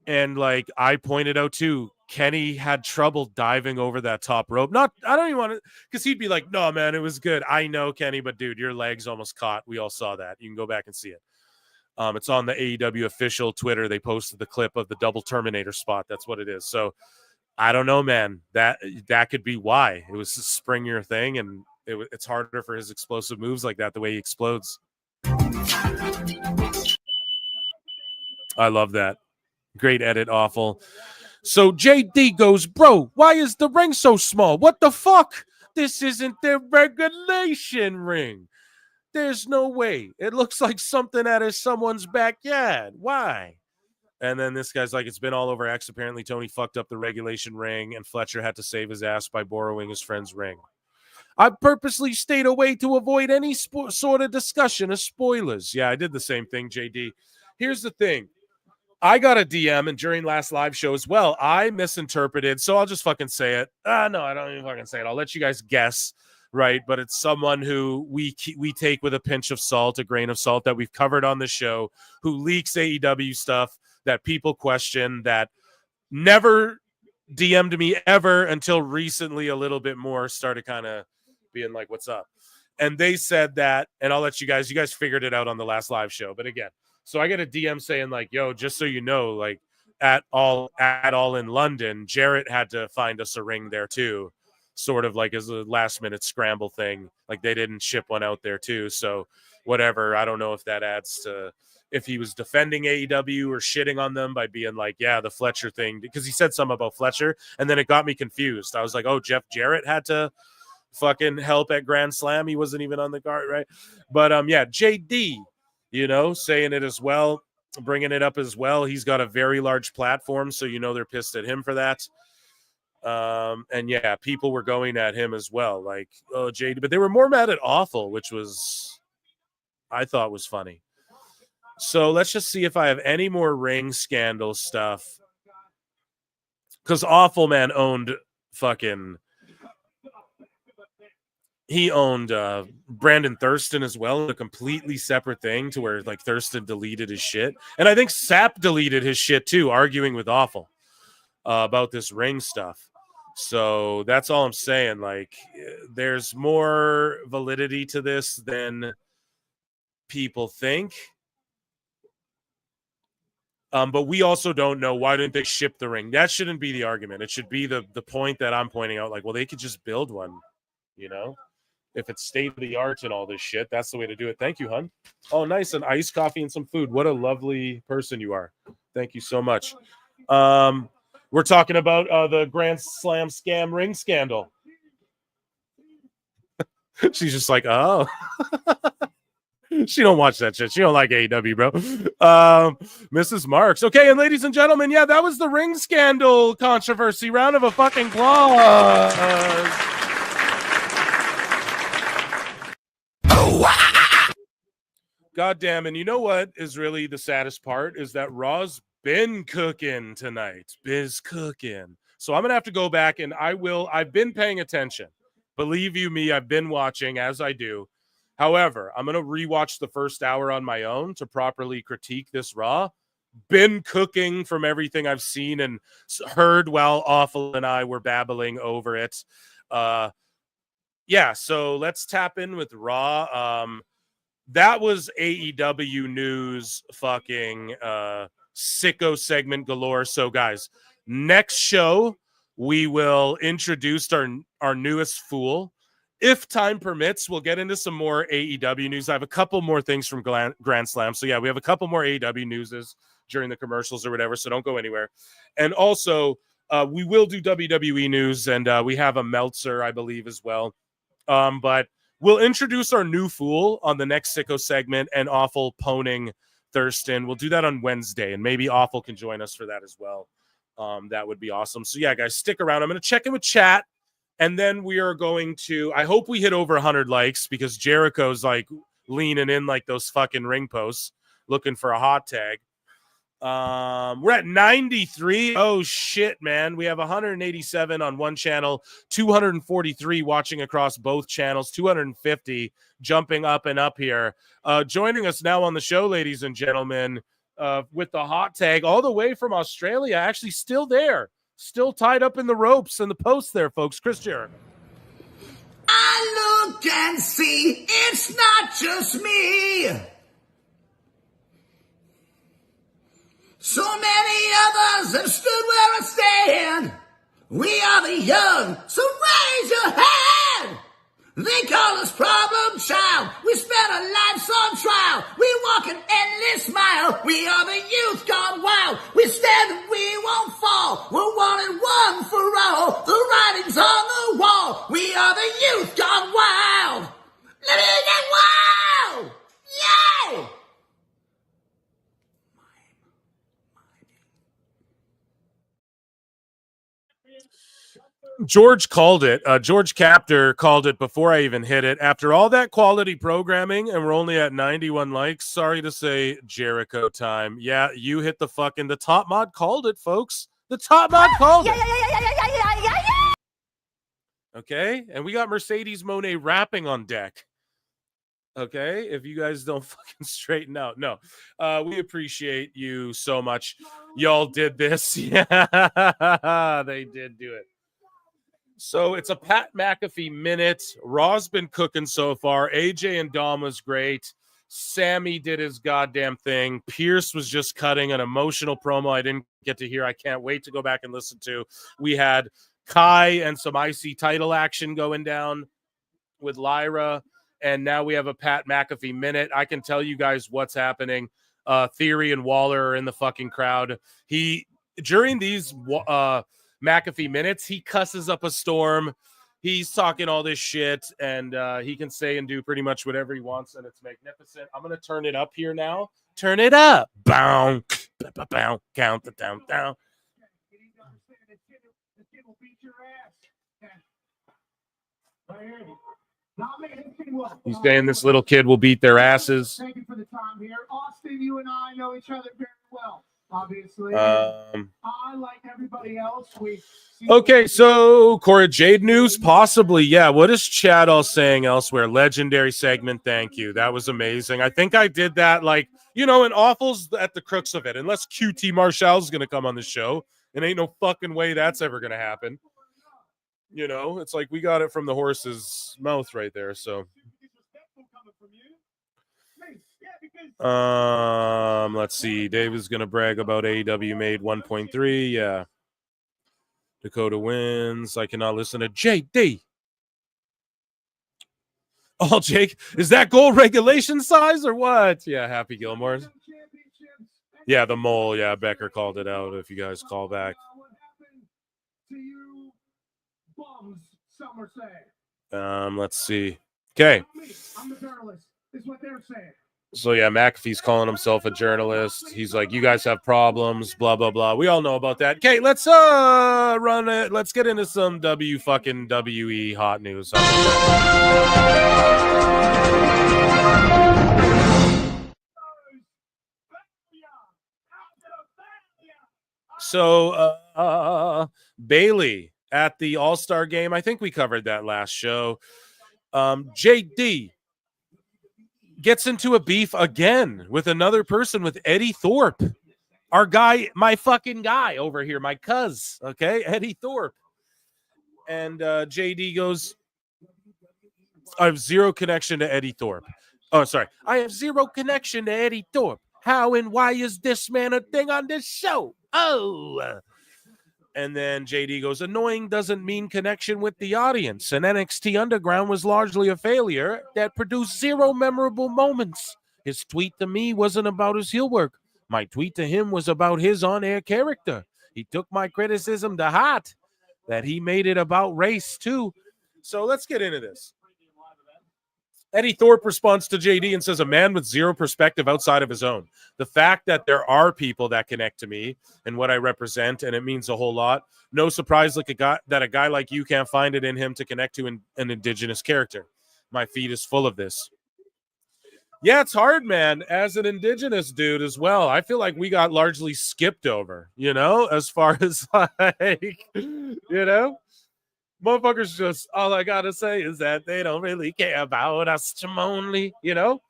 And like I pointed out too, Kenny had trouble diving over that top rope. I don't even want to, because he'd be like, no, man, it was good. I know, Kenny, but dude, your legs almost caught. We all saw that. You can go back and see it. It's on the AEW official Twitter. They posted the clip of the double Terminator spot. That's what it is. So I don't know, man. That could be why. It was a springier thing, and it's harder for his explosive moves like that, the way he explodes. I love that. Great edit, Awful. So JD goes, bro, why is the ring so small? What the fuck? This isn't the regulation ring. There's no way. It looks like something out of someone's backyard. Why? And then this guy's like, it's been all over X. Apparently, Tony fucked up the regulation ring, and Fletcher had to save his ass by borrowing his friend's ring. I purposely stayed away to avoid any sort of discussion of spoilers. Yeah, I did the same thing, JD. Here's the thing. I got a DM, and during last live show as well, I misinterpreted. So I'll just fucking say it. No, I don't even fucking say it. I'll let you guys guess. Right, but it's someone who we take with a pinch of salt, a grain of salt, that we've covered on the show, who leaks AEW stuff that people question, that never DM'd me ever until recently a little bit more, started kind of being like, what's up? And they said that, and I'll let you guys figured it out on the last live show. But again, so I get a DM saying like, yo, just so you know, like at all in London, Jarrett had to find us a ring there too. Sort of like as a last minute scramble thing. Like they didn't ship one out there too. So whatever. I don't know if that adds to if he was defending AEW or shitting on them by being like, yeah, the Fletcher thing, because he said something about Fletcher and then it got me confused. I was like, oh, Jeff Jarrett had to fucking help at Grand Slam. He wasn't even on the card, right? But yeah, JD, saying it as well, bringing it up as well. He's got a very large platform, so they're pissed at him for that. And yeah, people were going at him as well, like, oh, JD, but they were more mad at Awful, which I thought was funny. So let's just see if I have any more ring scandal stuff. Because Awful Man owned he owned Brandon Thurston as well, a completely separate thing, to where like Thurston deleted his shit. And I think Sapp deleted his shit too, arguing with Awful about this ring stuff. So that's all I'm saying. Like, there's more validity to this than people think. But we also don't know, why didn't they ship the ring? That shouldn't be the argument. It should be the point that I'm pointing out. Like, well, they could just build one, if it's state of the art and all this shit. That's the way to do it. Thank you, hun. Oh, nice. An iced coffee and some food. What a lovely person you are. Thank you so much. We're talking about the Grand Slam scam ring scandal. She's just like, oh. She don't watch that shit. She don't like AEW, bro. Mrs. Marks. Okay, and ladies and gentlemen, yeah, that was the ring scandal controversy. Round of a fucking applause. God damn, and you know what is really the saddest part is that Raw's been cooking tonight. Biz cooking. So I'm going to have to go back, and I've been paying attention. Believe you me, I've been watching, as I do. However, I'm going to rewatch the first hour on my own to properly critique this Raw. Been cooking from everything I've seen and heard while Awful and I were babbling over it. Yeah, so let's tap in with Raw. That was AEW news fucking sicko segment galore. So, guys, next show, we will introduce our newest fool. If time permits, we'll get into some more AEW news. I have a couple more things from Grand Slam. So, yeah, we have a couple more AEW newses during the commercials or whatever, so don't go anywhere. And also, we will do WWE news, and we have a Meltzer, I believe, as well. But we'll introduce our new fool on the next sicko segment, and Awful poning Thurston. We'll do that on Wednesday, and maybe Awful can join us for that as well. That would be awesome. So, yeah, guys, stick around. I'm going to check in with chat. And then we are going to, I hope we hit over 100 likes, because Jericho's like leaning in like those fucking ring posts looking for a hot tag. We're at 93. Oh, shit, man. We have 187 on one channel, 243 watching across both channels, 250 jumping up and up here. Joining us now on the show, ladies and gentlemen, with the hot tag all the way from Australia, actually still there. Still tied up in the ropes and the posts there, folks. Chris Jericho. I look and see it's not just me. So many others have stood where I stand. We are the young, so raise your hand. They call us problem child. We spent our lives on trial. We walk an endless mile. We are the youth gone wild. We stand and we won't fall. We're one and one for all. The writing's on the wall. We are the youth gone wild. Let it get wild. Yay! George called it. George Captor called it before I even hit it. After all that quality programming, and we're only at 91 likes, sorry to say, Jericho time. Yeah, you hit the top mod called it, folks. The top mod called it. Okay, and we got Mercedes Monet rapping on deck. Okay, if you guys don't fucking straighten out. No, we appreciate you so much. Y'all did this. Yeah, they did do it. So it's a Pat McAfee minute. Raw's been cooking so far. AJ and Dom was great. Sammy did his goddamn thing. Pierce was just cutting an emotional promo I didn't get to hear. I can't wait to go back and listen to. We had Kai and some IC title action going down with Lyra. And now we have a Pat McAfee minute. I can tell you guys what's happening. Theory and Waller are in the fucking crowd. During these McAfee minutes, he cusses up a storm. he's talking all this shit, and he can say and do pretty much whatever he wants, and it's magnificent. I'm going to turn it up here now. Turn it up. Bow, bow, count the down. He's saying this little kid will beat their asses. Thank you for the time here. Austin, you and I know each other very well, obviously. I, like everybody else, okay, so Cora Jade news, possibly, yeah. What is Chad all saying elsewhere? Legendary segment, thank you. That was amazing. I think I did that, like, you know, and Awful's at the crux of it. Unless QT Marshall's going to come on the show, and ain't no fucking way that's ever going to happen. You know, it's like we got it from the horse's mouth right there, so. Let's see. Dave is gonna brag about AEW made 1.3. Yeah. Dakota wins. I cannot listen to JD. Oh, Jake, is that goal regulation size or what? Yeah, Happy Gilmore. Yeah, the mole. Yeah, Becker called it out. If you guys call back. Let's see. Okay. I'm the journalist, is what they're saying. So yeah, McAfee's calling himself a journalist. He's like, you guys have problems, blah blah blah. We all know about that. Okay, let's run it. Let's get into some WWE hot news. So Bailey at the All-Star game. I think we covered that last show. JD gets into a beef again with another person, with Eddie Thorp. Our guy, my fucking guy over here, my cuz, okay? Eddie Thorp. And JD goes, I have zero connection to Eddie Thorp. Oh, sorry. I have zero connection to Eddie Thorp. How and why is this man a thing on this show? Oh. And then JD goes, annoying doesn't mean connection with the audience. And NXT Underground was largely a failure that produced zero memorable moments. His tweet to me wasn't about his heel work. My tweet to him was about his on-air character. He took my criticism to heart, that he made it about race too. So let's get into this. Eddie Thorpe responds to JD and says, a man with zero perspective outside of his own. The fact that there are people that connect to me and what I represent, and it means a whole lot. No surprise like that a guy like you can't find it in him to connect to an indigenous character. My feed is full of this. Yeah, it's hard, man, as an indigenous dude as well. I feel like we got largely skipped over, you know, as far as like, you know? Motherfuckers just, all I gotta say is that they don't really care about us, Mone, you know?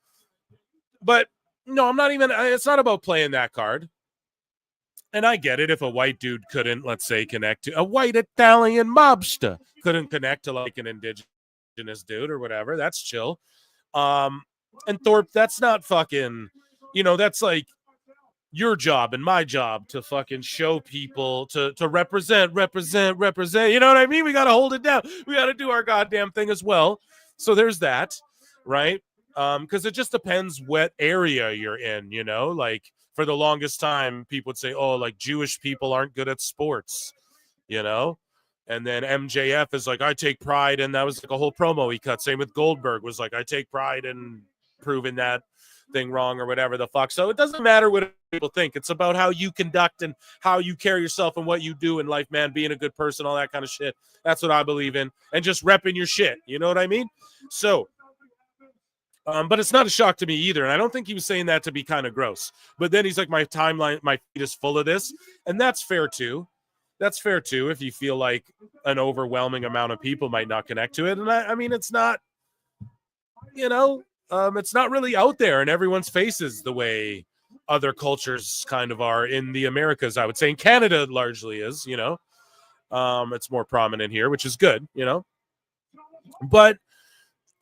But no, I'm not even, it's not about playing that card. And I get it if a white dude couldn't, let's say, connect to a white Italian mobster, couldn't connect to like an indigenous dude or whatever. That's chill. And Thorpe, that's not fucking, you know, that's like your job and my job to fucking show people to represent. You know what I mean? We got to hold it down. We got to do our goddamn thing as well. So there's that, right? Because it just depends what area you're in, you know? Like for the longest time, people would say, oh, like Jewish people aren't good at sports, you know? And then MJF is like, I take pride. And that was like a whole promo he cut. Same with Goldberg was like, I take pride in proving that thing wrong or whatever the fuck. So it doesn't matter what people think. It's about how you conduct and how you carry yourself and what you do in life, man, being a good person, all that kind of shit. That's what I believe in. And just repping your shit. You know what I mean? So, but it's not a shock to me either. And I don't think he was saying that to be kind of gross. But then he's like, my timeline, my feed is full of this. And that's fair too. That's fair too if you feel like an overwhelming amount of people might not connect to it. And I mean, it's not, you know, it's not really out there in everyone's faces the way other cultures kind of are in the Americas, I would say. In Canada largely is, you know. It's more prominent here, which is good, you know. But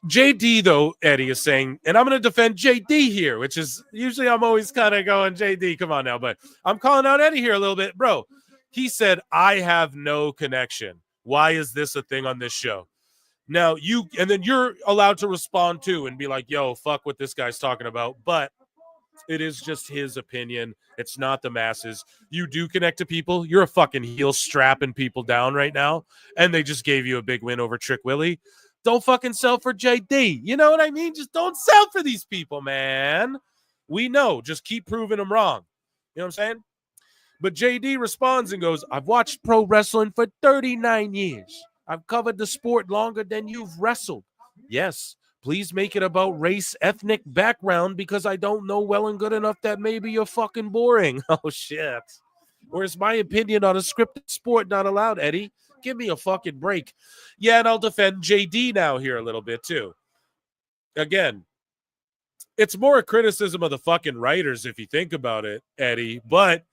JD, though, Eddie is saying, and I'm going to defend JD here, which is usually I'm always kind of going, JD, come on now. But I'm calling out Eddie here a little bit. Bro, he said, I have no connection. Why is this a thing on this show? Now, and then you're allowed to respond too and be like, yo, fuck what this guy's talking about. But It is just his opinion. It's not the masses. You do connect to people. You're a fucking heel strapping people down right now, and they just gave you a big win over Trick Willie. Don't fucking sell for JD. You know what I mean? Just don't sell for these people, man. We know. Just keep proving them wrong. You know what I'm saying? But JD responds and goes, I've watched pro wrestling for 39 years. I've covered the sport longer than you've wrestled. Yes, please make it about race, ethnic background, because I don't know well and good enough that maybe you're fucking boring. Oh, shit. Or is my opinion on a scripted sport not allowed, Eddie? Give me a fucking break. Yeah, and I'll defend JD now here a little bit, too. Again, it's more a criticism of the fucking writers if you think about it, Eddie, but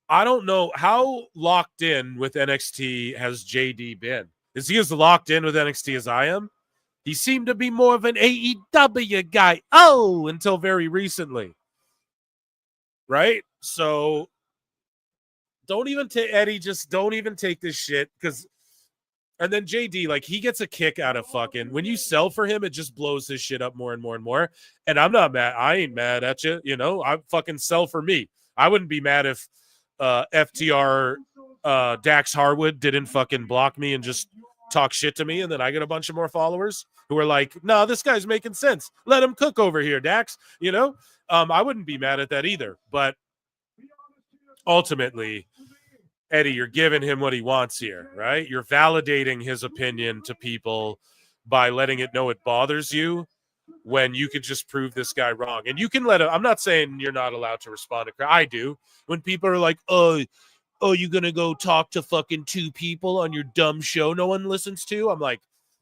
I don't know how locked in with NXT has JD been. Is he as locked in with NXT as I am? He seemed to be more of an AEW guy. Oh, until very recently. Right? So don't even take Eddie, just don't even take this shit. And then JD, like, he gets a kick out of fucking when you sell for him, it just blows his shit up more and more and more. And I'm not mad. I ain't mad at you. You know, I fucking sell for me. I wouldn't be mad if FTR Dax Harwood didn't fucking block me and just talk shit to me, and then I get a bunch of more followers who are like, no, this guy's making sense. Let him cook over here, Dax. You know, I wouldn't be mad at that either. But ultimately, Eddie, you're giving him what he wants here, right? You're validating his opinion to people by letting it know it bothers you when you could just prove this guy wrong. And you can let him, I'm not saying you're not allowed to respond to, I do. When people are like, oh, you gonna go talk to fucking two people on your dumb show no one listens to? I'm like,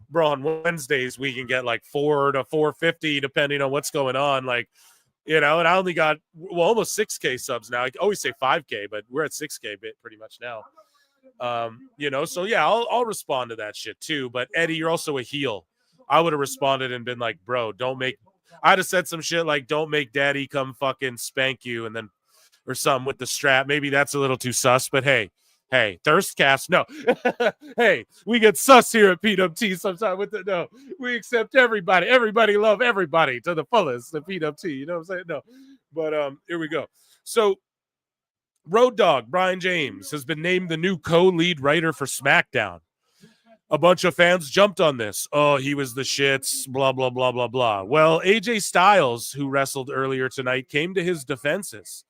bro, on Wednesdays we can get like 4 to 450 depending on what's going on. Like, you know, and I only got almost 6K subs now. I always say 5K, but we're at 6K pretty much now. You know, so yeah, I'll respond to that shit too. But Eddie, you're also a heel. I would have responded and been like, bro, I'd have said some shit like, don't make daddy come fucking spank you, and then or something with the strap. Maybe that's a little too sus, but hey, Thirstcast, no. Hey, we get sus here at PWT sometimes no. We accept everybody. Everybody love everybody to the fullest, the PWT, you know what I'm saying? No. But here we go. So Road Dogg Brian James has been named the new co-lead writer for SmackDown. A bunch of fans jumped on this. Oh, he was the shits, blah, blah, blah, blah, blah. Well, AJ Styles, who wrestled earlier tonight, came to his defenses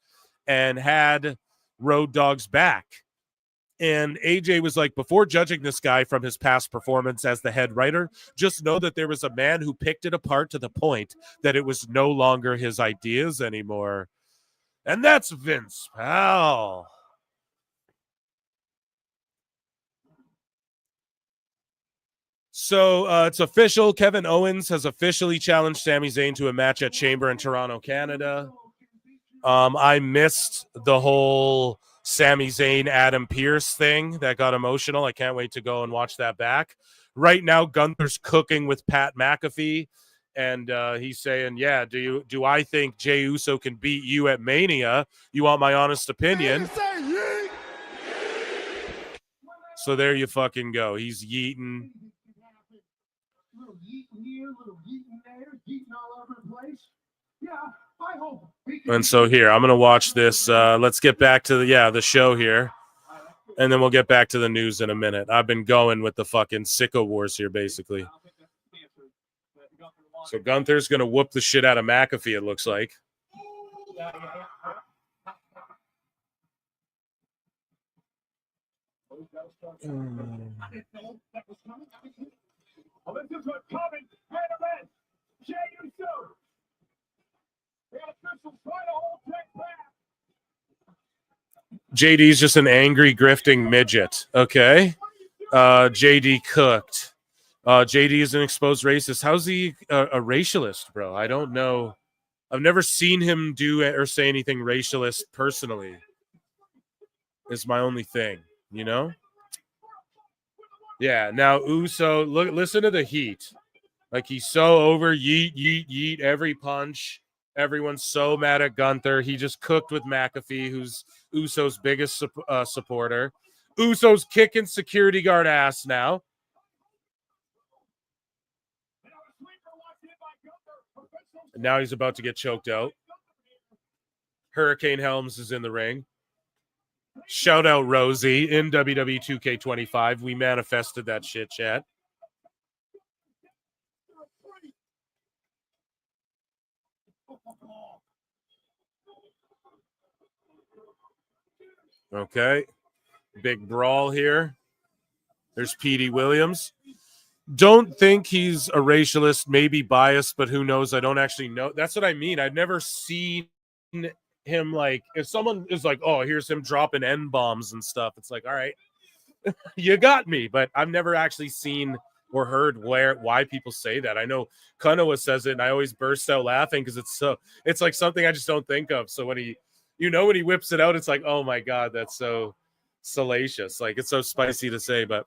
and had Road Dogg's back. And AJ was like, before judging this guy from his past performance as the head writer, just know that there was a man who picked it apart to the point that it was no longer his ideas anymore. And that's Vince, pal. So it's official. Kevin Owens has officially challenged Sami Zayn to a match at Chamber in Toronto, Canada. I missed the whole Sami Zayn, Adam Pearce thing that got emotional. I can't wait to go and watch that back. Right now, Gunther's cooking with Pat McAfee, and he's saying, yeah, do I think Jey Uso can beat you at Mania? You want my honest opinion? So there you fucking go. He's yeeting. Little yeeting here, little yeeting there, yeeting all over the place. Yeah, I hope. And so here, I'm going to watch this. Let's get back to the show here. And then we'll get back to the news in a minute. I've been going with the fucking sicko wars here, basically. So Gunther's going to whoop the shit out of McAfee, it looks like. This is what's coming. Main event. Jey Uso. The officials try to hold things back. JD's just an angry, grifting midget. Okay. JD cooked. JD is an exposed racist. How's he a racialist, bro? I don't know. I've never seen him do or say anything racialist personally. Is my only thing, you know? Yeah, now Uso, listen to the heat. Like, he's so over, yeet, yeet, yeet, every punch. Everyone's so mad at Gunther. He just cooked with McAfee, who's Uso's biggest supporter. Uso's kicking security guard ass now. And now he's about to get choked out. Hurricane Helms is in the ring. Shout out Rosie in WWE 2K25. We manifested that shit, chat. Okay. Big brawl here. There's Petey Williams. Don't think he's a racialist, maybe biased, but who knows? I don't actually know. That's what I mean. I've never seen him like, if someone is like, oh, here's him dropping N-bombs and stuff, it's like, all right, you got me. But I've never actually seen or heard why people say that. I know Kunoa says it, and I always burst out laughing because it's like something I just don't think of. So when he whips it out, it's like, oh my God, that's so salacious. Like, it's so spicy to say, but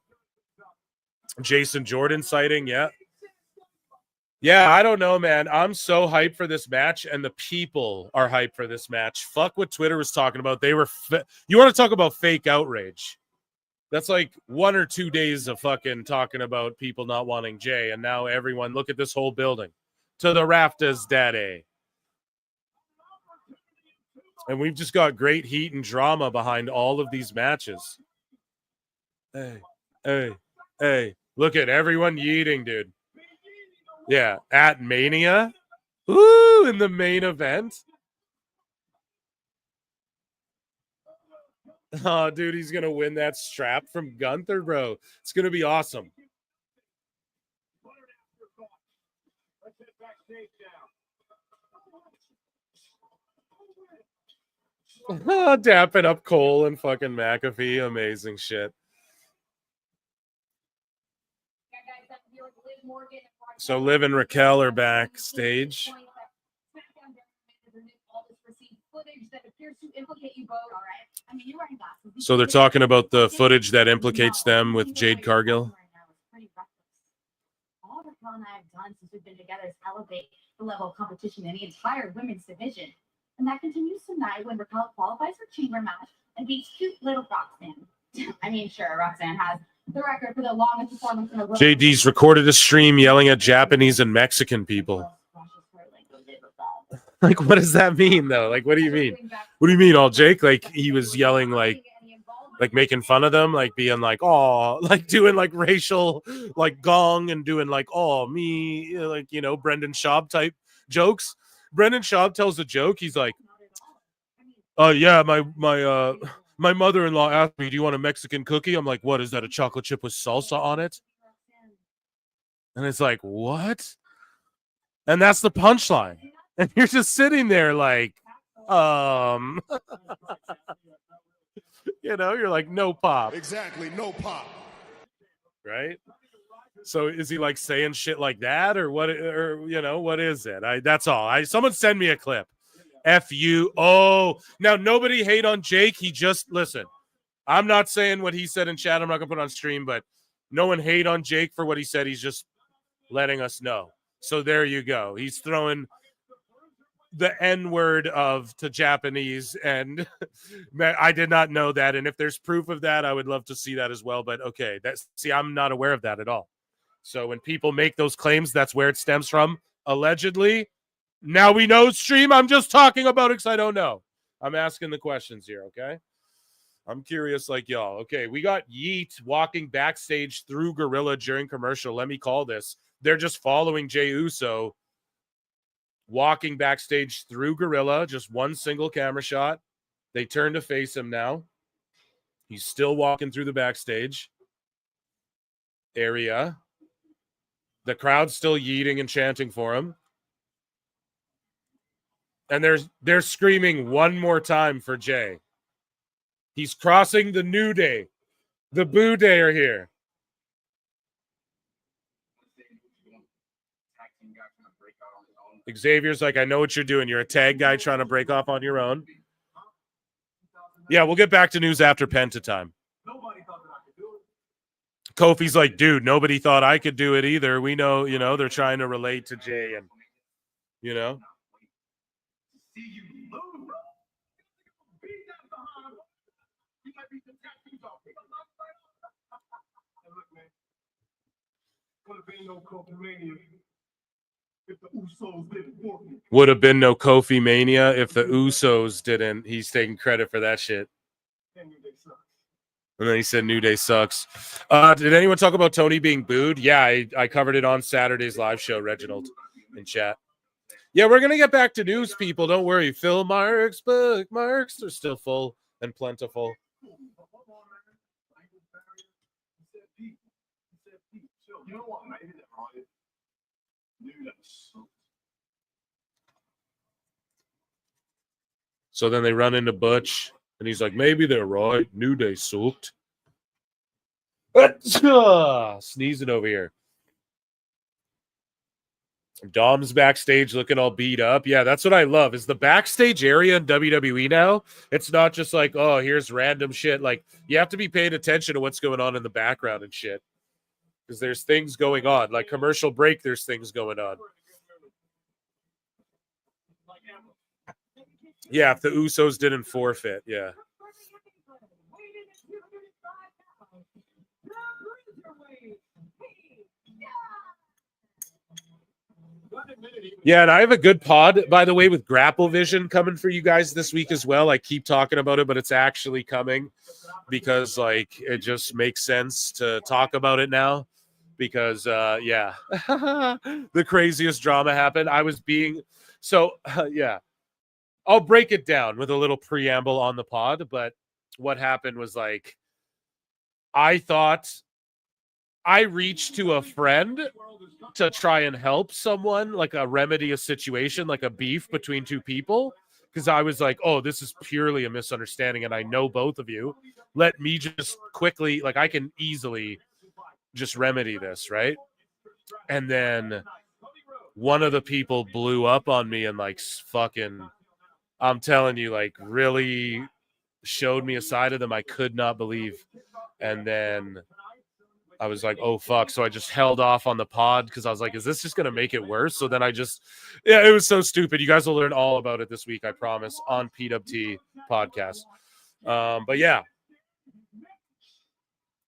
Jason Jordan sighting, yeah. Yeah, I don't know, man. I'm so hyped for this match, and the people are hyped for this match. Fuck what Twitter was talking about. They were you want to talk about fake outrage? That's like 1 or 2 days of fucking talking about people not wanting Jey, and now everyone, look at this whole building. To the rafters, daddy. And we've just got great heat and drama behind all of these matches. Hey. Look at everyone yeeting, dude. Yeah, at Mania. Ooh, in the main event. Oh, dude, he's going to win that strap from Gunther, bro. It's going to be awesome. Dapping up Cole and fucking McAfee. Amazing shit. So Liv and Raquel are backstage. So they're talking about the footage that implicates them with Jade Cargill. All Raquel and I have done since we've been together is elevate the level of competition in the entire women's division. And that continues tonight when Raquel qualifies for chamber match and beats cute little Roxanne. I mean, sure, Roxanne has the record for the longest performance in a row. JD's recorded a stream yelling at Japanese and Mexican people. Like, what does that mean, though? Like, what do you mean? What do you mean, all Jake? Like, he was yelling, like making fun of them, like being like, oh, like doing like racial, like gong and doing like, oh, me, like, you know, Brendan Schaub type jokes. Brendan Schaub tells a joke. He's like, yeah, my mother-in-law asked me, do you want a Mexican cookie? I'm like, what is that, a chocolate chip with salsa on it? And it's like, what? And that's the punchline. And you're just sitting there like, you know, you're like, no pop. Exactly, no pop. Right? So is he like saying shit like that, or what? Or, you know, what is it? That's all. Someone send me a clip. F you. Oh, now nobody hate on Jake. He just, listen, I'm not saying what he said in chat. I'm not gonna put it on stream, but no one hate on Jake for what he said. He's just letting us know. So there you go. He's throwing the N-word to Japanese, and I did not know that. And if there's proof of that, I would love to see that as well. But okay, I'm not aware of that at all. So when people make those claims, that's where it stems from. Allegedly. Now we know, stream. I'm just talking about it because I don't know. I'm asking the questions here, okay? I'm curious like y'all. Okay, we got Yeet walking backstage through Gorilla during commercial. Let me call this. They're just following Jey Uso walking backstage through Gorilla. Just one single camera shot. They turn to face him now. He's still walking through the backstage area. The crowd's still yeeting and chanting for him. And they're screaming one more time for Jey. He's crossing the New Day. The Boo Day are here. Xavier's like, I know what you're doing. You're a tag guy trying to break off on your own. Yeah, we'll get back to news after Penta time. Kofi's like, dude, nobody thought I could do it either. We know, you know, they're trying to relate to Jey and, you know. Would have been no Kofi Mania if the Usos didn't. He's taking credit for that shit. And then he said New Day sucks. Did anyone talk about Tony being booed? Yeah, I covered it on Saturday's live show, Reginald, in chat. Yeah, we're going to get back to news, people. Don't worry. Phil Marks, bookmarks are still full and plentiful. So then they run into Butch, and he's like, maybe they're right. New Day sucked. Sneezing over here. Dom's backstage looking all beat up. Yeah, that's what I love is the backstage area in WWE now. It's not just like, oh, here's random shit. Like, you have to be paying attention to what's going on in the background and shit. Because there's things going on. Like commercial break, there's things going on. Yeah, if the Usos didn't forfeit, yeah. Yeah, and I have a good pod, by the way, with Grapple Vision coming for you guys this week as well. I keep talking about it, but it's actually coming because, like, it just makes sense to talk about it now because, yeah, the craziest drama happened. I was being so, yeah. I'll break it down with a little preamble on the pod, but what happened was, like, I thought I reached to a friend to try and help someone, like remedy a situation, like a beef between two people, because I was like, oh, this is purely a misunderstanding, and I know both of you. Let me just quickly, like, I can easily just remedy this, right? And then one of the people blew up on me and, like, fucking, I'm telling you, like, really showed me a side of them I could not believe. And then I was like, oh, fuck. So I just held off on the pod because I was like, is this just going to make it worse? So then I just, yeah, it was so stupid. You guys will learn all about it this week, I promise, on PWT podcast. But yeah.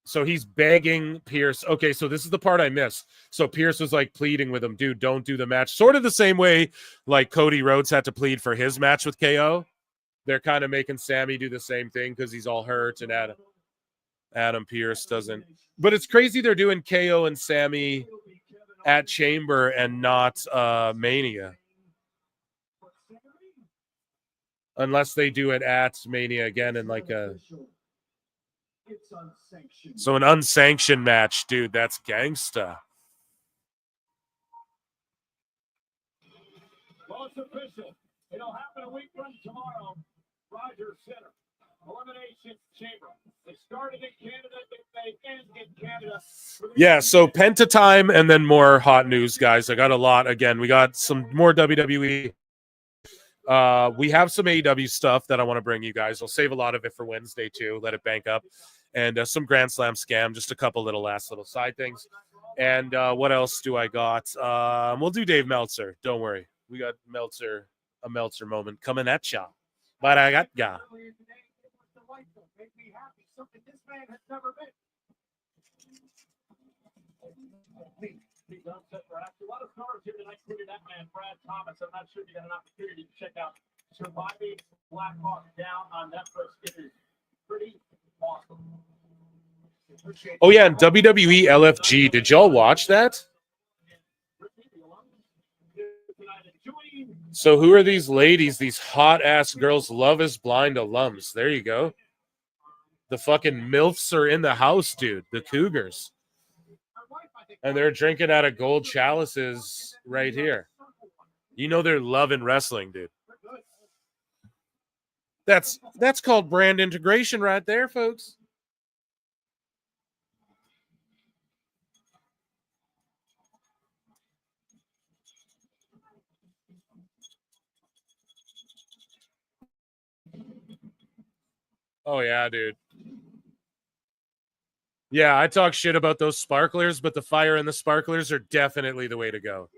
So he's begging Pierce. Okay, so this is the part I missed. So Pierce was like pleading with him, dude, don't do the match. Sort of the same way like Cody Rhodes had to plead for his match with KO. They're kind of making Sammy do the same thing because he's all hurt and Adam Pierce doesn't. But it's crazy they're doing KO and Sammy at Chamber and not Mania. Unless they do it at Mania again in like a... So an unsanctioned match, dude, that's gangsta. Well, it's official. It'll happen a week from tomorrow. Rogers Center. Elimination Chamber. They started in Canada, they end in Canada. Yeah, so Penta time and then more hot news, guys. I got a lot. Again, we got some more WWE. We have some AEW stuff that I want to bring you guys. I'll save a lot of it for Wednesday, too. Let it bank up. And some Grand Slam scam, just a couple little side things. And what else do I got? We'll do Dave Meltzer. Don't worry. We got Meltzer, a Meltzer moment coming at ya. But I got ya. A lot of stars here tonight, including that man, Brad Thomas. I'm not sure if you got an opportunity to check out Surviving Black Hawk Down on Netflix. It is pretty awesome. Oh, yeah, and WWE LFG. Did y'all watch that? So who are these ladies, these hot-ass girls, Love is Blind alums? There you go. The fucking MILFs are in the house, dude. The Cougars. And they're drinking out of gold chalices right here. You know they're loving wrestling, dude. That's called brand integration right there, folks. Oh, yeah, dude. Yeah, I talk shit about those sparklers, but the fire and the sparklers are definitely the way to go.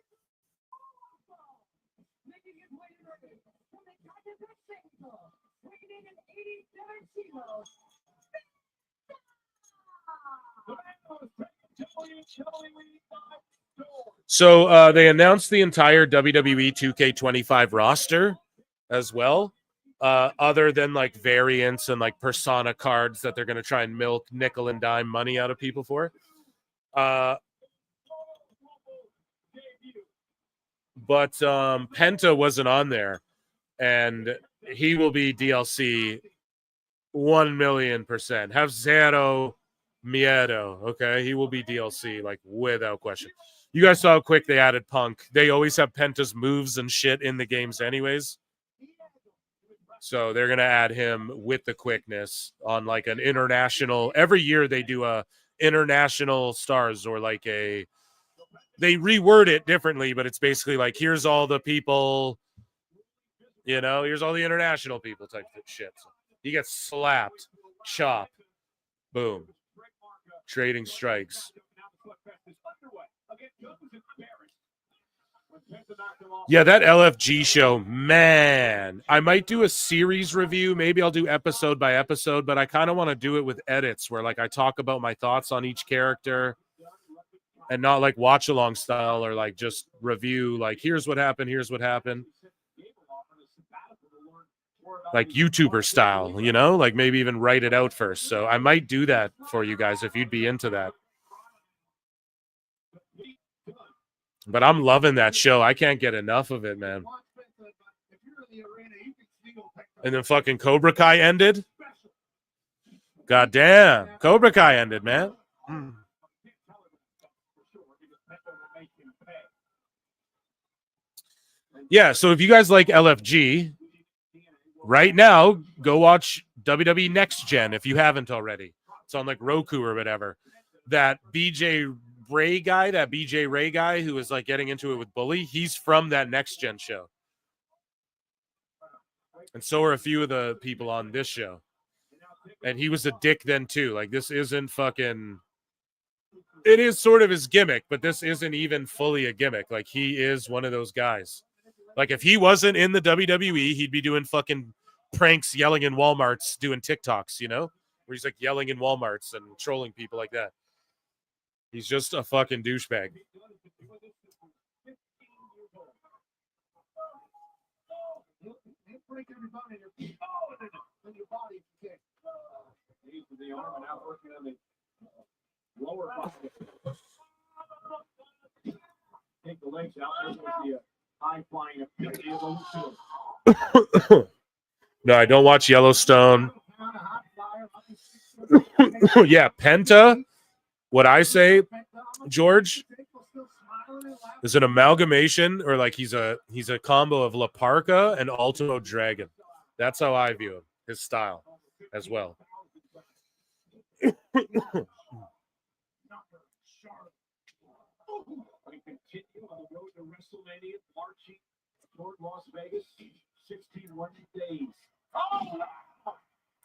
So they announced the entire WWE 2K25 roster as well, other than like variants and like persona cards that they're going to try and milk nickel and dime money out of people for. But Penta wasn't on there, and he will be DLC 1,000,000%. Have zero miedo, okay? He will be DLC, like, without question. You guys saw how quick they added Punk. They always have Penta's moves and shit in the games anyways. So they're going to add him with the quickness on, like, an international. Every year they do a international stars or, like, they reword it differently, but it's basically like, here's all the people, you know, here's all the international people type of shit. So he gets slapped, chop, boom. Trading strikes. Yeah, that LFG show, man. I might do a series review. Maybe I'll do episode by episode, but I kind of want to do it with edits where, like, I talk about my thoughts on each character and not like watch along style or like just review, like, here's what happened, here's what happened. Like YouTuber style, you know, like maybe even write it out first. So I might do that for you guys if you'd be into that. But I'm loving that show. I can't get enough of it, man. And then fucking Cobra Kai ended. God damn. Cobra Kai ended, man. Yeah, so if you guys like LFG, right now, go watch WWE Next Gen if you haven't already. It's on like Roku or whatever. That BJ Ray guy who was like getting into it with Bully, he's from that Next Gen show. And so are a few of the people on this show. And he was a dick then too. Like, this isn't fucking... It is sort of his gimmick, but this isn't even fully a gimmick. Like, he is one of those guys. Like, if he wasn't in the WWE, he'd be doing fucking pranks, yelling in Walmarts, doing TikToks, you know? Where he's like yelling in Walmarts and trolling people like that. He's just a fucking douchebag. Take the legs out. High flying. No, I don't watch Yellowstone. Yeah, Penta. What I say, George, is an amalgamation, or like he's a combo of La Parka and Ultimo Dragon. That's how I view him, his style as well.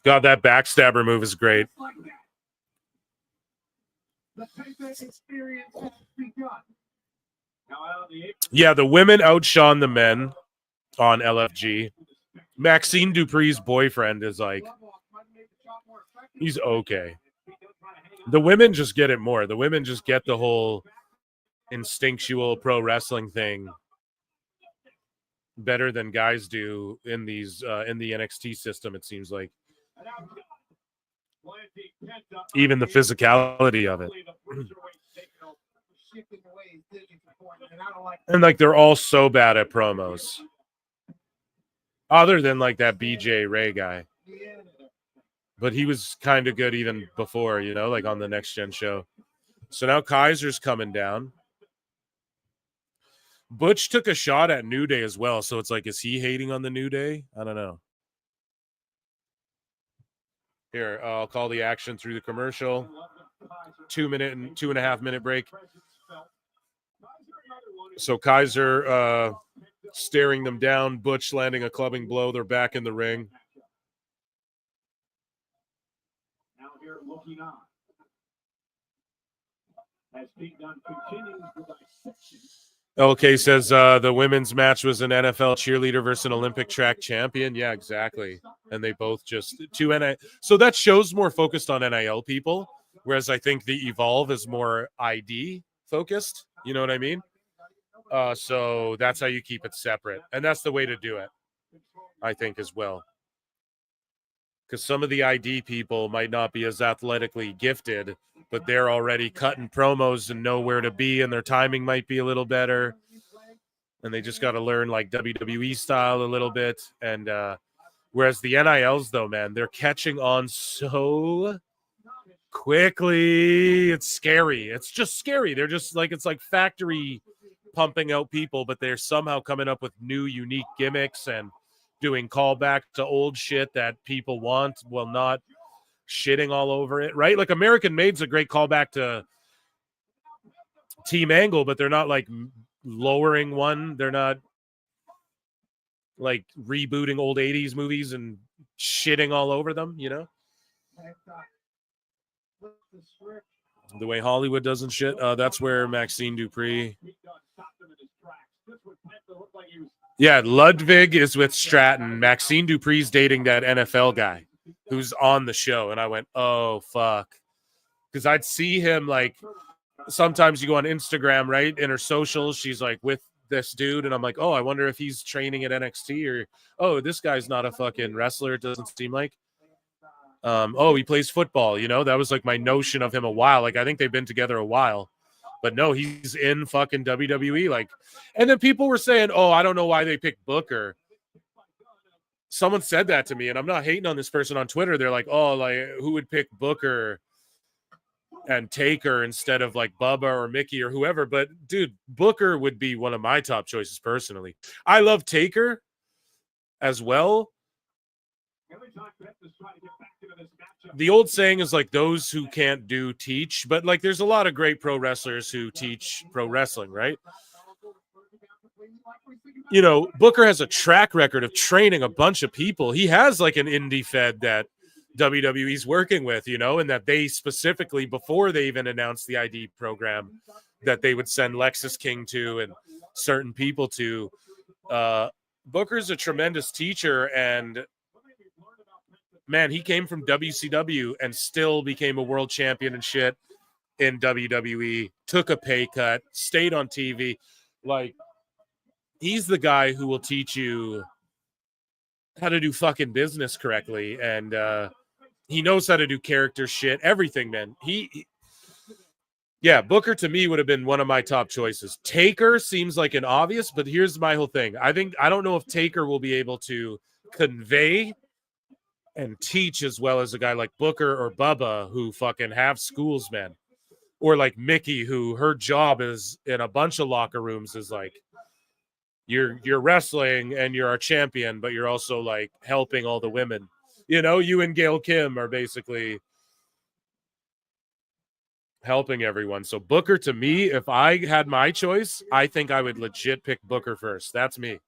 God, that backstabber move is great. Yeah, the women outshone the men on LFG. Maxine Dupree's boyfriend is like, he's okay. The women just get it more. The women just get the whole instinctual pro wrestling thing better than guys do in these in the NXT system, it seems like. Even the physicality of it. And like, they're all so bad at promos. Other than like that BJ Ray guy. But he was kind of good even before, you know, like on the Next Gen show. So now Kaiser's coming down. Butch took a shot at New Day as well. So it's like, is he hating on the New Day? I don't know. Here, I'll call the action through the commercial. 2-minute and 2.5 minute break. So Kaiser staring them down. Butch landing a clubbing blow. They're back in the ring. Now here looking on. As Pete Dunne continues the dissection. Okay, says the women's match was an NFL cheerleader versus an Olympic track champion. Yeah, exactly. And they both just two NIL. So that show's more focused on NIL people, whereas I think the Evolve is more ID focused. You know what I mean? So that's how you keep it separate. And that's the way to do it, I think, as well. Because some of the ID people might not be as athletically gifted, but they're already cutting promos and know where to be, and their timing might be a little better. And they just got to learn like WWE style a little bit. And whereas the NILs, though, man, they're catching on so quickly. It's scary. It's just scary. They're just like, it's like factory pumping out people, but they're somehow coming up with new, unique gimmicks and doing callback to old shit that people want while not shitting all over it, right? Like American Made's a great callback to Team Angle, but they're not like lowering one. They're not like rebooting old 80s movies and shitting all over them, you know? The way Hollywood doesn't shit. That's where Maxine Dupree. Yeah, Ludwig is with Stratton. Maxine Dupree's dating that NFL guy who's on the show. And I went, oh, fuck. Because I'd see him, like, sometimes you go on Instagram, right? In her socials, she's, like, with this dude. And I'm like, oh, I wonder if he's training at NXT. Or, oh, this guy's not a fucking wrestler, it doesn't seem like. Oh, he plays football, you know? That was, like, my notion of him a while. Like, I think they've been together a while. But no, he's in fucking WWE. Like, and then people were saying, oh, I don't know why they picked Booker. Someone said that to me, and I'm not hating on this person on Twitter. They're like, oh, like, who would pick Booker and Taker instead of like Bubba or Mickey or whoever? But dude, Booker would be one of my top choices personally. I love Taker as well. The old saying is like those who can't do teach, but like there's a lot of great pro wrestlers who teach pro wrestling, right? You know, Booker has a track record of training a bunch of people. He has like an indie fed that WWE's working with, you know, and that they specifically, before they even announced the ID program, that they would send Lexus King to and certain people to. Booker's a tremendous teacher, and man, he came from WCW and still became a world champion and shit in WWE, took a pay cut, stayed on TV. Like, he's the guy who will teach you how to do fucking business correctly. And he knows how to do character shit, everything, man. Yeah, Booker to me would have been one of my top choices. Taker seems like an obvious, but here's my whole thing. I don't know if Taker will be able to convey and teach as well as a guy like Booker or Bubba who fucking have schools, man. Or like Mickey, who her job is in a bunch of locker rooms is like, you're wrestling and you're our champion, but you're also like helping all the women. You know, you and Gail Kim are basically helping everyone. So Booker, to me, if I had my choice, I think I would legit pick Booker first. That's me.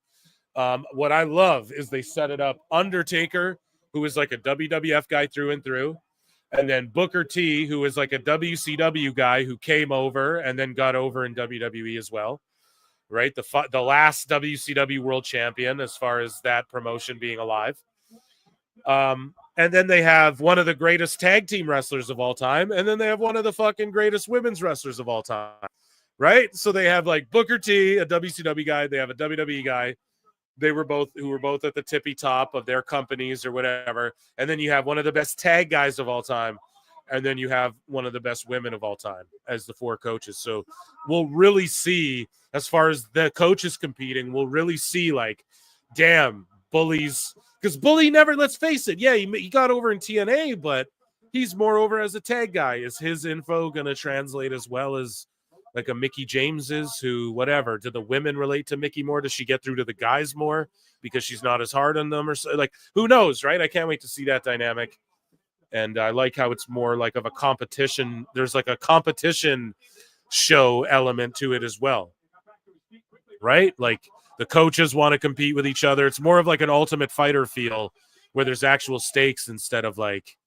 What I love is they set it up Undertaker, who is like a WWF guy through and through, and then Booker T, who is like a WCW guy who came over and then got over in WWE as well, right? The last WCW world champion as far as that promotion being alive. And then they have one of the greatest tag team wrestlers of all time, and then they have one of the fucking greatest women's wrestlers of all time, right? So they have like Booker T, a WCW guy, they have a WWE guy. Who were both at the tippy top of their companies or whatever. And then you have one of the best tag guys of all time. And then you have one of the best women of all time as the four coaches. So we'll really see, as far as the coaches competing, we'll really see like, damn, Bully's, because Bully never, let's face it. Yeah, he got over in TNA, but he's more over as a tag guy. Is his info going to translate as well as like a Mickey James is, who, whatever, do the women relate to Mickey more? Does she get through to the guys more because she's not as hard on them or so? Like, who knows, right? I can't wait to see that dynamic. And I like how it's more like of a competition. There's like a competition show element to it as well, right? Like the coaches want to compete with each other. It's more of like an Ultimate Fighter feel where there's actual stakes instead of like,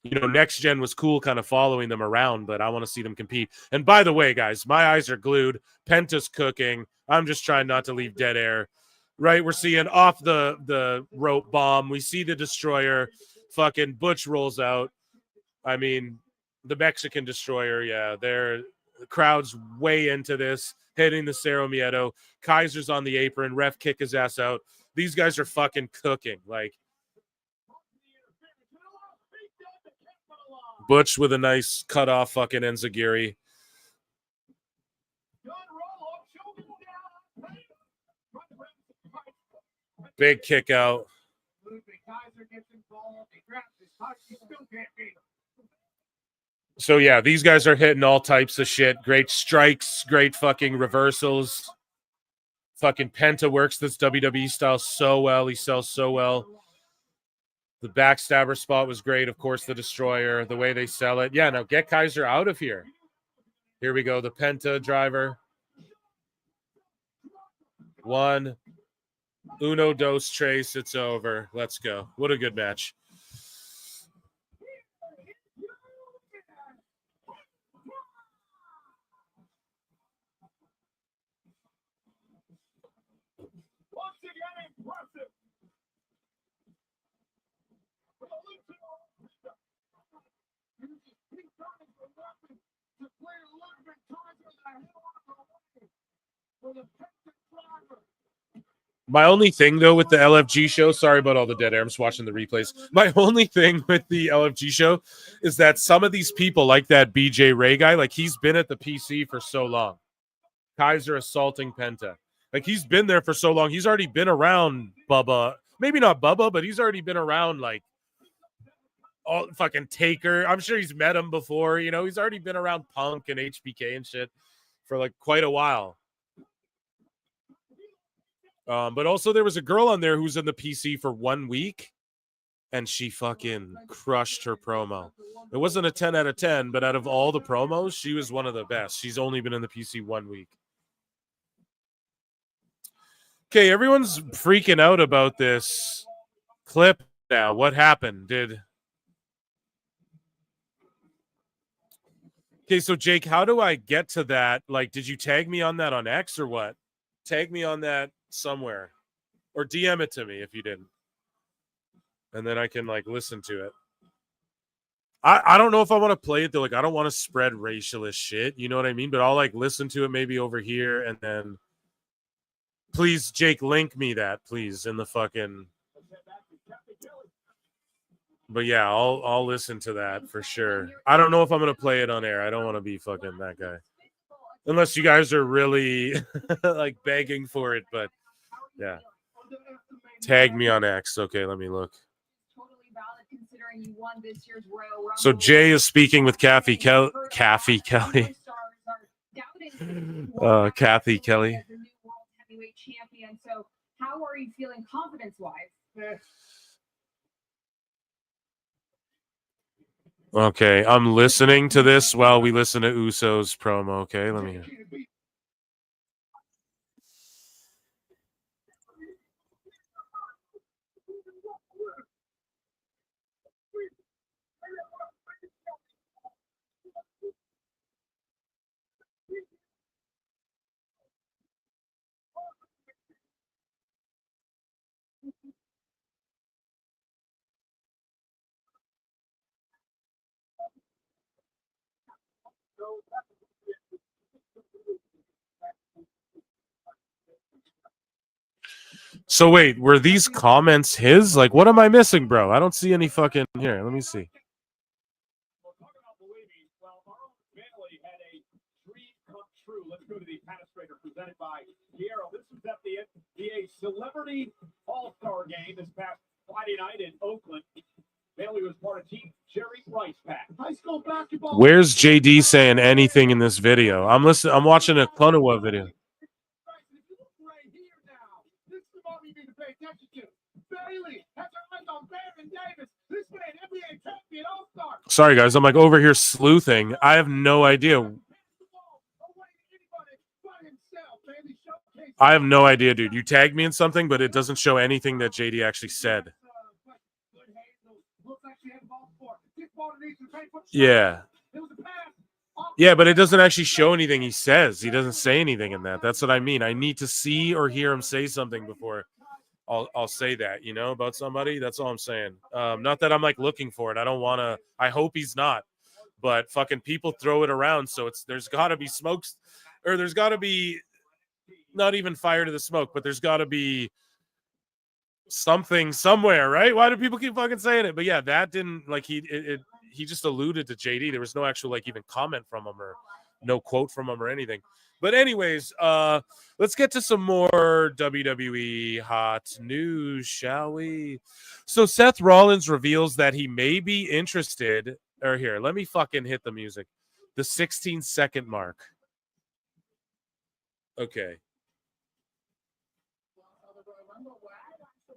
you know, Next Gen was cool kind of following them around, but I want to see them compete. And by the way, guys, my eyes are glued. Penta's cooking. I'm just trying not to leave dead air, right? We're seeing off the rope bomb. We see the Destroyer. Fucking Butch rolls out. I mean, the Mexican Destroyer, yeah, The crowd's way into this, hitting the Cerro Miedo. Kaiser's on the apron. Ref kick his ass out. These guys are fucking cooking. Like, Butch with a nice cut-off fucking enziguri. Big kick out. So, yeah, these guys are hitting all types of shit. Great strikes, great fucking reversals. Fucking Penta works this WWE style so well. He sells so well. The backstabber spot was great. Of course, the destroyer, the way they sell it. Yeah, now get Kaiser out of here. Here we go. The Penta driver. 1, uno, dos, tres. It's over. Let's go. What a good match. My only thing, though, with the LFG show, sorry about all the dead air, I'm just watching the replays. My only thing with the LFG show is that some of these people, like that BJ Ray guy, like he's been at the PC for so long. Kaiser assaulting Penta. Like he's been there for so long. He's already been around Bubba. Maybe not Bubba, but he's already been around like all fucking Taker. I'm sure he's met him before. You know, he's already been around Punk and HBK and shit for like quite a while. But also there was a girl on there who's in the PC for 1 week and she fucking crushed her promo. It wasn't a 10 out of 10, but out of all the promos, she was one of the best. She's only been in the PC 1 week. Okay, everyone's freaking out about this clip now. What happened? Okay, so Jake, how do I get to that? Like, did you tag me on that on X or what? Tag me on that somewhere. Or DM it to me if you didn't. And then I can, like, listen to it. I don't know if I want to play it, though. Like, I don't want to spread racialist shit. You know what I mean? But I'll, like, listen to it maybe over here and then... Please, Jake, link me that, please, in the fucking... But yeah, I'll listen to that for sure. I don't know if I'm going to play it on air. I don't want to be fucking that guy. Unless you guys are really, like, begging for it, but yeah. Tag me on X. Okay, let me look. So Jay is speaking with Kathy Kelly. Kathy Kelly. Kathy Kelly. Champion. So how are you feeling confidence-wise? Okay, I'm listening to this while we listen to Uso's promo. Okay, let me... So wait, were these comments his? Like, what am I missing, bro? I don't see any fucking... Here, let me see. Let's go to the administrator presented by Guerrero. This was at the NBA Celebrity All-Star Game this past Friday night in Oakland. Bailey was part of Team Jerry Rice Pack. High school basketball. Where's JD saying anything in this video? I'm listening. I'm watching a Klonowa video. Sorry, guys. I'm like over here sleuthing. I have no idea. I have no idea, dude. You tagged me in something, but it doesn't show anything that JD actually said. Yeah. Yeah, but it doesn't actually show anything he says. He doesn't say anything in that. That's what I mean. I need to see or hear him say something before I'll say that, you know, about somebody. That's all I'm saying. Not that I'm like looking for it. I don't want to. I hope he's not. but fucking people throw it around. So there's got to be smokes, or there's got to be not even fire to the smoke, but there's got to be something somewhere, right? Why do people keep fucking saying it? But yeah, that didn't like he just alluded to JD. There was no actual like even comment from him or no quote from him or anything. But anyways, let's get to some more WWE hot news, shall we? So Seth Rollins reveals that he may be interested, or here, let me fucking hit the music. The 16-second mark. Okay.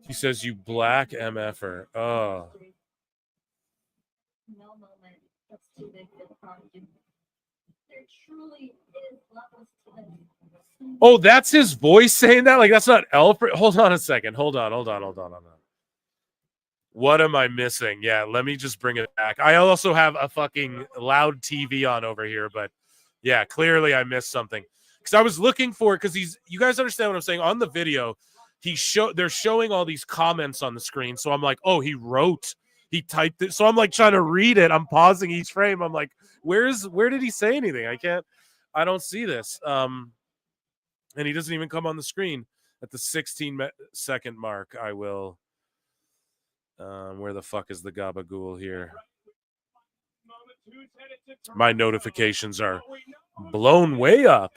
He says, you black MFer. Oh. Oh, that's his voice saying that? Like, that's not Alfred. Hold on a second. Hold on. What am I missing? Yeah, let me just bring it back. I also have a fucking loud TV on over here, but yeah, clearly I missed something. Because I was looking for it, because you guys understand what I'm saying? On the video, they're showing all these comments on the screen. So I'm like, oh, he typed it. So I'm like trying to read it. I'm pausing each frame. I'm like, where did he say anything? I don't see this. And he doesn't even come on the screen at the 16-second mark. I will. Where the fuck is the gabagool here? My notifications are blown way up.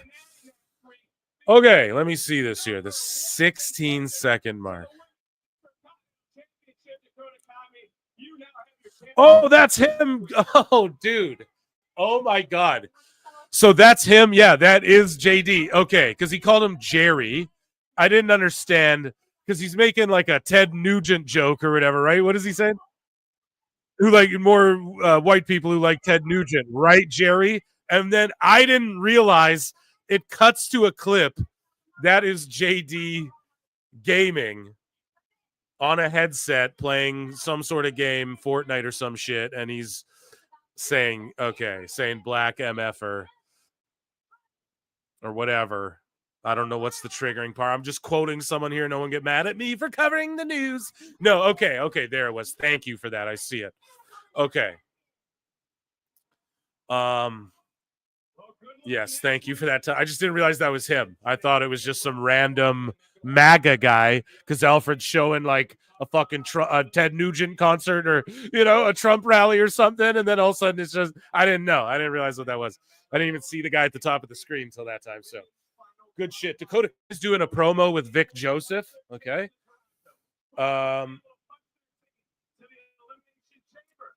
Okay, let me see this here. The 16-second mark. Oh, that's him. Oh, dude. Oh, my God. So that's him. Yeah, that is JD. Okay, because he called him Jerry. I didn't understand because he's making like a Ted Nugent joke or whatever, right? What is he saying? Who like more white people who like Ted Nugent, right, Jerry? And then I didn't realize it cuts to a clip that is JD gaming on a headset playing some sort of game, Fortnite or some shit, and he's saying black MFer or whatever. I don't know what's the triggering part. I'm just quoting someone here. No one get mad at me for covering the news. No, okay, there it was. Thank you for that. I see it. Okay. Yes, thank you for that. I just didn't realize that was him. I thought it was just some random MAGA guy because Alfred's showing like a fucking Ted Nugent concert or, a Trump rally or something. And then all of a sudden it's just, I didn't know. I didn't realize what that was. I didn't even see the guy at the top of the screen until that time. So good shit. Dakota is doing a promo with Vic Joseph. Okay.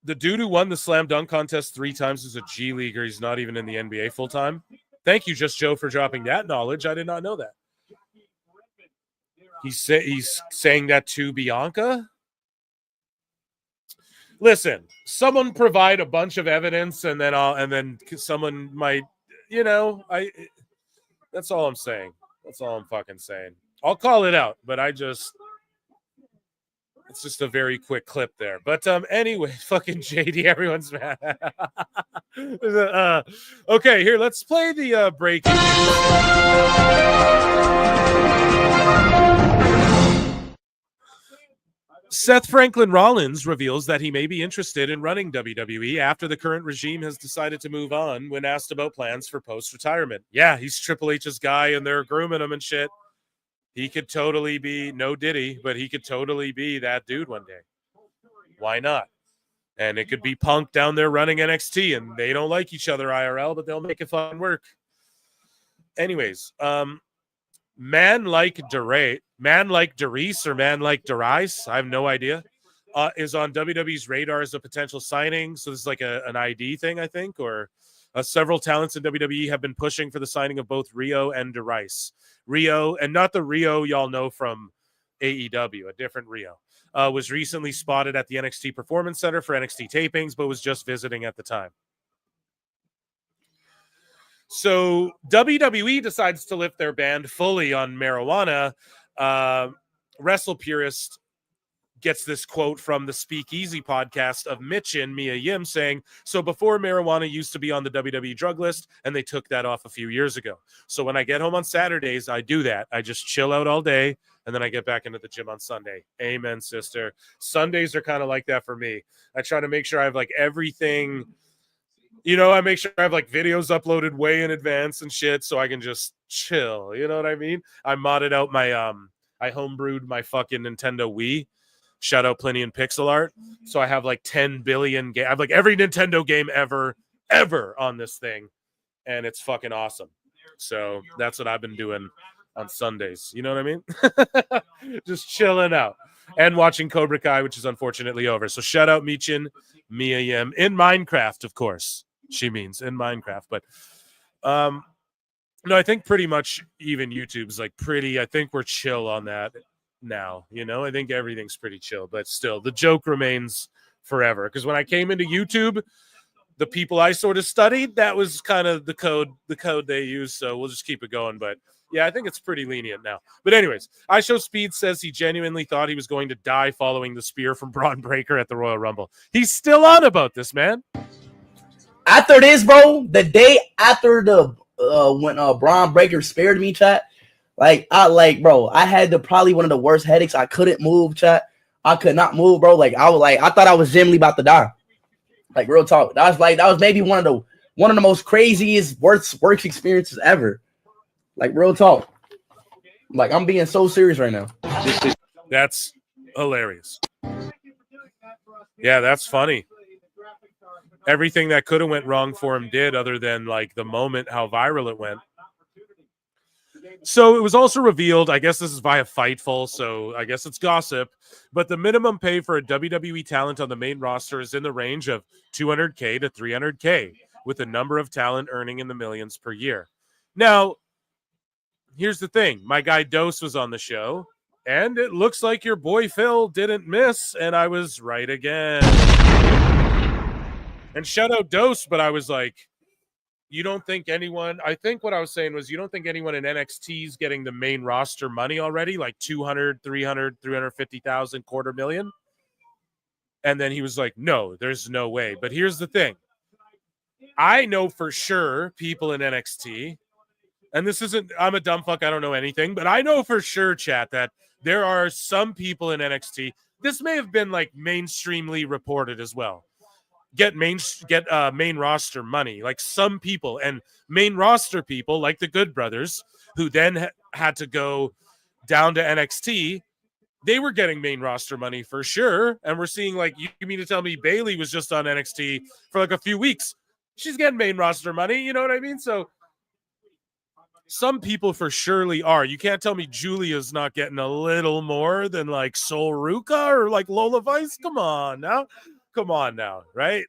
The dude who won the slam dunk contest 3 times is a G leaguer. He's not even in the NBA full time. Thank you, Just Joe, for dropping that knowledge. I did not know that. He's saying that to Bianca. Listen, someone provide a bunch of evidence, and then someone might, that's all I'm saying. That's all I'm fucking saying. I'll call it out, but it's just a very quick clip there. But anyway, fucking JD, everyone's mad. Okay, here, let's play the breaking Seth Franklin Rollins reveals that he may be interested in running WWE after the current regime has decided to move on when asked about plans for post-retirement. Yeah, he's Triple H's guy, and they're grooming him and shit. He could totally be, no Diddy, but he could totally be that dude one day. Why not? And it could be Punk down there running NXT, and they don't like each other IRL, but they'll make it fun work. Anyways, Man Like Derice or Man Like Derice, I have no idea, is on WWE's radar as a potential signing. So this is like an ID thing, I think, or several talents in WWE have been pushing for the signing of both Rio and Derice. Rio, and not the Rio y'all know from AEW, a different Rio, was recently spotted at the NXT Performance Center for NXT tapings, but was just visiting at the time. So WWE decides to lift their ban fully on marijuana. Wrestle Purist gets this quote from the Speakeasy podcast of Mitch and Mia Yim saying, so before marijuana used to be on the WWE drug list, and they took that off a few years ago. So when I get home on Saturdays, I do that. I just chill out all day, and then I get back into the gym on Sunday. Amen, sister. Sundays are kind of like that for me. I try to make sure I have like everything You know, I make sure I have like videos uploaded way in advance and shit so I can just chill. You know what I mean? I modded out my I homebrewed my fucking Nintendo Wii. Shout out Plenty and Pixel Art. So I have like 10 billion I have like every Nintendo game ever on this thing, and it's fucking awesome. So that's what I've been doing on Sundays. You know what I mean? Just chilling out and watching Cobra Kai, which is unfortunately over. So shout out Michin, Mia Yim in Minecraft, of course. She means in Minecraft, but no, I think pretty much even YouTube's like pretty. I think we're chill on that now. You know, I think everything's pretty chill, but still, the joke remains forever. Because when I came into YouTube, the people I sort of studied, that was kind of the code they use. So we'll just keep it going. But yeah, I think it's pretty lenient now. But anyways, I Show Speed says he genuinely thought he was going to die following the spear from Braun Breaker at the Royal Rumble. He's still on about this, man. After this, bro, the day after the when Braun Breaker spared me, chat, bro, I had probably one of the worst headaches. I couldn't move, chat. I could not move, bro. I thought I was genuinely about to die. Like, real talk. That was maybe one of the most craziest worst experiences ever. Like, real talk. Like, I'm being so serious right now. That's hilarious. Yeah, that's funny. Everything that could have went wrong for him did, other than like the moment how viral it went. So it was also revealed, I guess this is via Fightful, so I guess it's gossip, but the minimum pay for a WWE talent on the main roster is in the range of $200K to $300K, with a number of talent earning in the millions per year. Now, here's the thing. My guy Dose was on the show, and it looks like your boy Phil didn't miss, and I was right again. And shout out Dose, but I was like, you don't think anyone, I think what I was saying was, you don't think anyone in NXT is getting the main roster money already, like 200, 300, 350,000, $250,000? And then he was like, no, there's no way. But here's the thing. I know for sure people in NXT, and this isn't, I'm a dumb fuck, I don't know anything, but I know for sure, chat, that there are some people in NXT, this may have been like mainstreamly reported as well, get main roster money, like some people, and main roster people like the Good Brothers, who then had to go down to NXT, they were getting main roster money for sure. And we're seeing, like, you mean to tell me Bayley was just on NXT for like a few weeks, she's getting main roster money, you know what I mean? So some people for surely are. You can't tell me Julia's not getting a little more than like Sol Ruka or like Lola Vice. Come on now, right?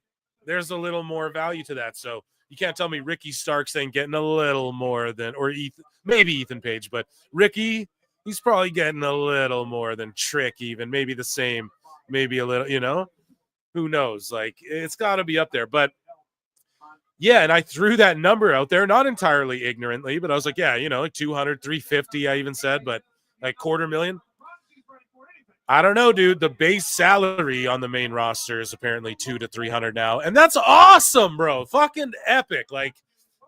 There's a little more value to that. So you can't tell me Ricky Starks ain't getting a little more than, or maybe Ethan Page, but Ricky, he's probably getting a little more than Trick, even maybe the same, maybe a little, you know, who knows? Like, it's got to be up there. But yeah, and I threw that number out there, not entirely ignorantly, but I was like, yeah, you know, like 200, 350, I even said, but like $250,000. I don't know, dude. The base salary on the main roster is apparently $200 to $300 now, and that's awesome, bro. Fucking epic. Like,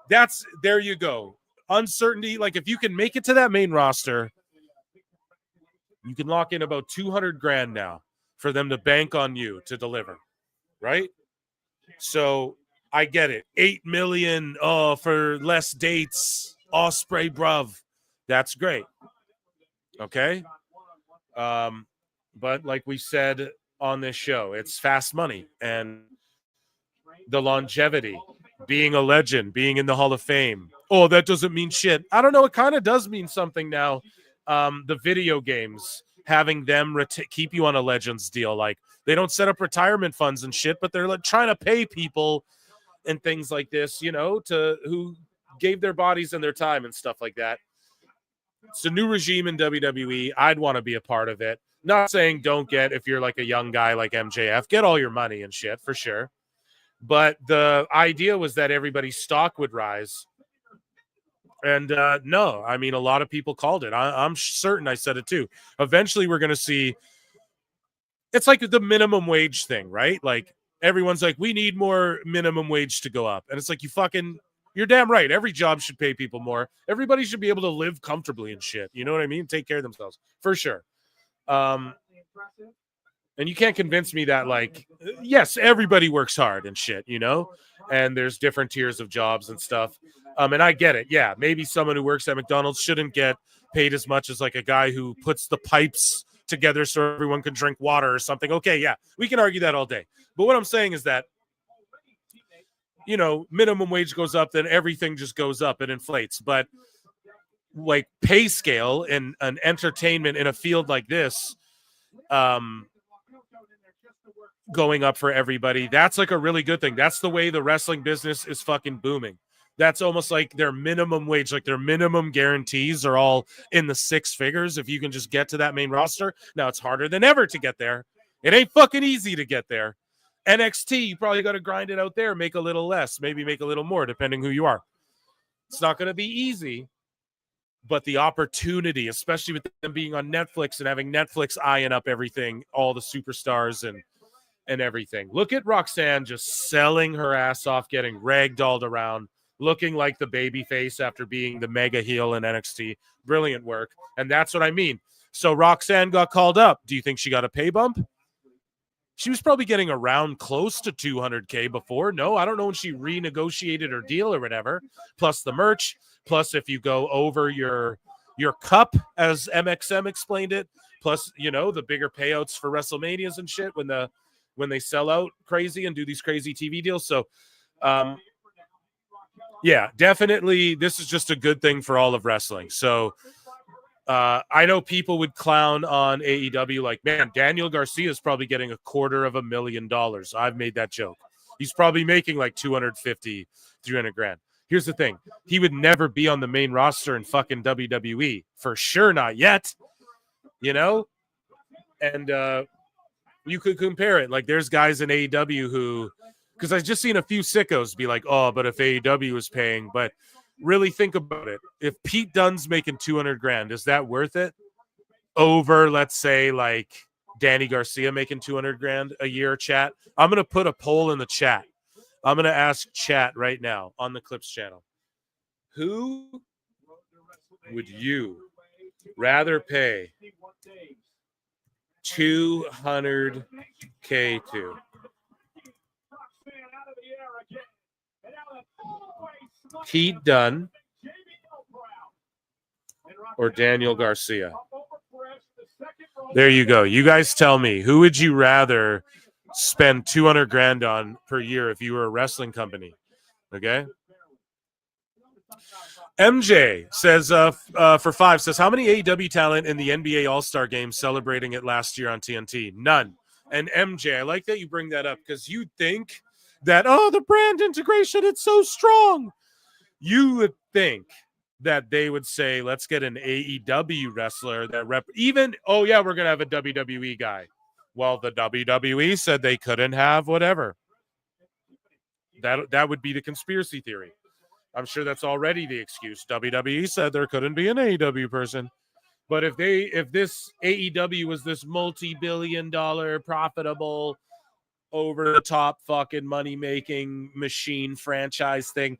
there you go. Uncertainty. Like, if you can make it to that main roster, you can lock in about $200,000 now for them to bank on you to deliver, right? So I get it. $8 million for less dates. Osprey, bruv. That's great. Okay. But like we said on this show, it's fast money, and the longevity, being a legend, being in the Hall of Fame. Oh, that doesn't mean shit. I don't know. It kind of does mean something now. The video games, having them keep you on a Legends deal. Like, they don't set up retirement funds and shit, but they're like trying to pay people and things like this, you know, to who gave their bodies and their time and stuff like that. It's a new regime in WWE. I'd want to be a part of it. Not saying don't get, if you're like a young guy like MJF, get all your money and shit for sure. But the idea was that everybody's stock would rise. And no, I mean, a lot of people called it. I'm certain I said it too. Eventually, we're going to see, it's like the minimum wage thing, right? Like, everyone's like, we need more minimum wage to go up. And it's like, you're damn right. Every job should pay people more. Everybody should be able to live comfortably and shit. You know what I mean? Take care of themselves for sure. And you can't convince me that, like, yes, everybody works hard and shit, you know, and there's different tiers of jobs and stuff. And I get it. Yeah, maybe someone who works at McDonald's shouldn't get paid as much as like a guy who puts the pipes together so everyone can drink water or something. Okay, yeah, we can argue that all day. But what I'm saying is that, you know, minimum wage goes up, then everything just goes up and inflates. But like pay scale and an entertainment in a field like this, going up for everybody, that's like a really good thing. That's the way the wrestling business is fucking booming. That's almost like their minimum wage, like their minimum guarantees are all in the six figures if you can just get to that main roster. Now it's harder than ever to get there. It ain't fucking easy to get there. NXT, you probably got to grind it out there, make a little less, maybe make a little more, depending who you are. It's not going to be easy, but the opportunity, especially with them being on Netflix and having Netflix eyeing up everything, all the superstars and everything. Look at Roxanne just selling her ass off, getting ragdolled around, looking like the baby face after being the mega heel in NXT. Brilliant work. And that's what I mean. So Roxanne got called up. Do you think she got a pay bump? She was probably getting around close to $200K before. No, I don't know when she renegotiated her deal or whatever. Plus the merch. Plus if you go over your cup, as MXM explained it. Plus, you know, the bigger payouts for WrestleManias and shit when they sell out crazy and do these crazy TV deals. So, yeah, definitely this is just a good thing for all of wrestling. So I know people would clown on AEW like, man, Daniel Garcia is probably getting $250,000. I've made that joke. He's probably making like 250, 300 grand. Here's the thing. He would never be on the main roster in fucking WWE. For sure not yet. You know? And you could compare it. Like there's guys in AEW who, because I've just seen a few sickos be like, oh, but if AEW is paying, but really think about it. If Pete Dunne's making 200 grand, is that worth it? Over, let's say, like Danny Garcia making 200 grand a year, chat? I'm going to put a poll in the chat. I'm going to ask chat right now on the Clips channel. Who would you rather pay $200K to? Pete Dunne or Daniel Garcia? There you go. You guys tell me, who would you rather spend 200 grand on per year if you were a wrestling company? Okay. MJ says for 5 says, how many AEW talent in the NBA All-Star game celebrating it last year on TNT? None. And MJ, I like that you bring that up because you think that, oh, the brand integration, it's so strong. You would think that they would say, let's get an AEW wrestler that even, oh yeah, we're going to have a WWE guy. Well, the WWE said they couldn't have whatever. That would be the conspiracy theory. I'm sure that's already the excuse. WWE said there couldn't be an AEW person. But if this AEW was this multi-billion-dollar profitable, over-the-top fucking money-making machine franchise thing,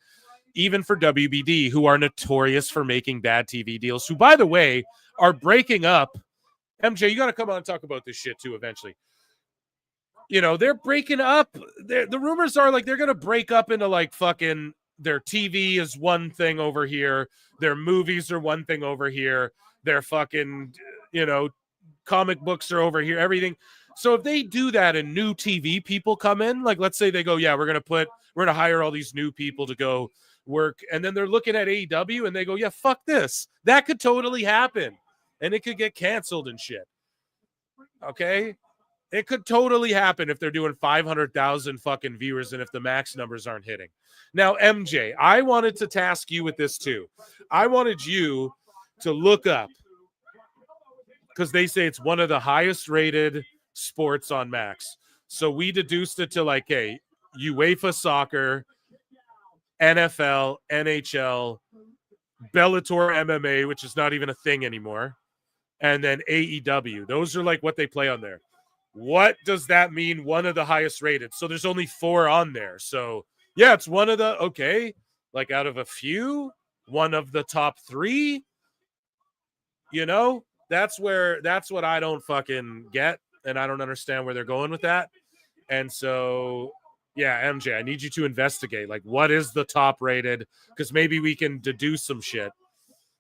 even for WBD, who are notorious for making bad TV deals, who, by the way, are breaking up. MJ, you got to come on and talk about this shit, too, eventually. You know, they're breaking up. The rumors are, like, they're going to break up into, like, fucking their TV is one thing over here. Their movies are one thing over here. Their fucking, you know, comic books are over here, everything. So if they do that and new TV people come in, like, let's say they go, yeah, we're going to hire all these new people to go work. And then they're looking at AEW and they go, yeah, fuck this. That could totally happen. And it could get canceled and shit. Okay. It could totally happen if they're doing 500,000 fucking viewers and if the max numbers aren't hitting. Now, MJ, I wanted to task you with this too. I wanted you to look up, because they say it's one of the highest rated sports on Max. So we deduced it to like, hey, UEFA soccer, NFL, NHL, Bellator MMA, which is not even a thing anymore, and then AEW. Those are like what they play on there. What does that mean? One of the highest rated. So there's only 4 on there. So yeah, it's one of the, okay, like out of a few, one of the top 3, you know, that's what I don't fucking get. and I don't understand where they're going with that. And so, yeah, MJ, I need you to investigate. Like, what is the top rated? Because maybe we can deduce some shit.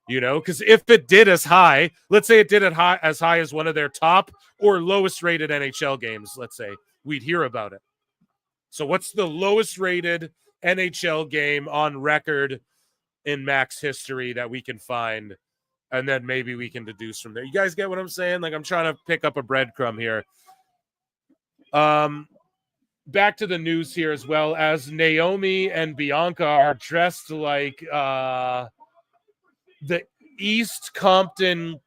You know, because if it did as high, let's say it did it as high as one of their top or lowest rated NHL games, let's say, we'd hear about it. So what's the lowest rated NHL game on record in Max history that we can find? And then maybe we can deduce from there. You guys get what I'm saying? Like, I'm trying to pick up a breadcrumb here. Back to the news here, as well as Naomi and Bianca are dressed like the East Compton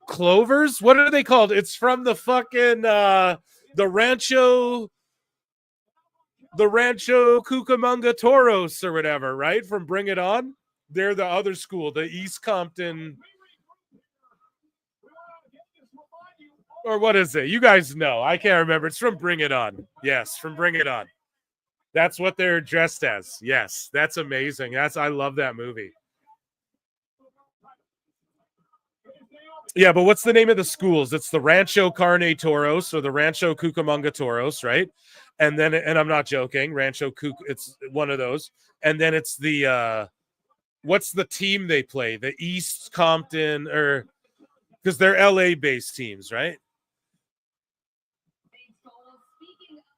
Clovers. What are they called? It's from the fucking the Rancho Cucamonga Toros or whatever, right? From Bring It On. They're the other school, the East Compton, or what is it? You guys know. I can't remember. It's from Bring It On. Yes, from Bring It On. That's what they're dressed as. Yes, that's amazing. I love that movie. Yeah, but what's the name of the schools? It's the Rancho Carne Toros or the Rancho Cucamonga Toros, right? And then, and I'm not joking, it's one of those. And then it's the, what's the team they play? The East Compton, or because they're LA-based teams, right?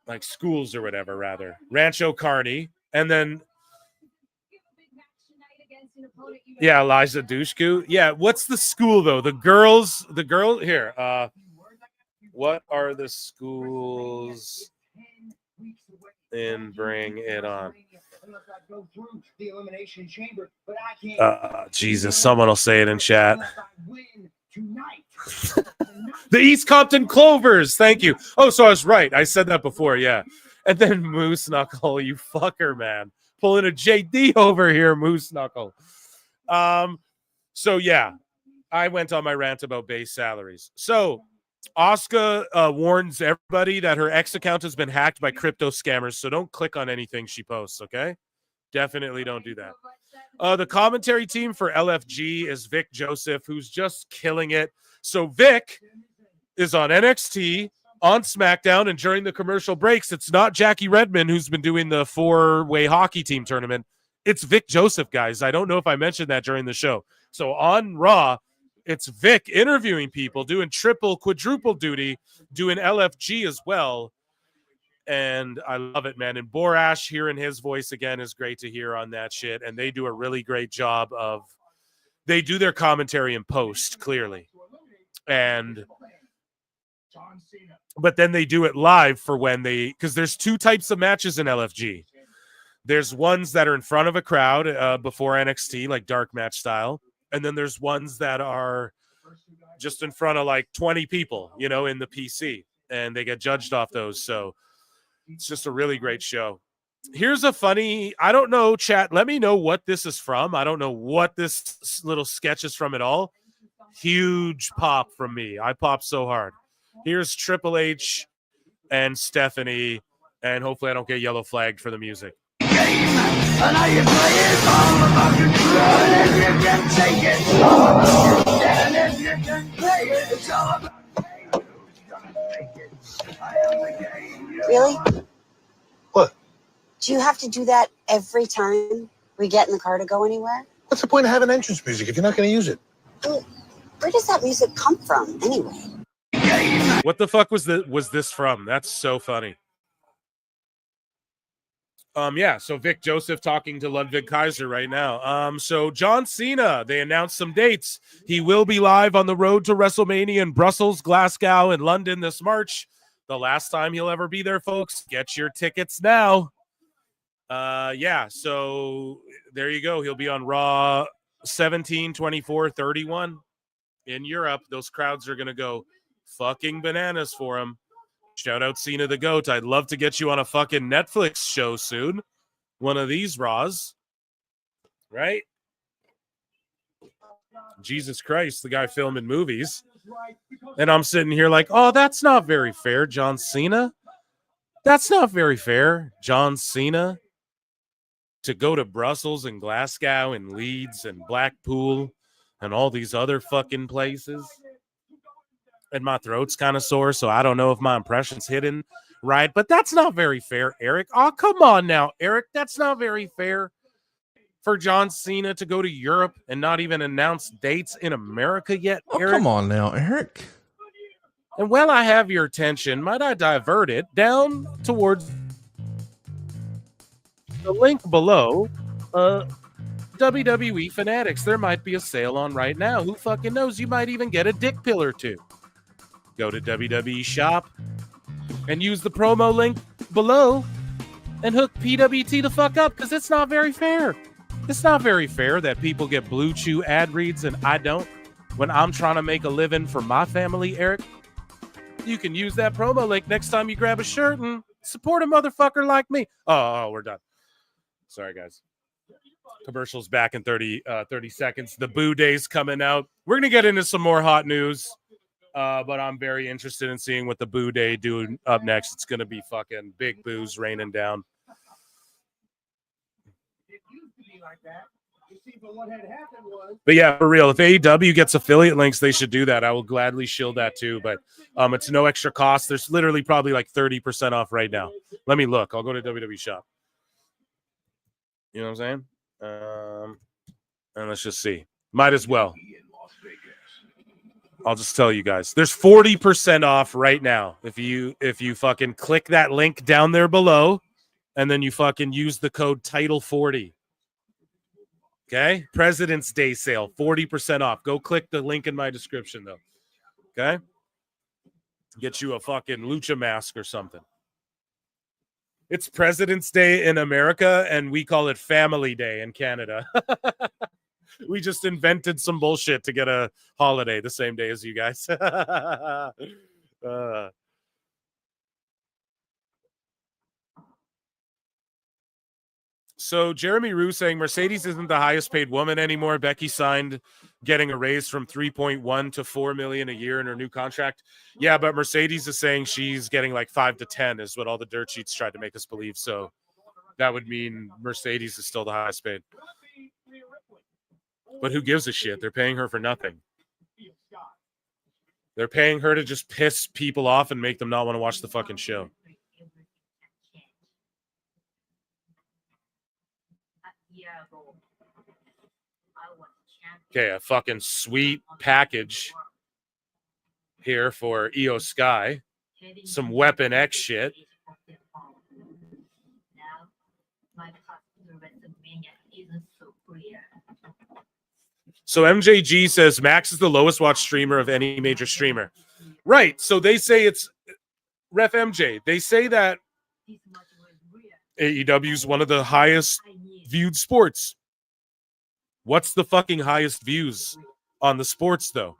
Like schools or whatever, rather. Rancho Carne. And then, yeah, Eliza Dushku. Yeah, what's the school though? The girl here. What are the schools in Bring It On? The Elimination Chamber, but I can't. Jesus, someone will say it in chat. The East Compton Clovers. Thank you. Oh, so I was right. I said that before. Yeah. And then Moose Knuckle, you fucker, man. Pulling a JD over here, Moose Knuckle. So yeah, I went on my rant about base salaries. So Asuka warns everybody that her X account has been hacked by crypto scammers. So don't click on anything she posts. Okay. Definitely don't do that. The commentary team for LFG is Vic Joseph, who's just killing it. So Vic is on NXT, on SmackDown, and during the commercial breaks, it's not Jackie Redmond who's been doing the 4-way hockey team tournament. It's Vic Joseph, guys. I don't know if I mentioned that during the show. So on Raw, it's Vic interviewing people, doing triple, quadruple duty, doing LFG as well. And I love it, man. And Borash hearing his voice again is great to hear on that shit. And they do a really great job of, they do their commentary in post, clearly. But then they do it live for when because there's two types of matches in LFG. There's ones that are in front of a crowd before NXT, like dark match style. And then there's ones that are just in front of like 20 people, in the PC. And they get judged off those. So it's just a really great show. Here's a funny, I don't know, chat. Let me know what this is from. I don't know what this little sketch is from at all. Huge pop from me. I popped so hard. Here's Triple H and Stephanie. And hopefully I don't get yellow flagged for the music. And how you play it all about control. And if you can take it, and if you can play it, it's all about who's gonna make it. I am the game. Really? What? Do you have to do that every time we get in the car to go anywhere? What's the point of having entrance music if you're not going to use it? Well, where does that music come from, anyway? What the fuck was this from? That's so funny. Yeah, so Vic Joseph talking to Ludwig Kaiser right now. So John Cena, they announced some dates. He will be live on the road to WrestleMania in Brussels, Glasgow, and London this March. The last time he'll ever be there, folks. Get your tickets now. Yeah, so there you go. He'll be on Raw 17, 24, 31 in Europe. Those crowds are going to go fucking bananas for him. Shout out Cena the GOAT. I'd love to get you on a fucking Netflix show soon. One of these Raws. Right? Jesus Christ, the guy filming movies. And I'm sitting here like, oh, that's not very fair, John Cena. That's not very fair, John Cena. To go to Brussels and Glasgow and Leeds and Blackpool and all these other fucking places. and my throat's kind of sore, so I don't know if my impression's hidden right. But that's not very fair, Eric. Oh, come on now, Eric. That's not very fair for John Cena to go to Europe and not even announce dates in America yet, Eric. Come on now, Eric. And while I have your attention, might I divert it down towards the link below? WWE Fanatics. There might be a sale on right now. Who fucking knows? You might even get a dick pill or two. Go to WWE Shop and use the promo link below and hook PWT the fuck up, because it's not very fair. It's not very fair that people get Blue Chew ad reads and I don't when I'm trying to make a living for my family, Eric. You can use that promo link next time you grab a shirt and support a motherfucker like me. Oh, we're done. Sorry, guys. Commercials back in 30 seconds. The Boo Day's coming out. We're going to get into some more hot news, but I'm very interested in seeing what the Boo Day do up next. It's going to be fucking big boos raining down. It used to be like that. You see, but what had happened was. But yeah, for real, if AEW gets affiliate links, they should do that. I will gladly shield that too. But it's no extra cost. There's literally probably like 30% off right now. Let me look. I'll go to WWE Shop. You know what I'm saying? And let's just see. Might as well. I'll just tell you guys. There's 40% off right now. If you fucking click that link down there below, and then you fucking use the code TITLE40. Okay? President's Day sale, 40% off. Go click the link in my description, though. Okay? Get you a fucking lucha mask or something. It's President's Day in America, and we call it Family Day in Canada. We just invented some bullshit to get a holiday the same day as you guys. So Jeremy Rue saying Mercedes isn't the highest paid woman anymore. Becky signed getting a raise from 3.1 to 4 million a year in her new contract. Yeah, but Mercedes is saying she's getting like 5 to 10 is what all the dirt sheets tried to make us believe. So that would mean Mercedes is still the highest paid. But who gives a shit? They're paying her for nothing. They're paying her to just piss people off and make them not want to watch the fucking show. Okay, a fucking sweet package here for Io Sky. Some Weapon X shit. So MJG says Max is the lowest watched streamer of any major streamer. Right. So they say it's Ref MJ. They say that AEW is one of the highest viewed sports. What's the fucking highest views on the sports, though?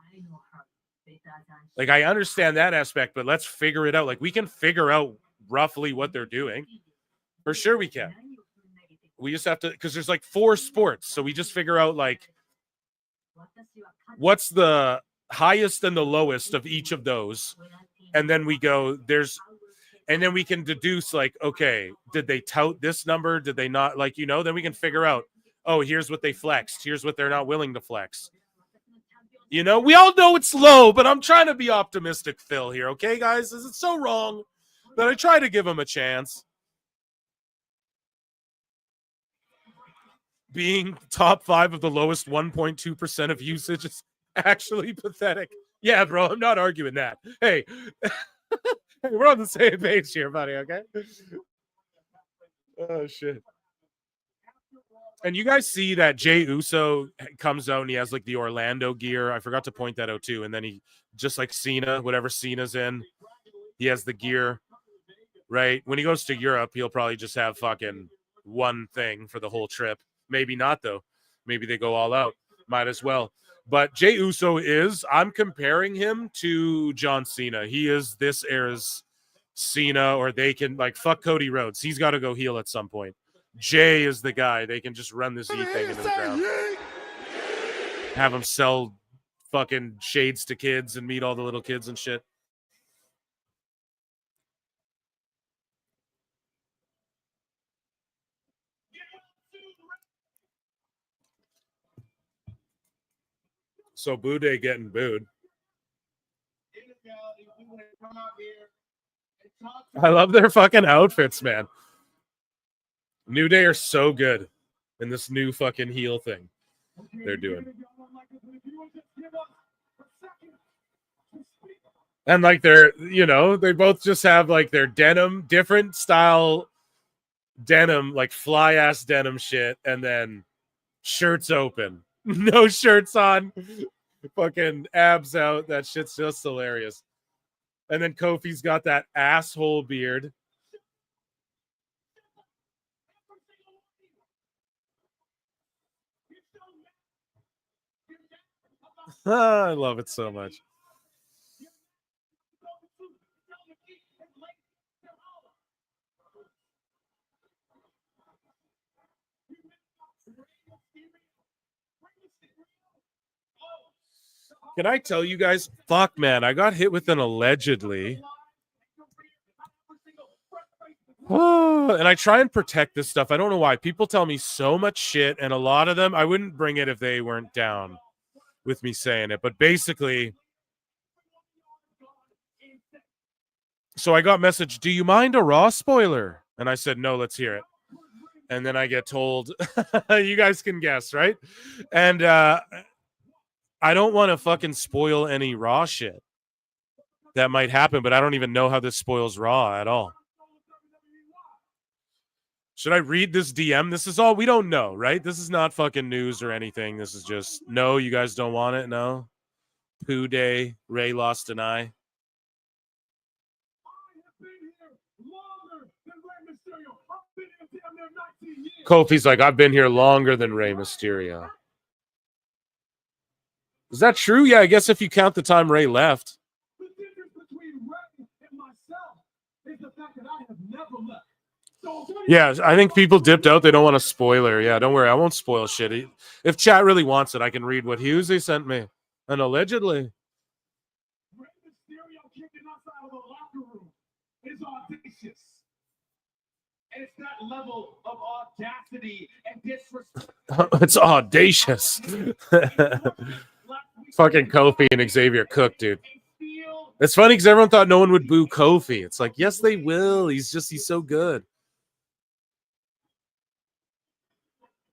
Like, I understand that aspect, but let's figure it out. Like, we can figure out roughly what they're doing. For sure we can. We just have to, because there's like 4 sports. So we just figure out, like, what's the highest and the lowest of each of those. And then we go, and then we can deduce, like, okay, did they tout this number? Did they not? Like, then we can figure out, oh, here's what they flexed. Here's what they're not willing to flex. We all know it's low, but I'm trying to be optimistic, Phil, here. Okay, guys? Is it so wrong that I try to give them a chance? Being top 5 of the lowest 1.2% of usage is actually pathetic. Yeah, bro, I'm not arguing that. Hey, we're on the same page here, buddy, okay? Oh, shit. And you guys see that Jey Uso comes out and he has like the Orlando gear. I forgot to point that out too. And then he, just like Cena, whatever Cena's in, he has the gear, right? When he goes to Europe, he'll probably just have fucking one thing for the whole trip. Maybe not, though. Maybe they go all out. Might as well. But Jey Uso I'm comparing him to John Cena. He is this era's Cena, or they can, like, fuck Cody Rhodes. He's got to go heel at some point. Jay is the guy. They can just run this Z thing into the ground. Have him sell fucking shades to kids and meet all the little kids and shit. So Boo Day getting booed. I love their fucking outfits, man. New Day are so good in this new fucking heel thing they're doing. And like they're, they both just have like their denim, different style denim, like fly ass denim shit, and then shirts open. No shirts on, fucking abs out. That shit's just hilarious. And then Kofi's got that asshole beard. I love it so much. Can I tell you guys? Fuck, man. I got hit with an allegedly. And I try and protect this stuff. I don't know why. People tell me so much shit, and a lot of them, I wouldn't bring it if they weren't down with me saying it. But basically, so I got messaged, do you mind a Raw spoiler? And I said, no, let's hear it. And then I get told, you guys can guess, right? And I don't want to fucking spoil any Raw shit that might happen, but I don't even know how this spoils Raw at all. Should I read this DM? This is all we don't know, right? This is not fucking news or anything. This is just, no, you guys don't want it? No? Poo Day, Ray lost an eye. Kofi's like, I've been here longer than Rey Mysterio. Is that true? Yeah, I guess if you count the time Ray left. The difference between Ray and myself is the fact that I have never left. Yeah, I think people dipped out. They don't want a spoiler. Yeah, don't worry. I won't spoil shit. If chat really wants it, I can read what Husey sent me. And allegedly. Ray Mysterio kicking us out of the locker room is audacious. And it's that level of audacity and disrespect. It's audacious. Fucking Kofi and Xavier Cook, dude. It's funny because everyone thought no one would boo Kofi. It's like, yes, they will. He's so good.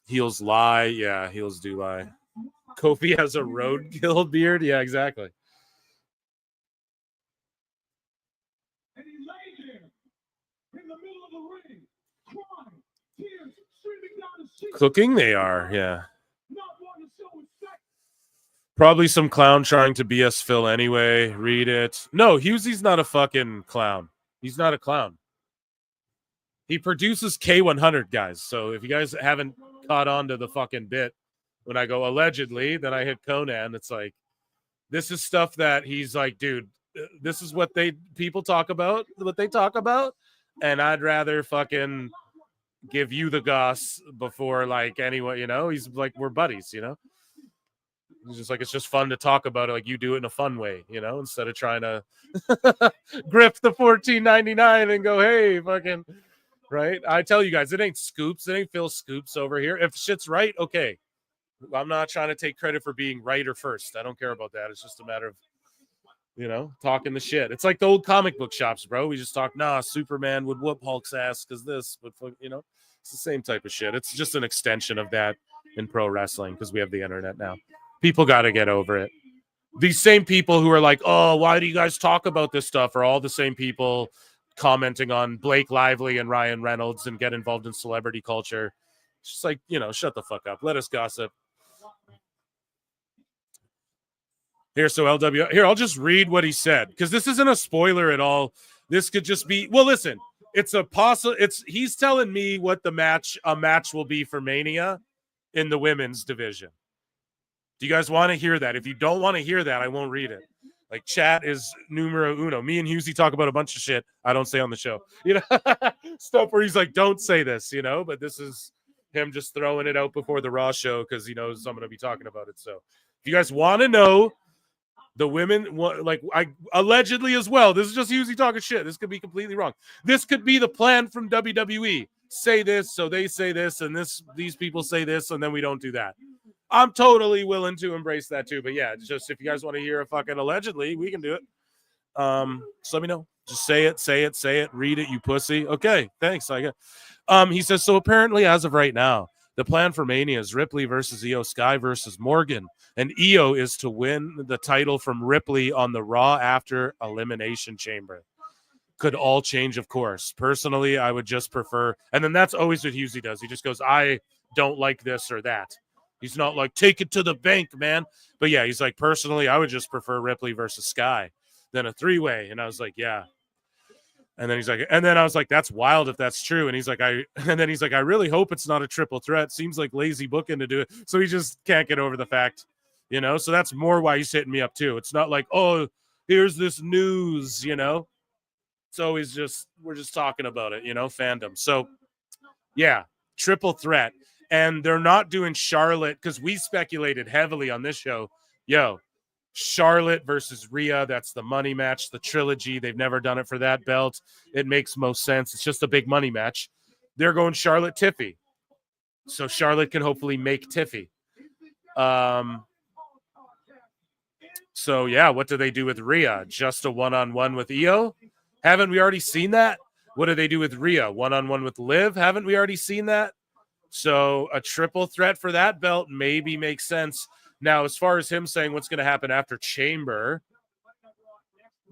Heels lie. Yeah, heels do lie. Kofi has a roadkill beard. Yeah, exactly. And he lay there in the middle of the ring, crying, tears streaming down his cheeks. Cooking they are, yeah. Not wanting to show his sex. Probably some clown trying to BS Phil anyway. Read it. No, Husey's not a fucking clown. He's not a clown. He produces K100, guys. So if you guys haven't caught on to the fucking bit, when I go allegedly, then I hit Conan. It's like, this is stuff that he's like, dude, this is what people talk about, what they talk about. And I'd rather fucking give you the goss before like anyone, he's like, we're buddies, He's just like, it's just fun to talk about it. Like you do it in a fun way, instead of trying to grip the $14.99 and go, hey, fucking, right? I tell you guys, it ain't scoops. It ain't Phil Scoops over here. If shit's right, okay. I'm not trying to take credit for being right or first. I don't care about that. It's just a matter of, talking the shit. It's like the old comic book shops, bro. We just talk, Superman would whoop Hulk's ass because this, but, it's the same type of shit. It's just an extension of that in pro wrestling because we have the internet now. People got to get over it. These same people who are like, oh, why do you guys talk about this stuff are all the same people commenting on Blake Lively and Ryan Reynolds and get involved in celebrity culture. It's just like, shut the fuck up. Let us gossip. Here, so LW, here, I'll just read what he said because this isn't a spoiler at all. This could just be, well, listen, he's telling me what a match will be for Mania in the women's division. Do you guys want to hear that? If you don't want to hear that, I won't read it. Like, chat is numero uno. Me and Husey talk about a bunch of shit I don't say on the show. Stuff where he's like, don't say this, but this is him just throwing it out before the Raw show because he knows I'm going to be talking about it. So if you guys want to know the women, like, I allegedly as well, this is just Husey talking shit. This could be completely wrong. This could be the plan from WWE. Say this, so they say this, and these people say this, and then we don't do that. I'm totally willing to embrace that too. But yeah, it's just if you guys want to hear a fucking allegedly, we can do it. So let me know. Just say it, read it, you pussy. Okay, thanks. I get. He says, so apparently as of right now, the plan for Mania is Ripley versus Io Sky versus Morgan. And Io is to win the title from Ripley on the Raw after Elimination Chamber. Could all change, of course. Personally, I would just prefer, and then that's always what Husey does. He just goes, I don't like this or that. He's not like, take it to the bank, man. But yeah, he's like, personally, I would just prefer Ripley versus Sky than a three-way. And I was like, yeah. And then he's like, and then I was like, that's wild if that's true. And he's like, I really hope it's not a triple threat. Seems like lazy booking to do it. So he just can't get over the fact, you know? So that's more why he's hitting me up too. It's not like, oh, here's this news, you know? It's always just, we're just talking about it, you know, fandom. So yeah, triple threat. And they're not doing Charlotte because we speculated heavily on this show. Yo, Charlotte versus Rhea, that's the money match, the trilogy. They've never done it for that belt. It makes most sense. It's just a big money match. They're going Charlotte Tiffy. So Charlotte can hopefully make Tiffy. So yeah, what do they do with Rhea? Just a one-on-one with Io? Haven't we already seen that? What do they do with Rhea? One-on-one with Liv? Haven't we already seen that? So a triple threat for that belt maybe makes sense. Now, as far as him saying what's going to happen after Chamber,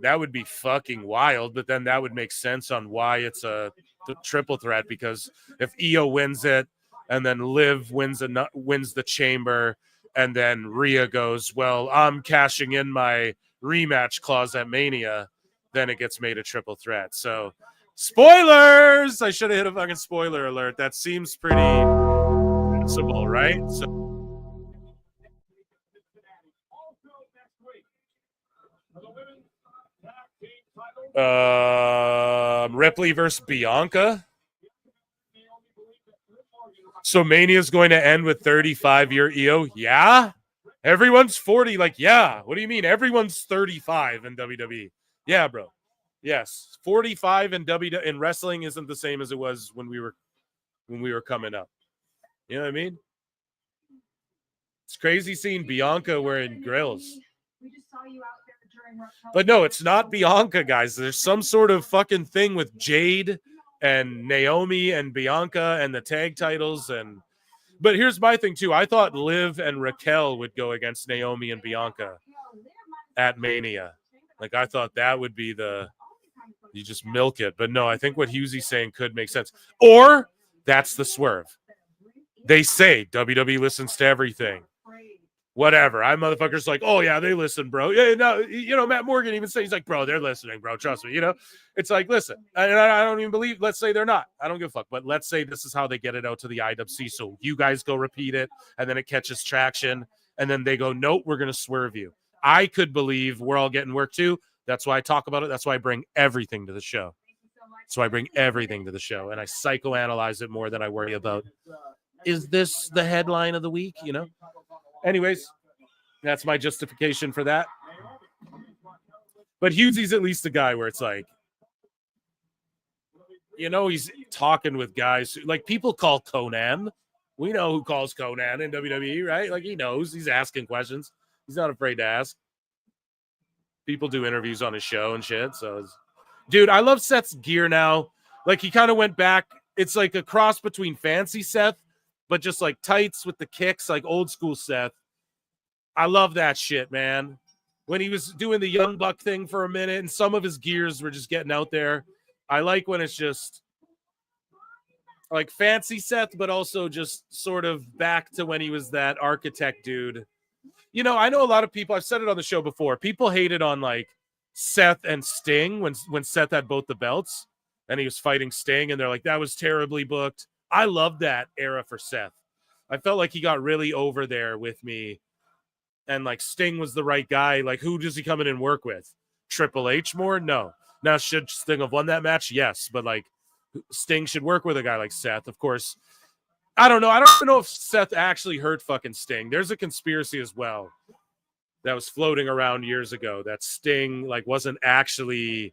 that would be fucking wild, but then that would make sense on why it's a triple threat, because if Io wins it and then Liv wins the Chamber and then Rhea goes, well, I'm cashing in my rematch clause at Mania, then it gets made a triple threat. So spoilers! I should have hit a fucking spoiler alert. That seems pretty sensible, right? So Ripley versus Bianca. So Mania's going to end with 35-year Io. Yeah, everyone's 40. Like, yeah. What do you mean? Everyone's 35 in WWE. Yeah, bro. Yes, 45 in wrestling isn't the same as it was when we were coming up. You know what I mean? It's crazy seeing Bianca wearing grills. But no, it's not Bianca, guys. There's some sort of fucking thing with Jade and Naomi and Bianca and the tag titles. But here's my thing, too. I thought Liv and Raquel would go against Naomi and Bianca at Mania. Like, I thought that would be you just milk it. But no, I think what Husey's saying could make sense. Or that's the swerve. They say WWE listens to everything. Whatever. I motherfuckers like, oh yeah, they listen, bro. Yeah, no, you know, Matt Morgan even says, he's like, bro, they're listening, bro. Trust me. You know, it's like, listen, and I don't even believe. Let's say they're not. I don't give a fuck. But let's say this is how they get it out to the IWC. So you guys go repeat it, and then it catches traction, and then they go, nope, we're gonna swerve you. I could believe we're all getting work too. That's why I talk about it. That's why I bring everything to the show. So I bring everything to the show, and I psychoanalyze it more than I worry about. Is this the headline of the week? You know. Anyways, that's my justification for that. But Hughesy's at least a guy where it's like, you know, he's talking with guys. Like, people call Conan. We know who calls Conan in WWE, right? Like, he knows. He's asking questions. He's not afraid to ask. People do interviews on his show and shit. So, dude, I love Seth's gear now. Like, he kind of went back. It's like a cross between fancy Seth, but just like tights with the kicks, like old school Seth. I love that shit, man. When he was doing the Young Buck thing for a minute and some of his gears were just getting out there. I like when it's just like fancy Seth, but also just sort of back to when he was that architect dude. You know, I know a lot of people, I've said it on the show before, people hated on like Seth and Sting when Seth had both the belts and he was fighting Sting, and they're like, that was terribly booked. I love that era for Seth. I felt like he got really over there with me. And like Sting was the right guy. Like, who does he come in and work with? Triple H more? No. Now, should Sting have won that match? Yes. But like, Sting should work with a guy like Seth. Of course, I don't know. I don't know if Seth actually hurt fucking Sting. There's a conspiracy as well that was floating around years ago that Sting like wasn't actually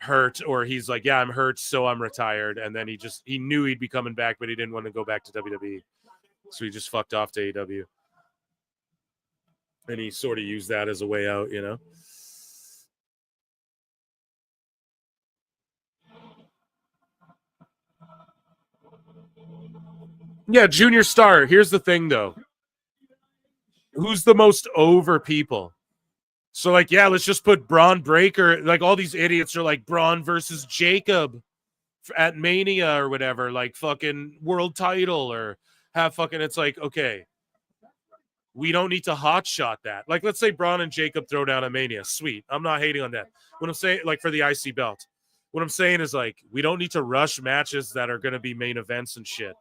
hurt, or he's like, yeah, I'm hurt, so I'm retired. And then he knew he'd be coming back, but he didn't want to go back to WWE. So he just fucked off to AEW. And he sort of used that as a way out, you know? Yeah, junior star. Here's the thing, though. Who's the most over people? So, like, yeah, let's just put Braun Breaker. Like, all these idiots are like Braun versus Jacob at Mania or whatever, like fucking world title or have fucking. It's like, okay, we don't need to hotshot that. Like, let's say Braun and Jacob throw down a Mania. Sweet. I'm not hating on that. What I'm saying, like, for the IC belt, what I'm saying is, like, we don't need to rush matches that are going to be main events and shit.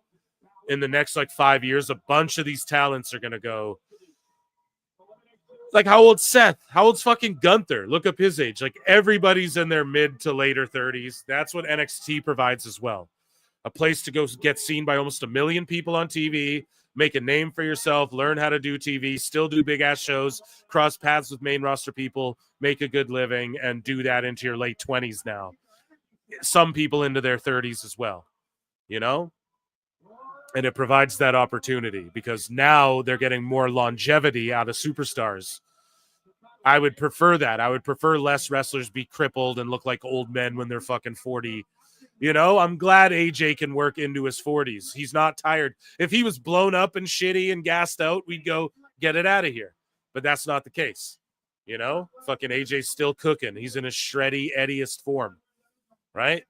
In the next, like, 5 years, a bunch of these talents are going to go. Like, how old's Seth? How old's fucking Gunther? Look up his age. Like, everybody's in their mid to later 30s. That's what NXT provides as well. A place to go get seen by almost 1 million people on TV, make a name for yourself, learn how to do TV, still do big-ass shows, cross paths with main roster people, make a good living, and do that into your late 20s now. Some people into their 30s as well, you know? And it provides that opportunity because now they're getting more longevity out of superstars. I would prefer that. I would prefer less wrestlers be crippled and look like old men when they're fucking 40. You know, I'm glad AJ can work into his 40s. He's not tired. If he was blown up and shitty and gassed out, we'd go get it out of here. But that's not the case. You know, fucking AJ's still cooking. He's in a shreddy, Eddiest form. Right?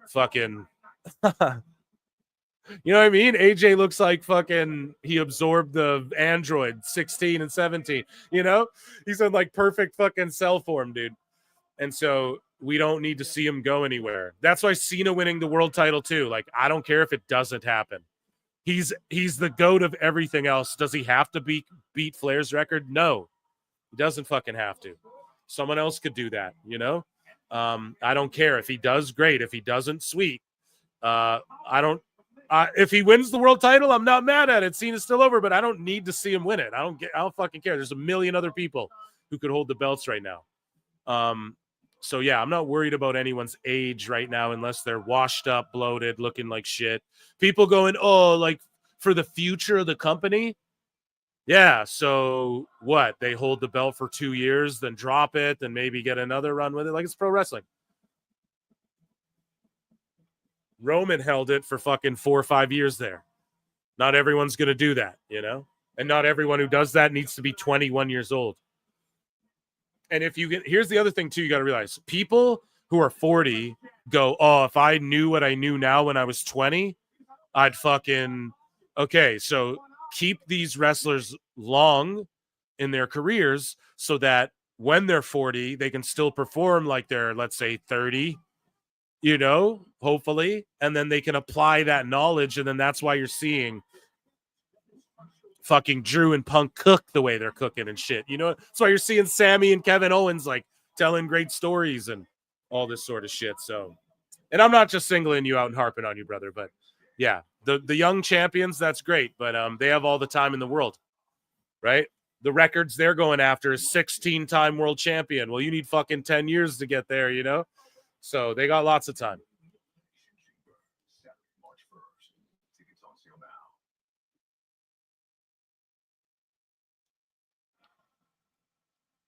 Fucking... You know what I mean? AJ looks like fucking he absorbed the Android 16 and 17. You know? He's in like perfect fucking cell form, dude. And so we don't need to see him go anywhere. That's why Cena winning the world title too. Like, I don't care if it doesn't happen. He's the GOAT of everything else. Does he have to beat Flair's record? No. He doesn't fucking have to. Someone else could do that, you know? I don't care. If he does, great. If he doesn't, sweet. If he wins the world title, I'm not mad at it. Cena's still over, but I don't need to see him win it. I don't fucking care. There's 1 million other people who could hold the belts right now. So yeah, I'm not worried about anyone's age right now unless they're washed up, bloated, looking like shit. People going, oh, like for the future of the company. Yeah, so what? They hold the belt for 2 years, then drop it, then maybe get another run with it. Like, it's pro wrestling. Roman held it for fucking 4 or 5 years there. Not everyone's going to do that, you know? And not everyone who does that needs to be 21 years old. And if you get, here's the other thing too, you got to realize people who are 40 go, oh, if I knew what I knew now when I was 20, I'd fucking, okay. So keep these wrestlers long in their careers so that when they're 40, they can still perform like they're, let's say 30, you know, hopefully. And then they can apply that knowledge. And then that's why you're seeing fucking Drew and Punk cook the way they're cooking and shit. You know, that's why you're seeing Sammy and Kevin Owens like telling great stories and all this sort of shit. So, and I'm not just singling you out and harping on you, brother, but yeah, the young champions, that's great, but they have all the time in the world, right? The records they're going after is 16-time world champion. Well, you need fucking 10 years to get there, you know? So they got lots of time.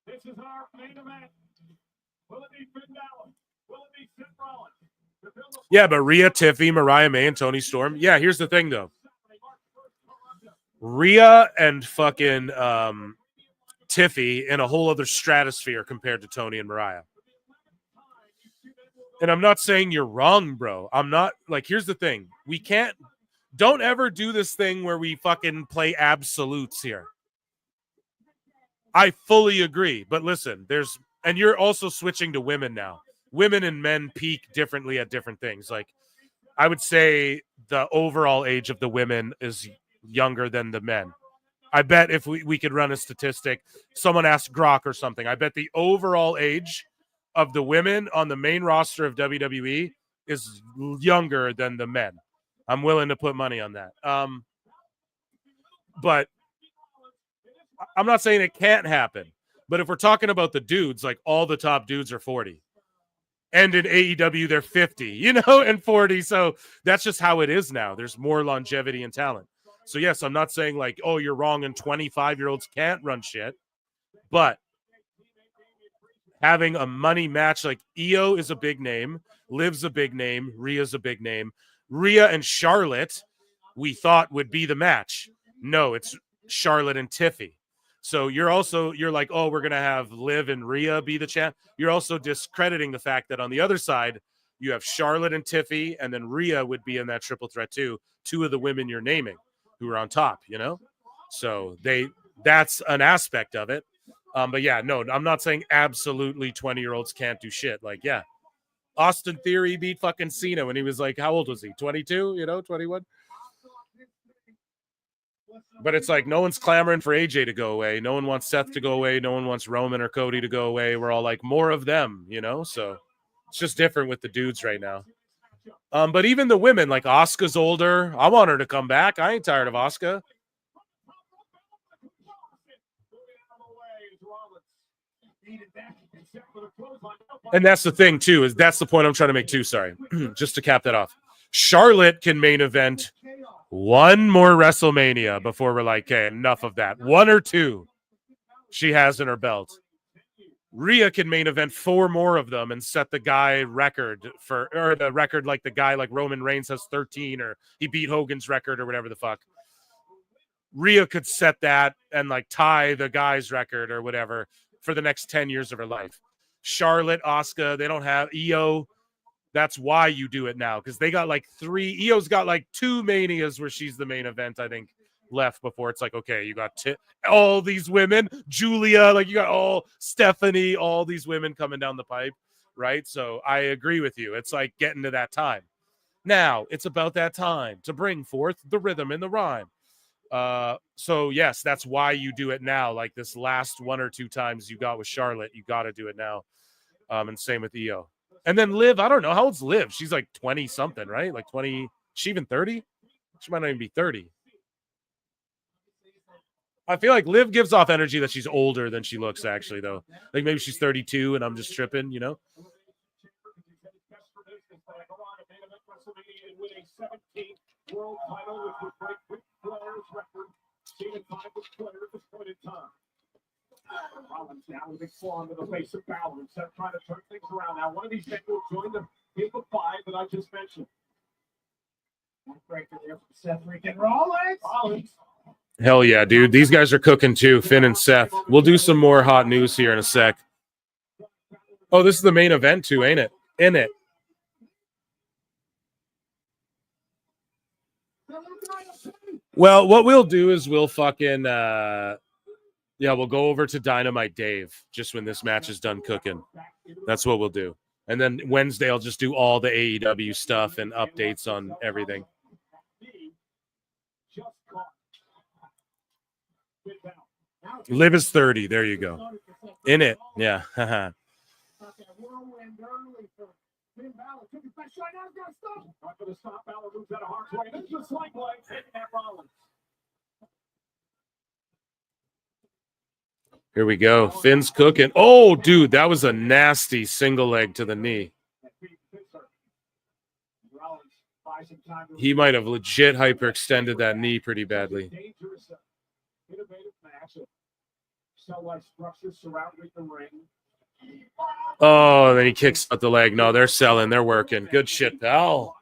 This is our main event. Will it be Finn Balor? Will it be Seth Rollins? Yeah, but Rhea, Tiffy, Mariah May, and Toni Storm. Yeah, here's the thing, though. Rhea and fucking Tiffy in a whole other stratosphere compared to Toni and Mariah. And I'm not saying you're wrong, bro. I'm not, like, here's the thing. Don't ever do this thing where we fucking play absolutes here. I fully agree. But listen, and you're also switching to women now. Women and men peak differently at different things. Like, I would say the overall age of the women is younger than the men. I bet if we could run a statistic, someone asked Grok or something, I bet the overall age of the women on the main roster of WWE is younger than the men. I'm willing to put money on that. But I'm not saying it can't happen. But if we're talking about the dudes, like all the top dudes are 40. And in AEW, they're 50, you know, and 40. So that's just how it is now. There's more longevity and talent. So, yes, I'm not saying like, oh, you're wrong and 25-year-olds can't run shit. But having a money match, like Io is a big name, Liv's a big name, Rhea's a big name. Rhea and Charlotte, we thought would be the match. No, it's Charlotte and Tiffy. So you're like, oh, we're going to have Liv and Rhea be the champ. You're also discrediting the fact that on the other side, you have Charlotte and Tiffy, and then Rhea would be in that triple threat too. Two of the women you're naming who are on top, you know? So that's an aspect of it. But yeah, no, I'm not saying absolutely 20-year-olds can't do shit. Like, yeah, Austin Theory beat fucking Cena when he was like, how old was he? 22, 21? But it's like no one's clamoring for AJ to go away. No one wants Seth to go away. No one wants Roman or Cody to go away. We're all like, more of them, So it's just different with the dudes right now. But even the women, like Asuka's older. I want her to come back. I ain't tired of Asuka. And that's the thing, too, is that's the point I'm trying to make, too. Sorry. Just to cap that off. Charlotte can main event one more WrestleMania before we're like, okay, enough of that. One or two she has in her belt. Rhea can main event 4 more of them and set the guy record or the record like the guy like Roman Reigns has 13 or he beat Hogan's record or whatever the fuck. Rhea could set that and like tie the guy's record or whatever for the next 10 years of her life. Charlotte, Asuka, they don't have Io. That's why you do it now because they got like 3. Io's got like 2 Manias where she's the main event, I think, left before it's like, okay, you got all these women, Julia, like you got all Stephanie, all these women coming down the pipe, right? So I agree with you. It's like getting to that time. Now it's about that time to bring forth the rhythm and the rhyme. So yes, that's why you do it now. Like this last 1 or 2 times you got with Charlotte, you got to do it now. And same with Io. And then Liv, I don't know. How old's Liv? She's like 20 something, right? Like 20. She even 30? She might not even be 30. I feel like Liv gives off energy that she's older than she looks, actually, though. Like maybe she's 32 and I'm just tripping, World title, which would break Ric Flair's record, seen in time with Flair at this point in time. Rollins now with a big forearm to the face of Balor. Instead of trying to turn things around. Now, one of these men will join the group of 5 that I just mentioned. Breaker there from Seth freaking Rollins. Hell yeah, dude. These guys are cooking too, Finn and Seth. We'll do some more hot news here in a sec. Oh, this is the main event too, ain't it? In it. Well, what we'll do is we'll fucking we'll go over to Dynamite Dave just when this match is done cooking. That's what we'll do. And then Wednesday I'll just do all the AEW stuff and updates on everything. Liv is 30. There you go. In it. Yeah. Here we go. Finn's cooking. Oh, dude, that was a nasty single leg to the knee. He might have legit hyperextended that knee pretty badly. Oh, then he kicks out the leg. No, they're selling. They're working. Good shit, pal.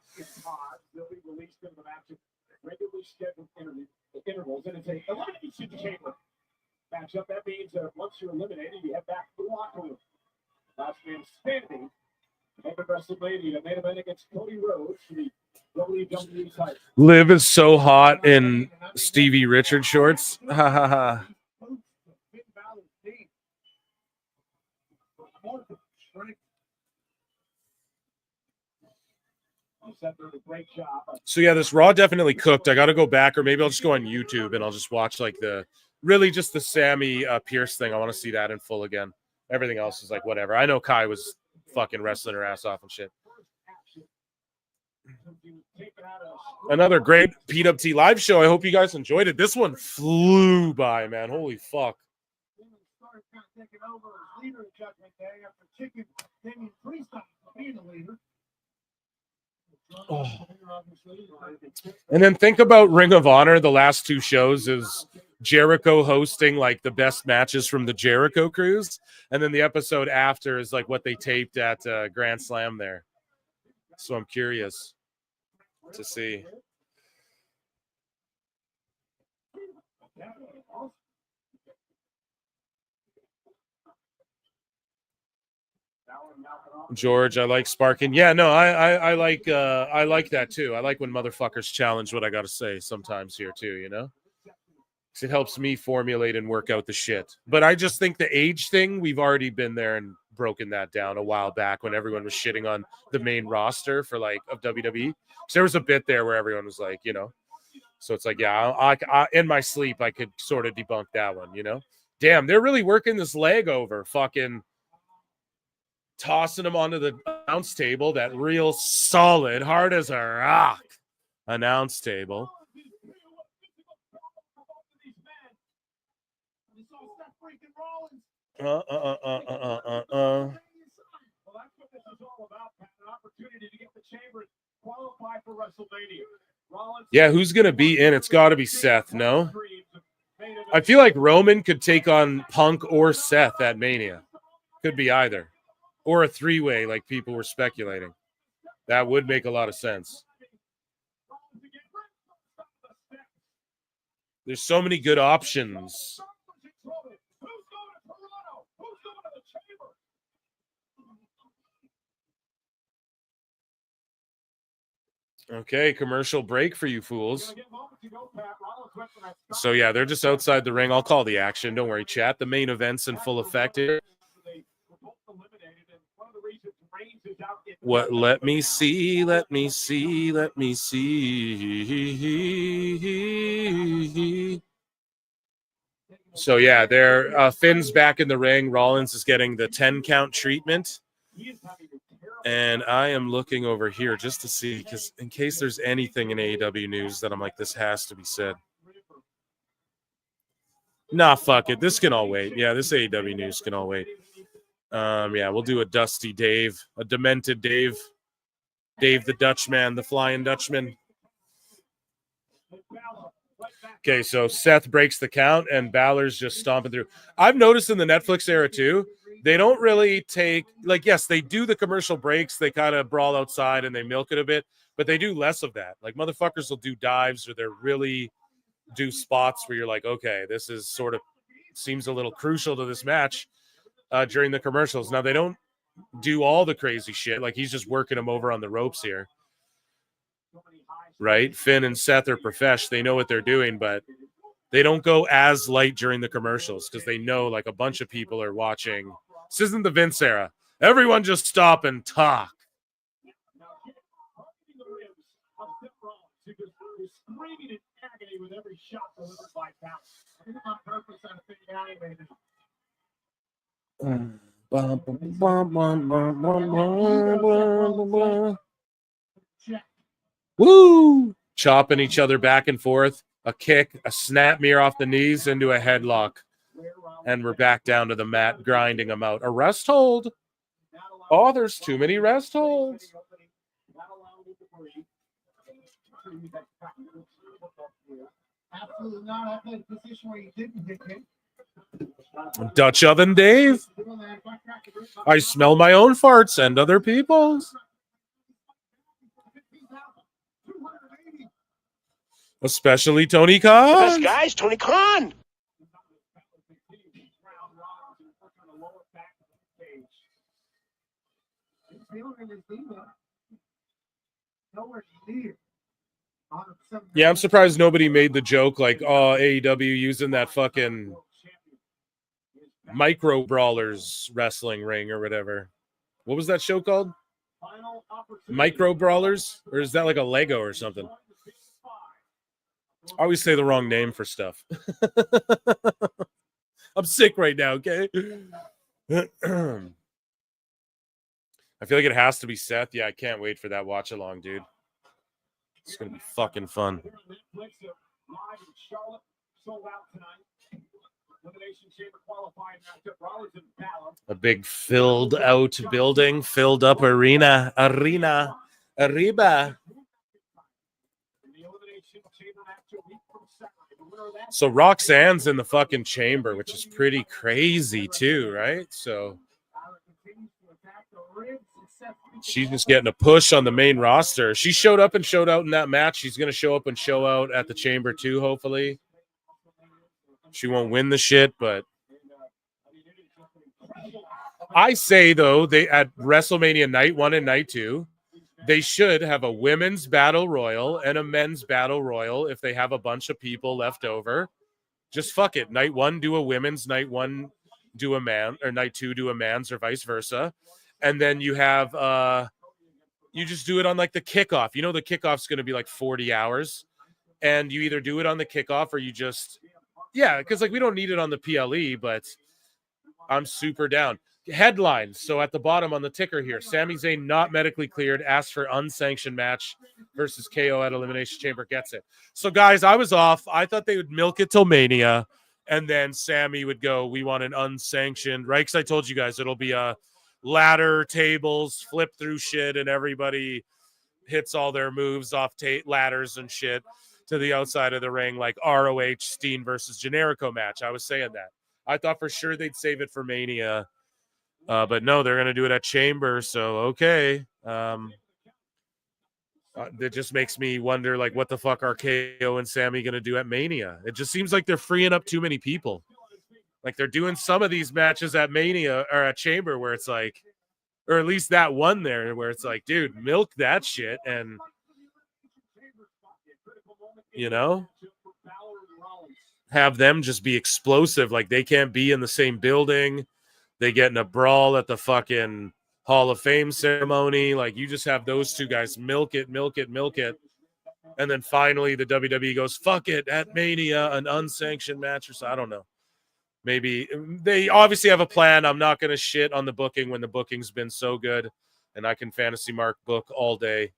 Matchup. That means once you're eliminated, you head back to the locker room. Last man standing. WrestleMania main event against Cody Rhodes for the WWE title. Liv is so hot in Stevie Richards shorts. Ha ha ha. So yeah, this Raw definitely cooked. I got to go back, or maybe I'll just go on YouTube and I'll just watch like the Sammy Pierce thing. I want to see that in full again. Everything else is like whatever. I know Kai was fucking wrestling her ass off and shit. Another great PWT live show. I hope you guys enjoyed it. This one flew by, man. Holy fuck. Oh. And then think about Ring of Honor. The last 2 shows is Jericho hosting like the best matches from the Jericho Cruise, and then the episode after is like what they taped at Grand Slam there. So I'm curious. to see. George, I like sparking. Yeah, no, I like that too. I like when motherfuckers challenge what I got to say sometimes here too, you know? 'Cause it helps me formulate and work out the shit. But I just think the age thing, we've already been there and broken that down a while back when everyone was shitting on the main roster for like of WWE. So there was a bit there where everyone was like, you know, so it's like, yeah, I in my sleep, I could sort of debunk that one, you know? Damn, they're really working this leg over, fucking tossing him onto the announce table, that real solid, hard as a rock announce table. Well, that's what this is all about, Pat. An opportunity to get the chamber qualified for WrestleMania. Yeah, who's going to be in? It's got to be Seth, no? I feel like Roman could take on Punk or Seth at Mania. Could be either. Or a three-way like people were speculating. That would make a lot of sense. There's so many good options. Okay, commercial break for you fools. So, yeah, they're just outside the ring. I'll call the action. Don't worry, chat. The main event's in full effect here. What? Let me see. So, yeah, they're Finn's back in the ring. Rollins is getting the 10-count treatment. And I am looking over here just to see, because in case there's anything in AEW news that I'm like, this has to be said. Nah, fuck it. This can all wait. Yeah, this AEW news can all wait. Yeah, we'll do a Dusty Dave, a demented Dave. Dave the Dutchman, the Flying Dutchman. Okay, so Seth breaks the count, and Balor's just stomping through. I've noticed in the Netflix era, too, they don't really take, like, yes, they do the commercial breaks. They kind of brawl outside and they milk it a bit, but they do less of that. Like, motherfuckers will do dives, or they're really do spots where you're like, okay, this is sort of seems a little crucial to this match during the commercials. Now, they don't do all the crazy shit. Like, he's just working them over on the ropes here. Right? Finn and Seth are profesh. They know what they're doing, but they don't go as light during the commercials because they know, like, a bunch of people are watching. This isn't the Vince era. Everyone just stop and talk. Woo! Chopping each other back and forth. A kick, a snap mirror off the knees into a headlock. And we're back down to the mat, grinding them out. A rest hold. Oh, there's too many rest holds. Absolutely not. I've been in a position where you didn't hit him. Dutch oven Dave. I smell my own farts and other people's. Especially Tony Khan. Best guys, Tony Khan. Yeah, I'm surprised nobody made the joke like, oh, AEW using that fucking Micro Brawlers wrestling ring or whatever. What was that show called? Micro Brawlers? Or is that like a Lego or something? I always say the wrong name for stuff. I'm sick right now, okay? I feel like it has to be Seth. Yeah, I can't wait for that watch along, dude. It's going to be fucking fun. A big filled out building, filled up arena. Arriba. So Roxanne's in the fucking chamber, which is pretty crazy too, right? So She's just getting a push on the main roster. She showed up and showed out in that match. She's going to show up and show out at the Chamber too, hopefully. She won't win the shit, but I say, though, they at WrestleMania Night 1 and Night 2, they should have a women's battle royal and a men's battle royal if they have a bunch of people left over. Just fuck it. Night 1, do a women's. Night 1, do a man. Or Night 2, do a man's, or vice versa. And then you have, you just do it on like the kickoff. You know, the kickoff's going to be like 40 hours. And you either do it on the kickoff or you just, yeah, because like we don't need it on the PLE, but I'm super down. Headlines. So at the bottom on the ticker here, Sami Zayn not medically cleared, asked for unsanctioned match versus KO at Elimination Chamber, gets it. So guys, I was off. I thought they would milk it till Mania, and then Sami would go, we want an unsanctioned, right? Because I told you guys it'll be a ladder, tables, flip through shit, and everybody hits all their moves off ladders and shit to the outside of the ring, like ROH Steen versus Generico match. I was saying that. I thought for sure they'd save it for Mania. But no, they're going to do it at Chamber. So, okay. That just makes me wonder, like, what the fuck are KO and Sami going to do at Mania? It just seems like they're freeing up too many people. Like, they're doing some of these matches at Mania or at Chamber where it's like, or at least that one there where it's like, dude, milk that shit. And, you know, have them just be explosive. Like, they can't be in the same building. They get in a brawl at the fucking Hall of Fame ceremony. Like, you just have those two guys milk it. And then finally the WWE goes, fuck it, at Mania, an unsanctioned match or so. I don't know. Maybe they obviously have a plan. I'm not going to shit on the booking when the booking's been so good. And I can fantasy mark book all day.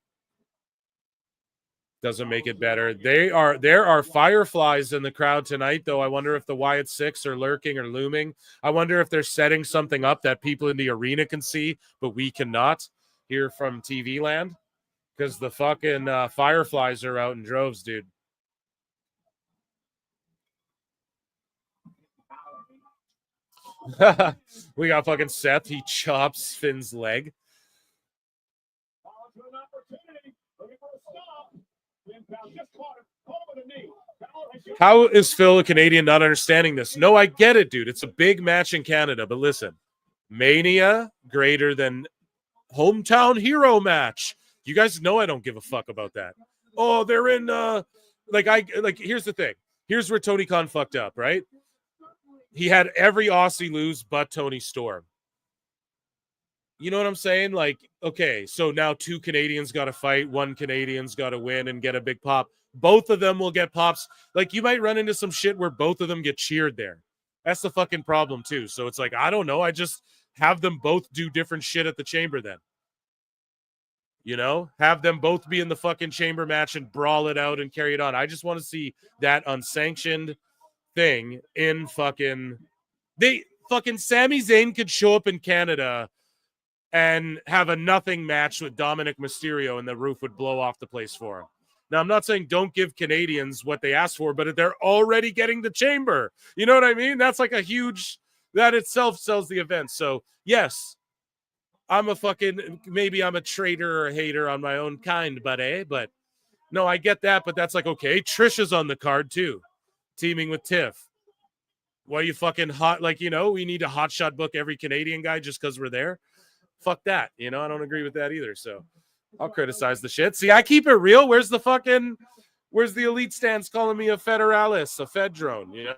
Doesn't make it better. There are fireflies in the crowd tonight, though. I wonder if the Wyatt Six are lurking or looming. I wonder if they're setting something up that people in the arena can see, but we cannot hear from TV land because the fucking fireflies are out in droves, dude. We got fucking Seth. He chops Finn's leg. How is Phil a Canadian not understanding this? No, I get it, dude. It's a big match in Canada, but listen, Mania greater than hometown hero match. You guys know I don't give a fuck about that. Oh, they're in here's the thing. Here's where Tony Khan fucked up, right? He had every Aussie lose but Tony Storm. You know what I'm saying? Like, okay, so now 2 Canadians got to fight, 1 Canadian's got to win and get a big pop. Both of them will get pops. Like, you might run into some shit where both of them get cheered there. That's the fucking problem, too. So it's like, I don't know. I just have them both do different shit at the Chamber then. You know? Have them both be in the fucking Chamber match and brawl it out and carry it on. I just want to see that unsanctioned thing in fucking... Sami Zayn could show up in Canada and have a nothing match with Dominic Mysterio and the roof would blow off the place for him. Now, I'm not saying don't give Canadians what they asked for, but they're already getting the Chamber. You know what I mean? That's like a huge, that itself sells the event. So, yes, maybe I'm a traitor or a hater on my own kind, buddy. But no, I get that. But that's like, okay, Trisha's on the card too, teaming with Tiff. Why you fucking hot? Like, you know, we need to hotshot book every Canadian guy just because we're there. Fuck that. You know, I don't agree with that either. So I'll criticize the shit. See, I keep it real. Where's the elite stance calling me a federalis, a fed drone, you know?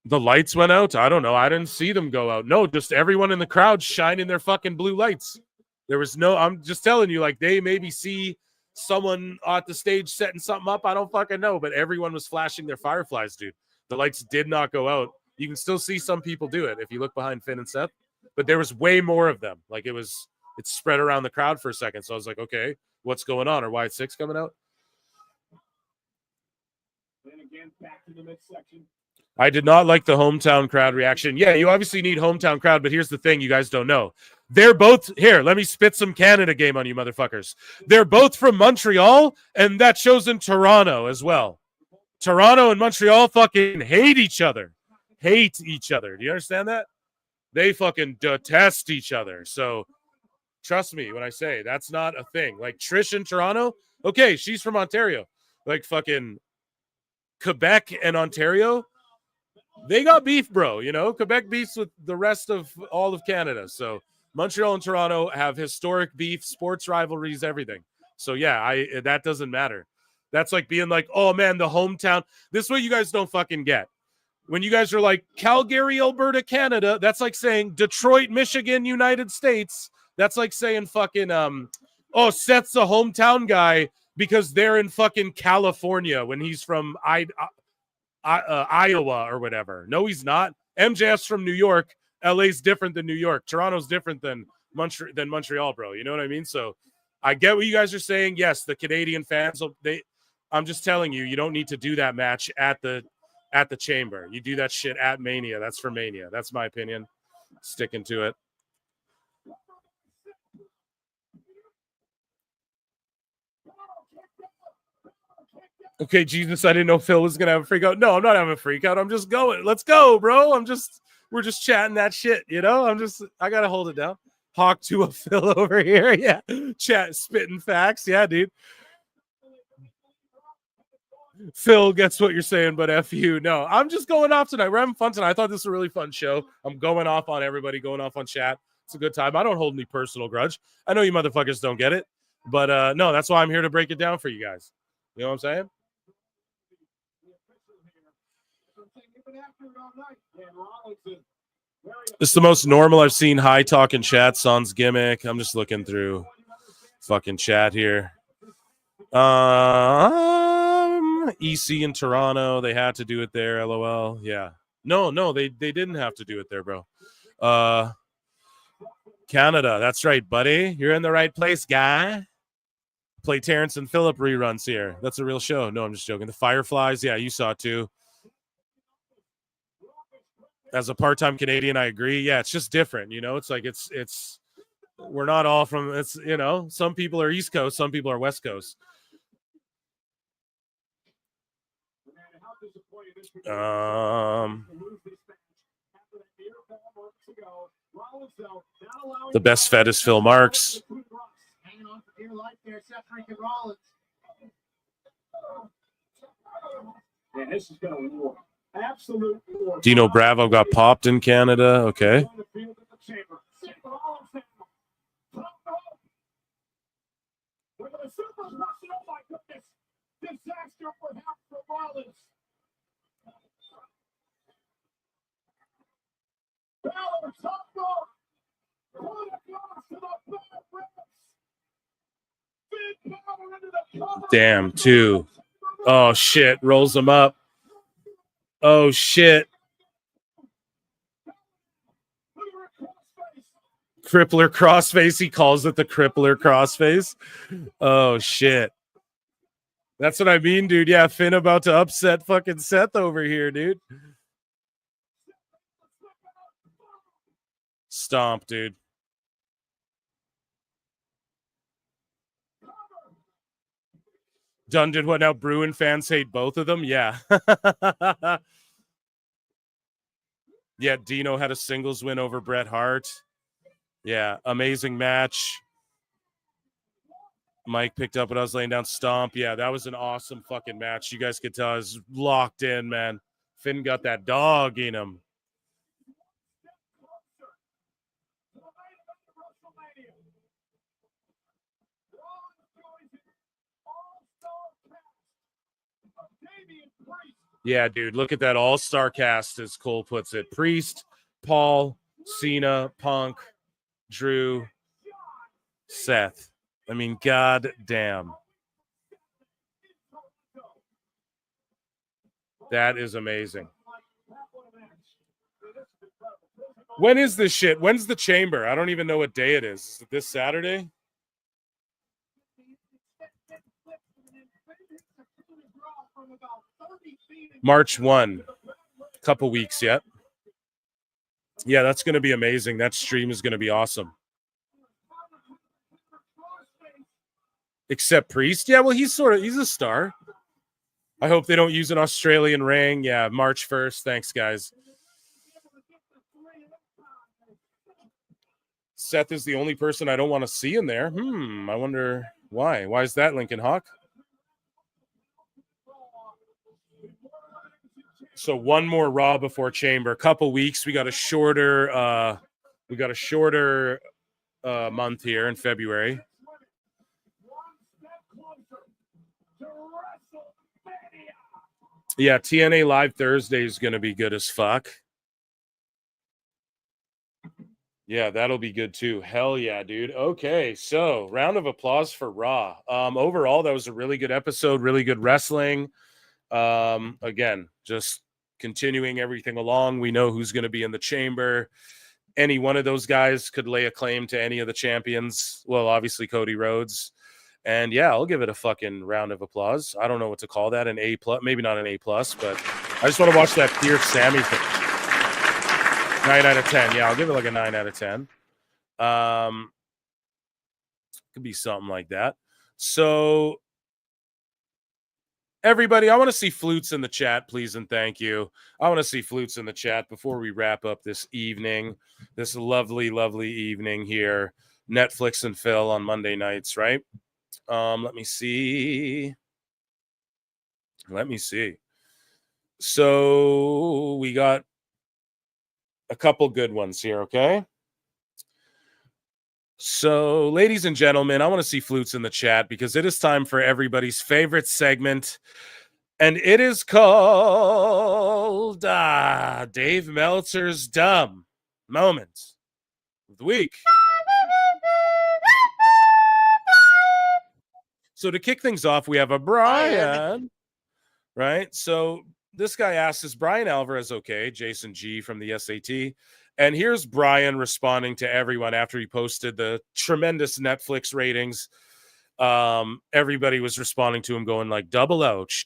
The lights went out? I don't know. I didn't see them go out. No, just everyone in the crowd shining their fucking blue lights. There was no, I'm just telling you, like, they maybe see someone at the stage setting something up. I don't fucking know, but everyone was flashing their fireflies, dude. The lights did not go out. You can still see some people do it if you look behind Finn and Seth, but there was way more of them. Like, it's spread around the crowd for a second. So I was like, okay, what's going on? Are Wyatt Six coming out? Then again, back to the midsection. I did not like the hometown crowd reaction. Yeah, you obviously need hometown crowd, but here's the thing you guys don't know. They're both here. Let me spit some Canada game on you motherfuckers. They're both from Montreal, and that shows in Toronto as well. Toronto and Montreal fucking hate each other. Hate each other. Do you understand that? They fucking detest each other. So trust me when I say that's not a thing. Like Trish in Toronto, okay, she's from Ontario. Like fucking Quebec and Ontario, they got beef, bro. You know, Quebec beefs with the rest of all of Canada. So Montreal and Toronto have historic beef, sports rivalries, everything. So yeah, that doesn't matter. That's like being like, oh man, the hometown. This is what you guys don't fucking get. When you guys are like Calgary, Alberta, Canada, that's like saying Detroit, Michigan, United States. That's like saying fucking oh, Seth's a hometown guy because they're in fucking California when he's from Iowa or whatever. No, he's not. MJF's from New York. LA's different than New York. Toronto's different than Montreal, bro. You know what I mean? So I get what you guys are saying. Yes, the Canadian fans, I'm just telling you, you don't need to do that match at the Chamber. You do that shit at Mania. That's for Mania. That's my opinion. Sticking to it. Okay, Jesus, I didn't know Phil was gonna have a freak out. No, I'm not having a freak out. I'm just going. Let's go, bro. We're just chatting that shit, you know? I gotta hold it down. Hawk to a Phil over here. Yeah. Chat spitting facts. Yeah, dude. Phil gets what you're saying, but F you. No, I'm just going off tonight. We're having fun tonight. I thought this was a really fun show. I'm going off on everybody, going off on chat. It's a good time. I don't hold any personal grudge. I know you motherfuckers don't get it, but no, that's why I'm here to break it down for you guys. You know what I'm saying? It's the most normal I've seen high talking chat. Son's gimmick. I'm just looking through fucking chat here. EC in Toronto, they had to do it there. LOL. Yeah. No, they didn't have to do it there, bro. Canada. That's right, buddy. You're in the right place, guy. Play Terrence and Phillip reruns here. That's a real show. No, I'm just joking. The Fireflies. Yeah, you saw it too. As a part-time Canadian, I agree. Yeah, it's just different. You know, it's like it's we're not all from, it's, you know, some people are East Coast, some people are West Coast. The best Fed is Phil Marks. Yeah, this is going to war. Absolute war. Dino Bravo got popped in Canada. Okay. Disaster perhaps for Rollins. Balor top rope. Put across to the back ribs. Big power into the cover. Damn, two. Oh shit, rolls him up. Oh shit. Crippler crossface. He calls it the crippler crossface. Oh shit. That's what I mean, dude. Yeah, Finn about to upset fucking Seth over here, dude. Stomp, dude. Dunn did what now? Bruin fans hate both of them? Yeah. Yeah, Dino had a singles win over Bret Hart. Yeah, amazing match. Mike picked up what I was laying down. Stomp. Yeah, that was an awesome fucking match. You guys could tell I was locked in, man. Finn got that dog in him. Yeah, dude, look at that all-star cast, as Cole puts it. Priest, Paul, Cena, Punk, Drew, Seth. I mean, god damn. That is amazing. When is this shit? When's the Chamber? I don't even know what day it is. Is it this Saturday? March 1. Couple weeks yet. Yeah, that's going to be amazing. That stream is going to be awesome. Except Priest. Yeah, well, he's a star. I hope they don't use an Australian ring. Yeah, March 1st. Thanks, guys. Seth is the only person I don't want to see in there. I wonder why. Why is that, Lincoln Hawk? So one more Raw before Chamber. A couple weeks. We got a shorter month here in February. Yeah, TNA Live Thursday is going to be good as fuck. Yeah, that'll be good too. Hell yeah, dude. Okay, so round of applause for Raw. Overall, that was a really good episode, really good wrestling. Again, just continuing everything along. We know who's going to be in the chamber. Any one of those guys could lay a claim to any of the champions. Well, obviously Cody Rhodes. And yeah, I'll give it a fucking round of applause. I don't know what to call that, an A+, maybe not an A+, but I just want to watch that Pierce Sammy thing. 9 out of 10. Yeah, I'll give it like a 9 out of 10. Could be something like that. So everybody, I want to see flutes in the chat, please and thank you. I want to see flutes in the chat before we wrap up this evening, this lovely, lovely evening here. Netflix and Phil on Monday nights, right? Let me see. So we got a couple good ones here, okay? So, ladies and gentlemen, I want to see flutes in the chat because it is time for everybody's favorite segment, and it is called Dave Meltzer's Dumb Moment of the Week. So to kick things off, we have a Brian, right? So this guy asks, is Brian Alvarez okay? Jason G from the SAT. And here's Brian responding to everyone after he posted the tremendous Netflix ratings. Everybody was responding to him going like, double ouch,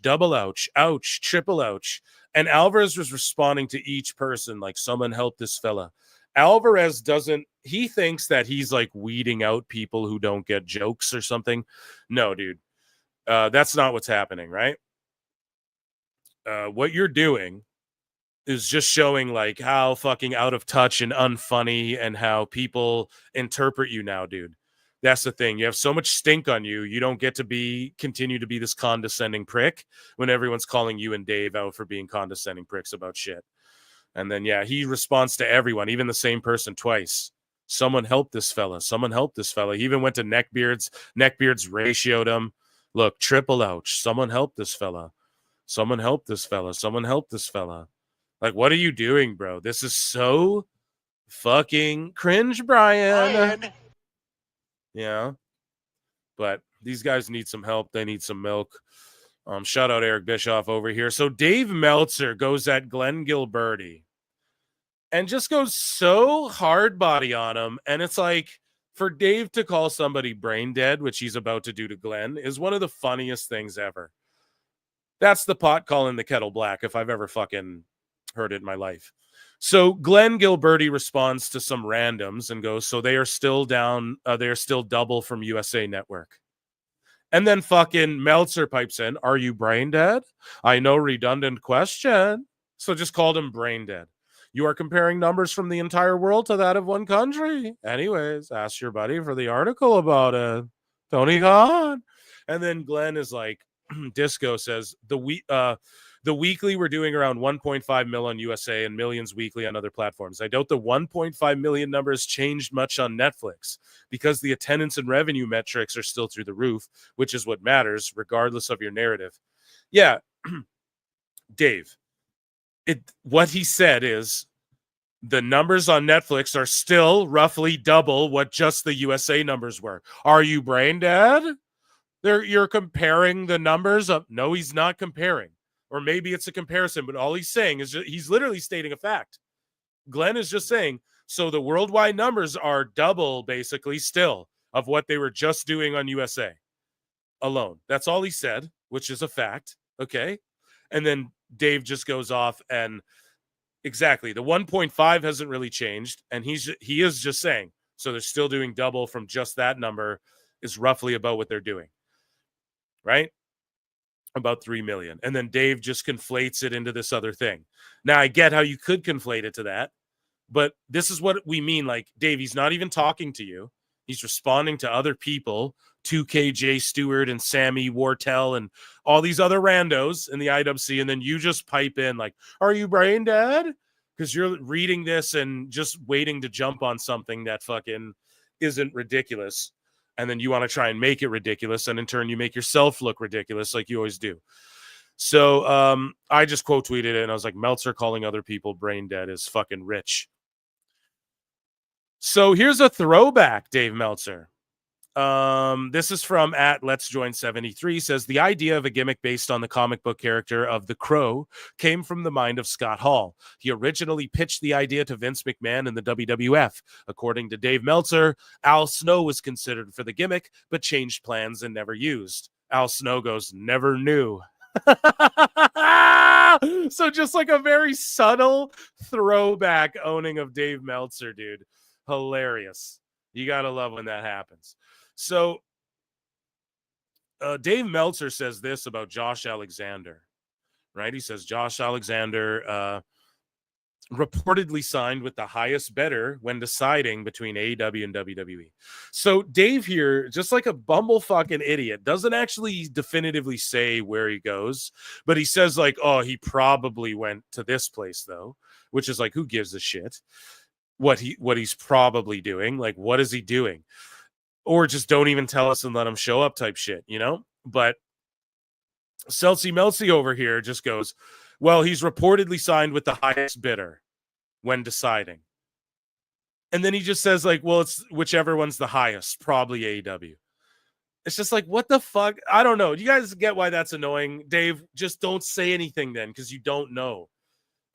ouch, triple ouch. And Alvarez was responding to each person like, someone help this fella. Alvarez he thinks that he's like weeding out people who don't get jokes or something. No, dude. That's not what's happening, right? What you're doing is just showing like how fucking out of touch and unfunny and how people interpret you now, dude. That's the thing. You have so much stink on you. You don't get to continue to be this condescending prick when everyone's calling you and Dave out for being condescending pricks about shit. And then, yeah, he responds to everyone, even the same person twice. Someone help this fella. Someone help this fella. He even went to Neckbeards. Neckbeards ratioed him. Look, triple ouch. Someone help this fella. Someone help this fella. Someone help this fella. Like, what are you doing, bro? This is so fucking cringe, Brian. Yeah. But these guys need some help. They need some milk. Shout out Eric Bischoff over here. So Dave Meltzer goes at Glenn Gilberti and just goes so hard body on him. And it's like, for Dave to call somebody brain dead, which he's about to do to Glenn, is one of the funniest things ever. That's the pot calling the kettle black if I've ever fucking heard it in my life. So Glenn Gilberti responds to some randoms and goes, so they are still down. They are still double from USA Network. And then fucking Meltzer pipes in, are you brain dead? I know, redundant question. So just called him brain dead. You are comparing numbers from the entire world to that of one country. Anyways, ask your buddy for the article about it. Tony Khan. And then Glenn is like, Disco says, the weekly we're doing around 1.5 mil on USA and millions weekly on other platforms. I doubt the 1.5 million number has changed much on Netflix because the attendance and revenue metrics are still through the roof, which is what matters regardless of your narrative. Yeah, Dave, what he said is the numbers on Netflix are still roughly double what just the USA numbers were. Are you brain dead? You're comparing the numbers of... No, he's not comparing. Or maybe it's a comparison, but all he's saying is he's literally stating a fact. Glenn is just saying, so the worldwide numbers are double, basically, still, of what they were just doing on USA alone. That's all he said, which is a fact, okay? And then Dave just goes off and exactly, the 1.5 hasn't really changed, and he is just saying, so they're still doing double from just that number is roughly about what they're doing, right? about 3 million. And then Dave just conflates it into this other thing. Now, I get how you could conflate it to that, but this is what we mean. Like, Dave, he's not even talking to you. He's responding to other people, 2KJ Stewart and Sammy Wartell and all these other randos in the IWC. And then you just pipe in like, are you brain dead? Because you're reading this and just waiting to jump on something that fucking isn't ridiculous. And then you want to try and make it ridiculous. And in turn, you make yourself look ridiculous like you always do. So I just quote tweeted it and I was like, Meltzer calling other people brain dead is fucking rich. So here's a throwback, Dave Meltzer. This is from Let's Join 73, says the idea of a gimmick based on the comic book character of the Crow came from the mind of Scott Hall. He originally pitched the idea to Vince McMahon in the WWF. According to Dave Meltzer, Al Snow was considered for the gimmick, but changed plans and never used. Al Snow goes, never knew. So just like a very subtle throwback owning of Dave Meltzer, dude. Hilarious. You gotta love when that happens. So Dave Meltzer says this about Josh Alexander, right? He says Josh Alexander reportedly signed with the highest bidder when deciding between AEW and WWE. So Dave here, just like a bumblefucking idiot, doesn't actually definitively say where he goes, but he says like, oh, he probably went to this place though, which is like, who gives a shit what he's probably doing? Like, what is he doing? Or just don't even tell us and let him show up type shit, you know? But Celcy Melcy over here just goes, well, he's reportedly signed with the highest bidder when deciding. And then he just says like, well, it's whichever one's the highest, probably AEW. It's just like, what the fuck? I don't know. Do you guys get why that's annoying? Dave, just don't say anything then because you don't know.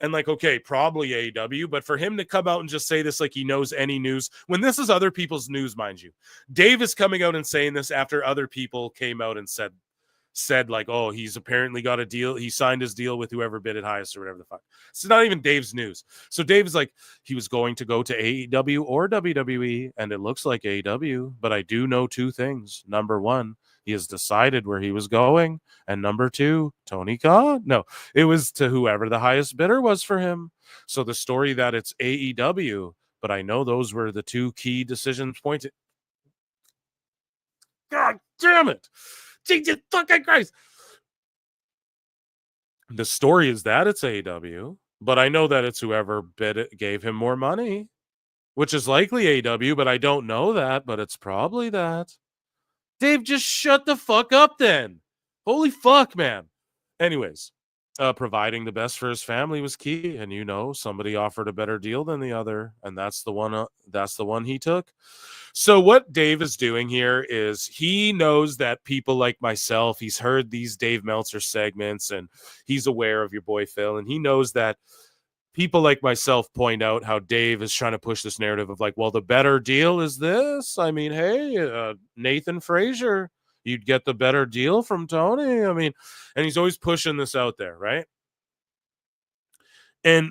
And like, okay, probably AEW, but for him to come out and just say this like he knows any news, when this is other people's news, mind you. Dave is coming out and saying this after other people came out and said like, oh, he's apparently got a deal. He signed his deal with whoever bid it highest or whatever the fuck. It's not even Dave's news. So Dave is like, he was going to go to AEW or WWE, and it looks like AEW, but I do know two things. Number one, he has decided where he was going. And number two, Tony Khan. No, it was to whoever the highest bidder was for him. So the story that it's AEW, but I know those were the two key decisions pointed. God damn it. Jesus fucking Christ. The story is that it's AEW, but I know that it's whoever bid it gave him more money, which is likely AEW, but I don't know that, but it's probably that. Dave, just shut the fuck up then. Holy fuck, man. Anyways, providing the best for his family was key, and you know, somebody offered a better deal than the other, and that's the one he took. So what Dave is doing here is he knows that people like myself, he's heard these Dave Meltzer segments, and he's aware of your boy Phil, and he knows that people like myself point out how Dave is trying to push this narrative of like, well, the better deal is this. I mean, hey, Nathan Frazier, you'd get the better deal from Tony. I mean, and he's always pushing this out there, right? And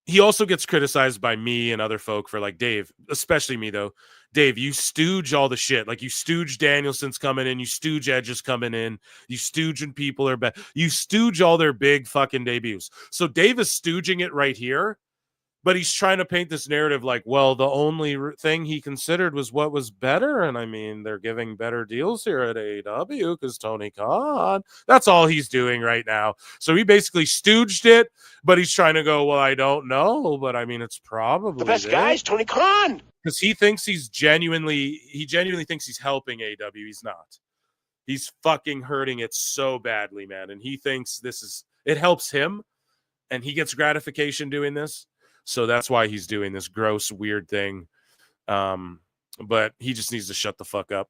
he also gets criticized by me and other folk for like, Dave, especially me though. Dave, you stooge all the shit. Like you stooge Danielson's coming in, you stooge Edge's coming in, you stooge when people are bad. You stooge all their big fucking debuts. So Dave is stooging it right here, but he's trying to paint this narrative like, well, the only thing he considered was what was better. And I mean, they're giving better deals here at AEW because Tony Khan. That's all he's doing right now. So he basically stooged it, but he's trying to go, well, I don't know, but I mean, it's probably the best guys, Tony Khan. Because he thinks he genuinely thinks he's helping AEW. He's not. He's fucking hurting it so badly, man. And he thinks it helps him and he gets gratification doing this. So that's why he's doing this gross, weird thing. But he just needs to shut the fuck up.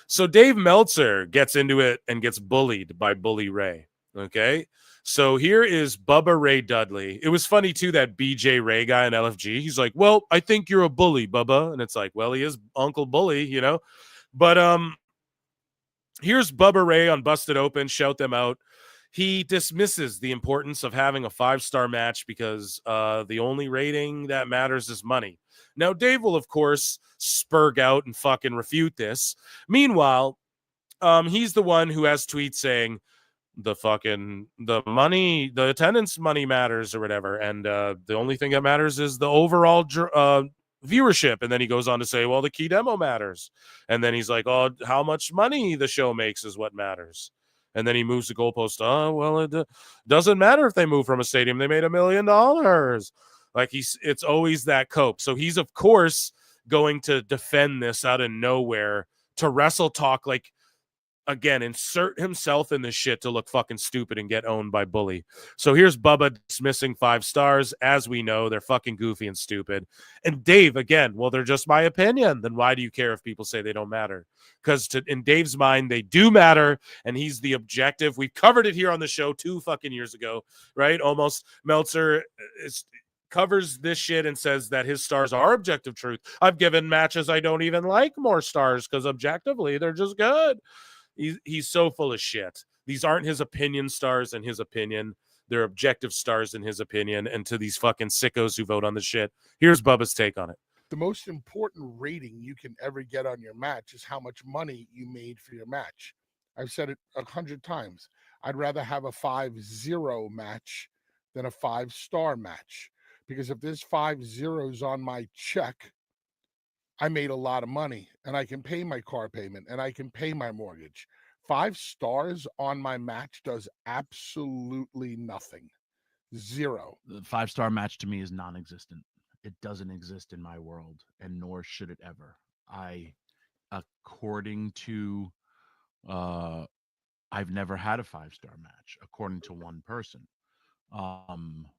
So Dave Meltzer gets into it and gets bullied by Bully Ray. Okay. So here is Bubba Ray Dudley. It was funny too, that BJ Ray guy in LFG. He's like, well, I think you're a bully, Bubba. And it's like, well, he is Uncle Bully, you know? But here's Bubba Ray on Busted Open. Shout them out. He dismisses the importance of having a 5-star match because the only rating that matters is money. Now, Dave will, of course, spurg out and fucking refute this. Meanwhile, he's the one who has tweets saying the money, the attendance money matters or whatever. And the only thing that matters is the overall viewership. And then he goes on to say, well, the key demo matters. And then he's like, oh, how much money the show makes is what matters. And then he moves the goalpost. Oh, well, it doesn't matter if they move from a stadium. They made $1 million. Like it's always that cope. So he's, of course, going to defend this out of nowhere to wrestle talk, like, again, insert himself in this shit to look fucking stupid and get owned by Bully. So here's Bubba dismissing 5 stars. As we know, they're fucking goofy and stupid. And Dave, again, well, they're just my opinion. Then why do you care if people say they don't matter? Because in Dave's mind, they do matter, and he's the objective. We've covered it here on the show 2 fucking years ago, right? Almost. Meltzer covers this shit and says that his stars are objective truth. I've given matches I don't even like more stars because objectively they're just good. He's so full of shit. These aren't his opinion stars in his opinion. They're objective stars in his opinion. And to these fucking sickos who vote on the shit, here's Bubba's take on it. The most important rating you can ever get on your match is how much money you made for your match. I've said it 100 times. I'd rather have a 5-0 match than a 5-star match. Because if there's 5 zeros on my check, I made a lot of money, and I can pay my car payment, and I can pay my mortgage. 5 stars on my match does absolutely nothing. 0. The 5-star match to me is non-existent. It doesn't exist in my world, and nor should it ever. According to, I've never had a 5-star match, according to one person.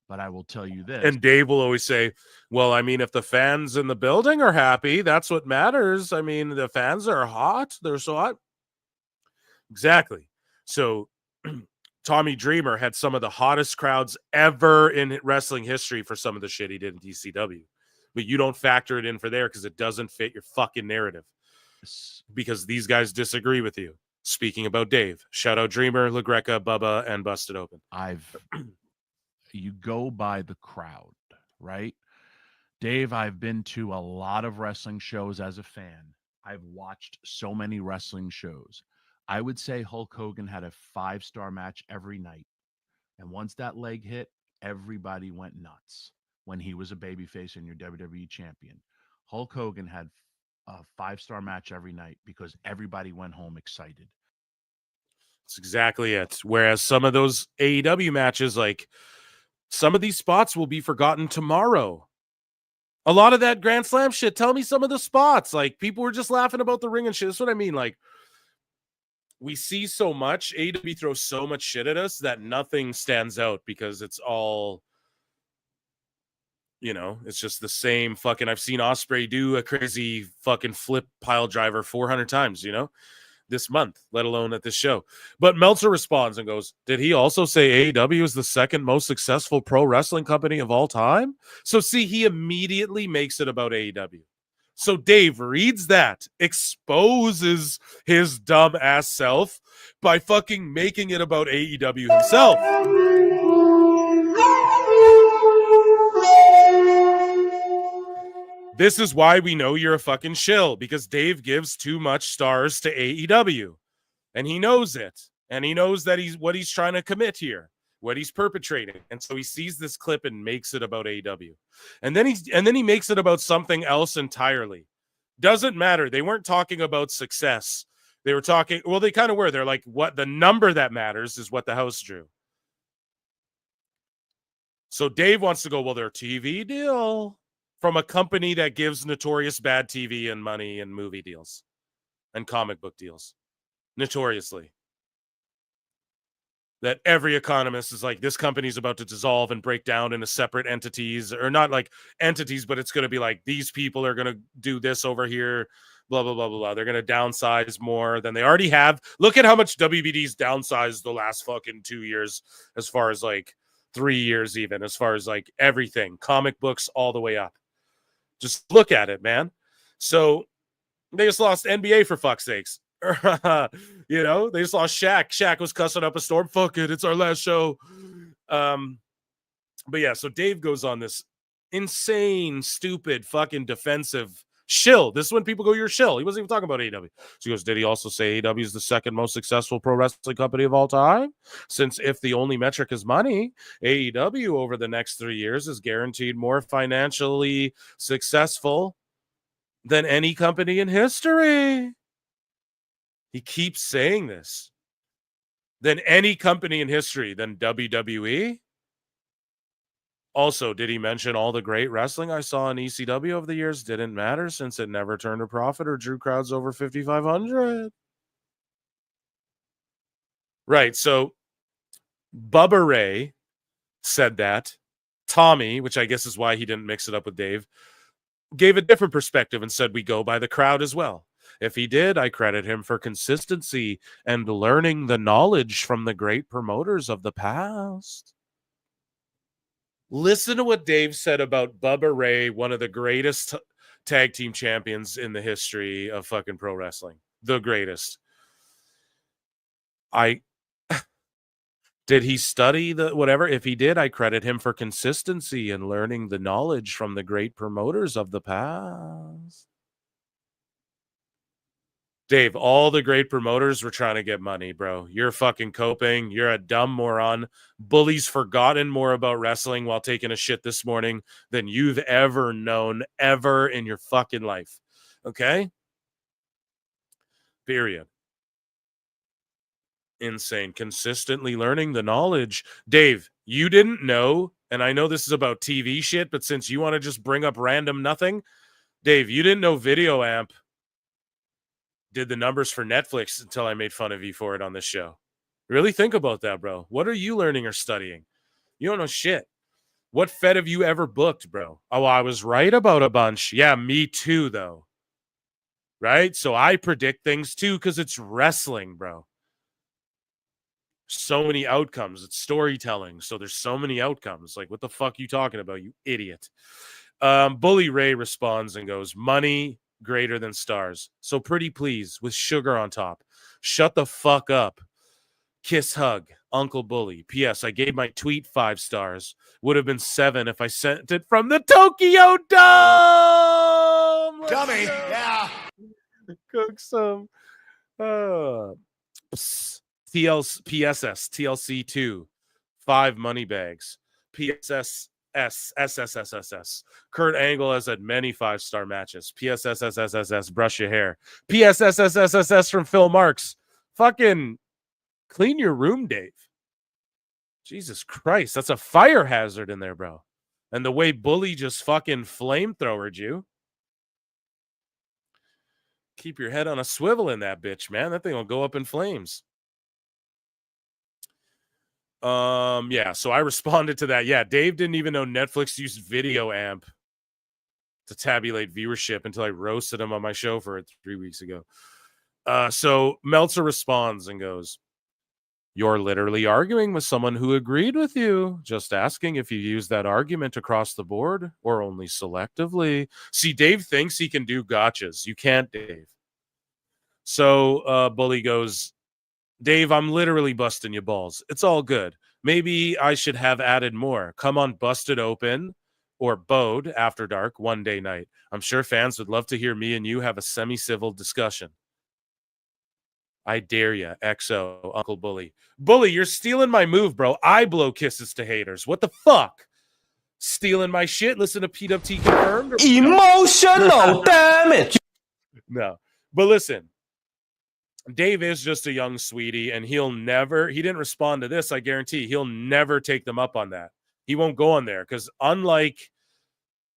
But I will tell you this. And Dave will always say, well, I mean, if the fans in the building are happy, that's what matters. I mean, the fans are hot. They're so hot. Exactly. So Tommy Dreamer had some of the hottest crowds ever in wrestling history for some of the shit he did in DCW. But you don't factor it in for there because it doesn't fit your fucking narrative. Because these guys disagree with you. Speaking about Dave, shout out Dreamer, LaGreca, Bubba, and Busted Open. You go by the crowd, right? Dave, I've been to a lot of wrestling shows as a fan. I've watched so many wrestling shows. I would say Hulk Hogan had a 5-star match every night. And once that leg hit, everybody went nuts when he was a babyface and your WWE champion. Hulk Hogan had a 5-star match every night because everybody went home excited. That's exactly it. Whereas some of those AEW matches, like, some of these spots will be forgotten tomorrow. A lot of that Grand Slam shit, tell me some of the spots. Like, people were just laughing about the ring and shit. That's what I mean. Like, we see so much. AEW throws so much shit at us that nothing stands out because it's all, you know, it's just the same fucking. I've seen Ospreay do a crazy fucking flip pile driver 400 times, you know, this month, let alone at this show. But Meltzer responds and goes, did he also say AEW is the second most successful pro wrestling company of all time? So see, he immediately makes it about AEW. So Dave reads that, exposes his dumb ass self by fucking making it about AEW himself. This is why we know you're a fucking shill, because Dave gives too much stars to AEW. And he knows it. And he knows that what he's trying to commit here, what he's perpetrating. And so he sees this clip and makes it about AEW. And then he makes it about something else entirely. Doesn't matter. They weren't talking about success. They were talking, well, they kind of were. They're like, what the number that matters is what the house drew. So Dave wants to go, well, their TV deal from a company that gives notorious bad TV and money and movie deals and comic book deals. Notoriously. That every economist is like, this company's about to dissolve and break down into separate entities, or not like entities, but it's going to be like, these people are going to do this over here, blah, blah, blah, blah, blah. They're going to downsize more than they already have. Look at how much WBD's downsized the last fucking 2 years, as far as like 3 years, even as far as like everything, comic books all the way up. Just look at it, man. So they just lost NBA for fuck's sakes. You know, they just lost Shaq. Shaq was cussing up a storm. Fuck it, it's our last show. But yeah, so Dave goes on this insane, stupid, fucking defensive Shill. This is when people go, you're shill. He wasn't even talking about AEW. So he goes, did he also say AEW is the second most successful pro wrestling company of all time? Since if the only metric is money, AEW over the next 3 years is guaranteed more financially successful than any company in history. He keeps saying this. Than any company in history, than WWE. Also, did he mention all the great wrestling I saw in ECW over the years? Didn't matter since it never turned a profit or drew crowds over 5,500. Right, so Bubba Ray said that. Tommy, which I guess is why he didn't mix it up with Dave, gave a different perspective and said we go by the crowd as well. If he did, I credit him for consistency and learning the knowledge from the great promoters of the past. Listen to what Dave said about Bubba Ray, one of the greatest tag team champions in the history of fucking pro wrestling. The greatest. Did he study the whatever? If he did, I credit him for consistency and learning the knowledge from the great promoters of the past. Dave, all the great promoters were trying to get money, bro. You're fucking coping. You're a dumb moron. Bully's forgotten more about wrestling while taking a shit this morning than you've ever known ever in your fucking life. Okay? Period. Insane. Consistently learning the knowledge. Dave, you didn't know, and I know this is about TV shit, but since you want to just bring up random nothing, Dave, you didn't know Video Amp did the numbers for Netflix until I made fun of you for it on this show. Really think about that, bro. What are you learning or studying? You don't know shit. What Fed have you ever booked, bro? Oh, I was right about a bunch. Yeah, me too, though. Right? So I predict things too because it's wrestling, bro. So many outcomes. It's storytelling. So there's so many outcomes. Like, what the fuck are you talking about, you idiot? Bully Ray responds and goes, money greater than stars. So pretty please with sugar on top. Shut the fuck up. Kiss hug. Uncle Bully. P.S. I gave my tweet 5 stars. Would have been 7 if I sent it from the Tokyo Dome. Dummy. Yeah. Cook some. PSS. TLC 2. 5 money bags. PSS. SSSSS. Kurt Angle has had many 5-star matches. PSSSSSS. Brush your hair. PSSSSSS from Phil Marks. Fucking clean your room, Dave. Jesus Christ, that's a fire hazard in there, bro. And the way Bully just fucking flamethrowered you. Keep your head on a swivel in that bitch, man. That thing will go up in flames. Yeah, so I responded to that. Yeah, Dave didn't even know Netflix used Video Amp to tabulate viewership until I roasted him on my show for it 3 weeks ago. So Meltzer responds and goes, you're literally arguing with someone who agreed with you. Just asking if you use that argument across the board or only selectively. See, Dave thinks he can do gotchas. You can't, Dave. So Bully goes, Dave, I'm literally busting your balls. It's all good. Maybe I should have added more. Come on, Busted Open or Bode After Dark one day night. I'm sure fans would love to hear me and you have a semi-civil discussion. I dare ya, XO, Uncle Bully. Bully, you're stealing my move, bro. I blow kisses to haters. What the fuck? Stealing my shit? Listen to PWT Confirmed? Emotional damage. No. But listen. Dave is just a young sweetie, and he didn't respond to this, I guarantee. He'll never take them up on that. He won't go on there, because unlike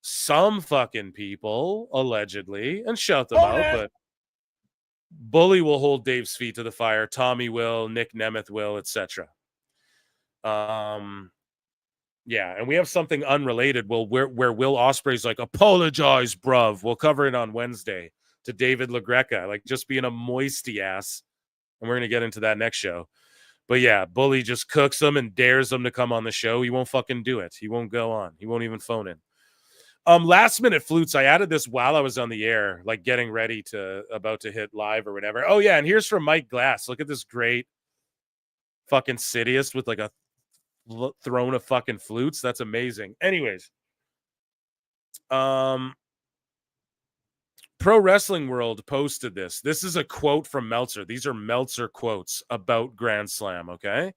some fucking people, allegedly, and shout them out, but Bully will hold Dave's feet to the fire. Tommy will, Nick Nemeth will, etc. Yeah, and we have something unrelated where Will Ospreay's like, apologize, bruv. We'll cover it on Wednesday. To David LaGreca, like just being a moisty ass. And we're going to get into that next show. But yeah, Bully just cooks them and dares them to come on the show. He won't fucking do it. He won't go on. He won't even phone in. Last minute flutes. I added this while I was on the air, like getting ready about to hit live or whatever. Oh yeah. And here's from Mike Glass. Look at this great fucking Sidious with like a throne of fucking flutes. That's amazing. Anyways. Pro Wrestling World posted this. This is a quote from Meltzer. These are Meltzer quotes about Grand Slam, okay?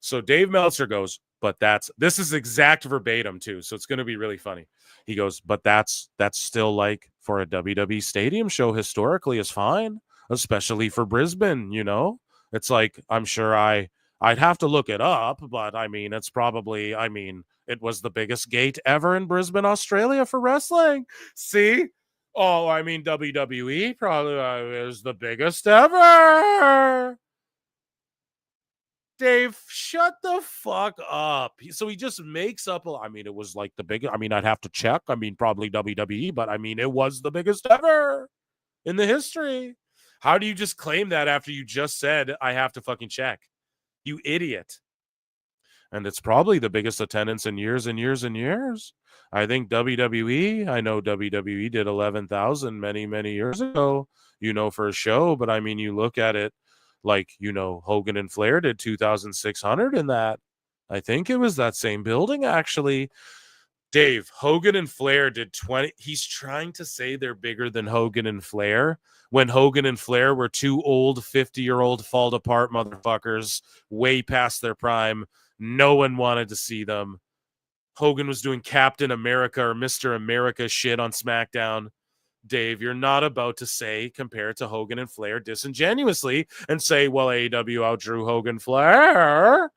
So Dave Meltzer goes, but this is exact verbatim too, so it's going to be really funny. He goes, but that's still like for a WWE stadium show historically is fine, especially for Brisbane, you know? It's like, I'm sure I'd have to look it up, but I mean, it's probably, I mean, it was the biggest gate ever in Brisbane, Australia for wrestling. See? Oh, I mean, WWE probably is the biggest ever. Dave, shut the fuck up. So he just makes up. I mean, it was like the biggest. I mean, I'd have to check. I mean, probably WWE, but I mean, it was the biggest ever in the history. How do you just claim that after you just said, I have to fucking check? You idiot. And it's probably the biggest attendance in years and years and years. I think WWE, I know WWE did 11,000 many, many years ago, you know, for a show. But I mean, you look at it like, you know, Hogan and Flair did 2,600 in that. I think it was that same building, actually. Dave, Hogan and Flair did 20. He's trying to say they're bigger than Hogan and Flair when Hogan and Flair were two old 50-year-old fall apart motherfuckers way past their prime. No one wanted to see them. Hogan was doing Captain America or Mr. America shit on SmackDown. Dave, you're not about to say, compare it to Hogan and Flair disingenuously and say, well, AEW outdrew Hogan Flair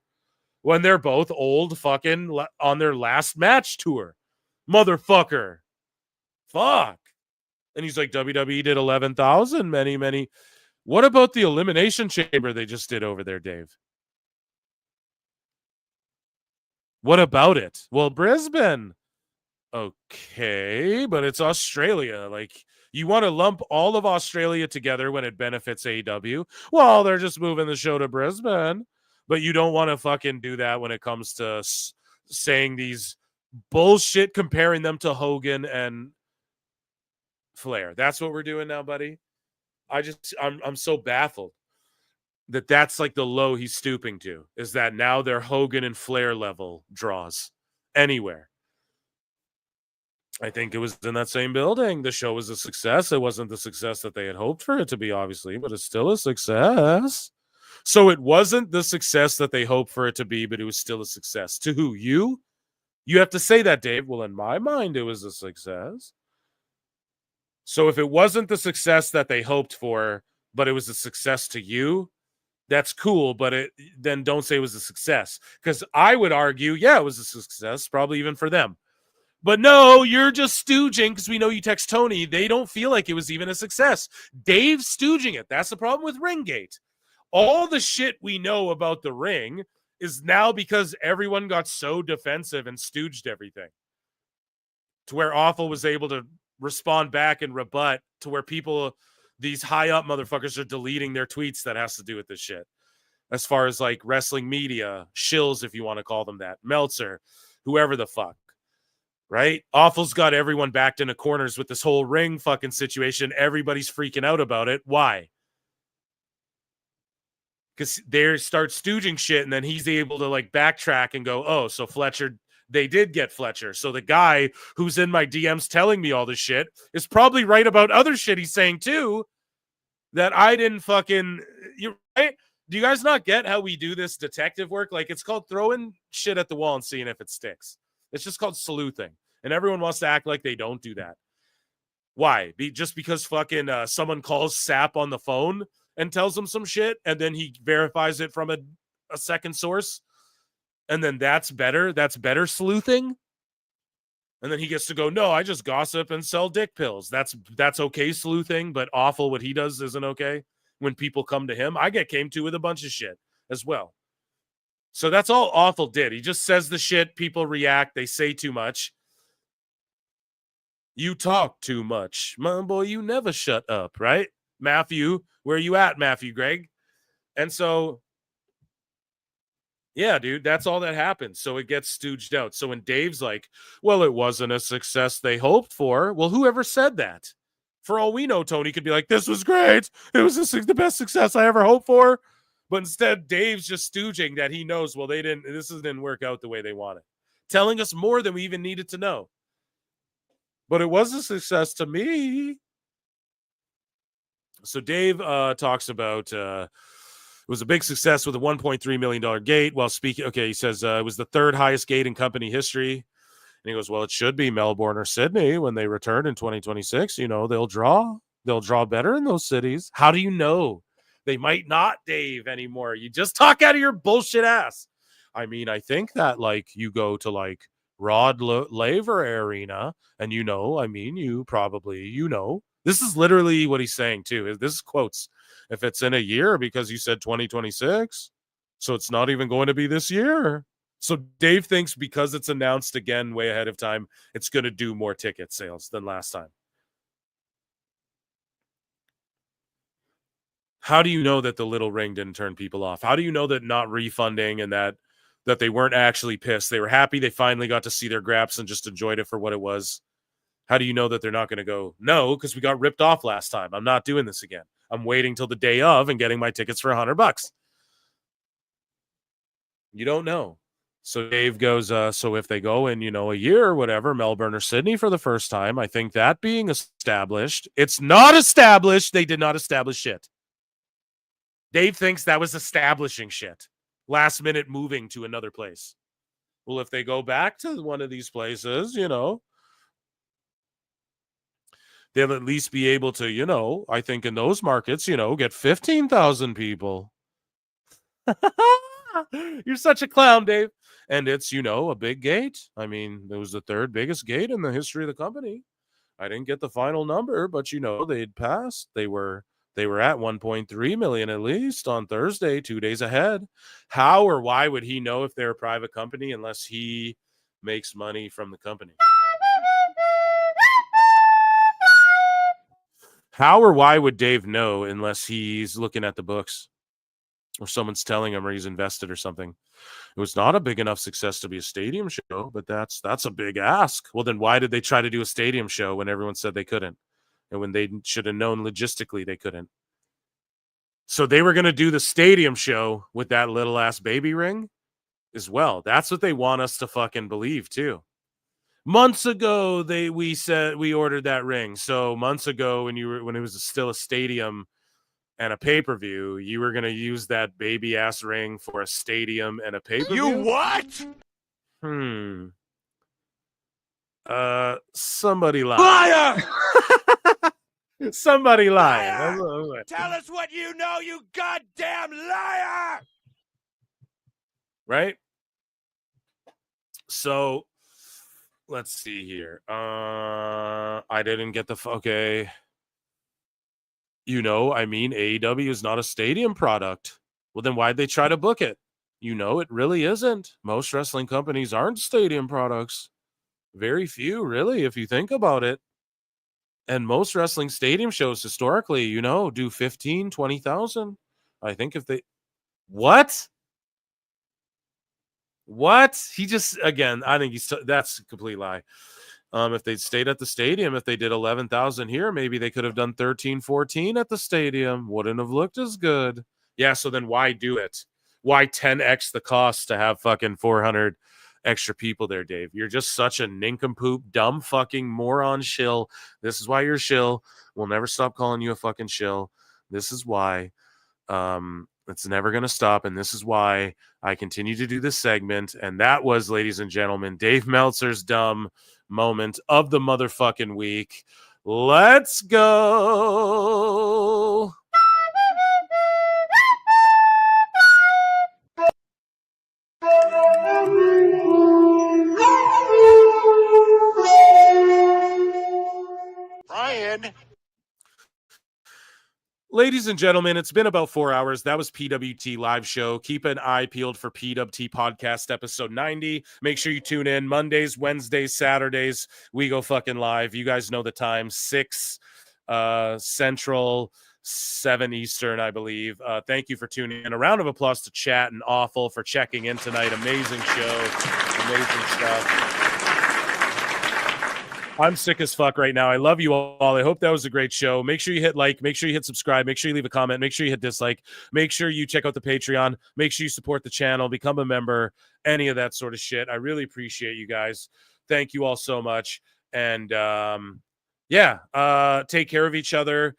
when they're both old fucking on their last match tour. Motherfucker. Fuck. And he's like, WWE did 11,000 many, many. What about the Elimination Chamber they just did over there, Dave? What about it? Well, Brisbane. Okay, but it's Australia. Like, you want to lump all of Australia together when it benefits AEW? Well, they're just moving the show to Brisbane. But you don't want to fucking do that when it comes to saying these bullshit, comparing them to Hogan and Flair. That's what we're doing now, buddy. I'm so baffled that that's like the low he's stooping to, is that now they're Hogan and Flair level draws anywhere. I think it was in that same building. The show was a success. It wasn't the success that they had hoped for it to be, obviously, but it's still a success. So it wasn't the success that they hoped for it to be, but it was still a success. To who? You? You have to say that, Dave. Well, in my mind, it was a success. So if it wasn't the success that they hoped for, but it was a success to you, that's cool, but then don't say it was a success. Because I would argue, yeah, it was a success, probably even for them. But no, you're just stooging because we know you text Tony. They don't feel like it was even a success. Dave's stooging it. That's the problem with Ringgate. All the shit we know about the ring is now because everyone got so defensive and stooged everything. To where Awful was able to respond back and rebut, to where people, these high up motherfuckers, are deleting their tweets that has to do with this shit. As far as like wrestling media, shills, if you want to call them that, Meltzer, whoever the fuck. Right? Awful's got everyone backed into corners with this whole ring fucking situation. Everybody's freaking out about it. Why? Because they start stooging shit, and then he's able to like backtrack and go, oh, so Fletcher, they did get Fletcher. So the guy who's in my DMs telling me all this shit is probably right about other shit he's saying too, that I didn't fucking, you right? Do you guys not get how we do this detective work? Like, it's called throwing shit at the wall and seeing if it sticks. It's just called sleuthing. And everyone wants to act like they don't do that. Why? Just because fucking someone calls Sap on the phone and tells him some shit, and then he verifies it from a second source, and then that's better? That's better sleuthing? And then he gets to go, no, I just gossip and sell dick pills. That's okay sleuthing, but Awful what he does isn't okay when people come to him. I get came to with a bunch of shit as well. So that's all Awful did. He just says the shit, people react, they say too much. You talk too much. My boy, you never shut up, right? Matthew, where you at, Matthew Gregg? And so, yeah, dude, that's all that happens. So it gets stooged out. So when Dave's like, well, it wasn't a success they hoped for. Well, whoever said that? For all we know, Tony could be like, this was great. It was the best success I ever hoped for. But instead, Dave's just stooging that he knows, well, this didn't work out the way they wanted. Telling us more than we even needed to know. But it was a success to me. So Dave talks about it was a big success with a $1.3 million gate. While speaking, okay, he says it was the third highest gate in company history. And he goes, well, it should be Melbourne or Sydney when they return in 2026. You know, they'll draw better in those cities. How do you know? They might not, Dave, anymore. You just talk out of your bullshit ass. I mean, I think that like you go to like Rod Laver Arena and you probably this is literally what he's saying too. This is quotes. If it's in a year, because you said 2026, so it's not even going to be this year. So Dave thinks because it's announced again way ahead of time, it's going to do more ticket sales than last time. How do you know that the little ring didn't turn people off? How do you know that not refunding and that they weren't actually pissed? They were happy they finally got to see their graps and just enjoyed it for what it was. How do you know that they're not going to go, no, because we got ripped off last time. I'm not doing this again. I'm waiting till the day of and getting my tickets for $100. You don't know. So Dave goes, so if they go in, a year or whatever, Melbourne or Sydney for the first time, I think that being established, it's not established. They did not establish shit. Dave thinks that was establishing shit. Last minute moving to another place. Well, if they go back to one of these places, they'll at least be able to, I think in those markets, get 15,000 people. You're such a clown, Dave. And it's, a big gate. I mean, it was the third biggest gate in the history of the company. I didn't get the final number, but, they'd passed. They were at 1.3 million at least on Thursday, 2 days ahead. How or why would he know if they're a private company unless he makes money from the company? How or why would Dave know unless he's looking at the books or someone's telling him or he's invested or something? It was not a big enough success to be a stadium show, but that's a big ask. Well, then why did they try to do a stadium show when everyone said they couldn't? And when they should have known logistically they couldn't. So they were going to do the stadium show with that little ass baby ring as well. That's what they want us to fucking believe too. Months ago, we said we ordered that ring. So months ago, when it was still a stadium and a pay-per-view, you were going to use that baby ass ring for a stadium and a pay-per-view. You what? Somebody lied. Liar! Somebody lied. Liar! Tell us what you know, you goddamn liar! Right? So, let's see here. I didn't get the... Okay. AEW is not a stadium product. Well, then why'd they try to book it? It really isn't. Most wrestling companies aren't stadium products. Very few, really, if you think about it. And most wrestling stadium shows historically, do 15, 20,000. I think if they... What? He just, again, I think that's a complete lie. If they'd stayed at the stadium, if they did 11,000 here, maybe they could have done 13, 14 at the stadium. Wouldn't have looked as good. Yeah, so then why do it? Why 10x the cost to have fucking 400 extra people there, Dave? You're just such a nincompoop, dumb fucking moron shill. This is why you're shill. We'll never stop calling you a fucking shill. This is why. It's never going to stop, and this is why I continue to do this segment. And that was, ladies and gentlemen, Dave Meltzer's dumb moment of the motherfucking week. Let's go. Brian. Ladies and gentlemen, it's been about 4 hours. That was PWT Live Show. Keep an eye peeled for PWT Podcast episode 90. Make sure you tune in Mondays, Wednesdays, Saturdays. We go fucking live. You guys know the time. 6 Central, 7 Eastern, I believe. Thank you for tuning in. A round of applause to Chat and Awful for checking in tonight. Amazing show. Amazing stuff. I'm sick as fuck right now. I love you all. I hope that was a great show. Make sure you hit like. Make sure you hit subscribe. Make sure you leave a comment. Make sure you hit dislike. Make sure you check out the Patreon. Make sure you support the channel. Become a member. Any of that sort of shit. I really appreciate you guys. Thank you all so much. And take care of each other.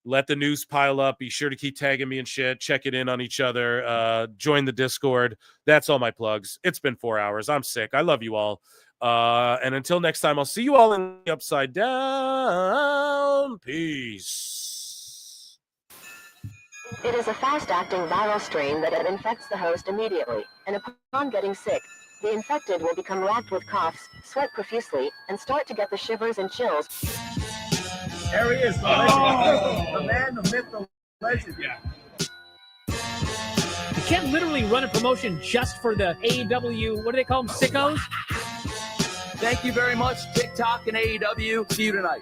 Let the news pile up. Be sure to keep tagging me and shit. Check it in on each other. Join the Discord. That's all my plugs. It's been 4 hours. I'm sick. I love you all. And until next time, I'll see you all in the Upside Down. Peace. It is a fast-acting viral strain that infects the host immediately, and upon getting sick, the infected will become racked with coughs, sweat profusely, and start to get the shivers and chills. There he is, the legend. The man, the myth, the legend. Yeah. You can't literally run a promotion just for the AEW, what do they call them, sickos? Thank you very much, TikTok and AEW. See you tonight.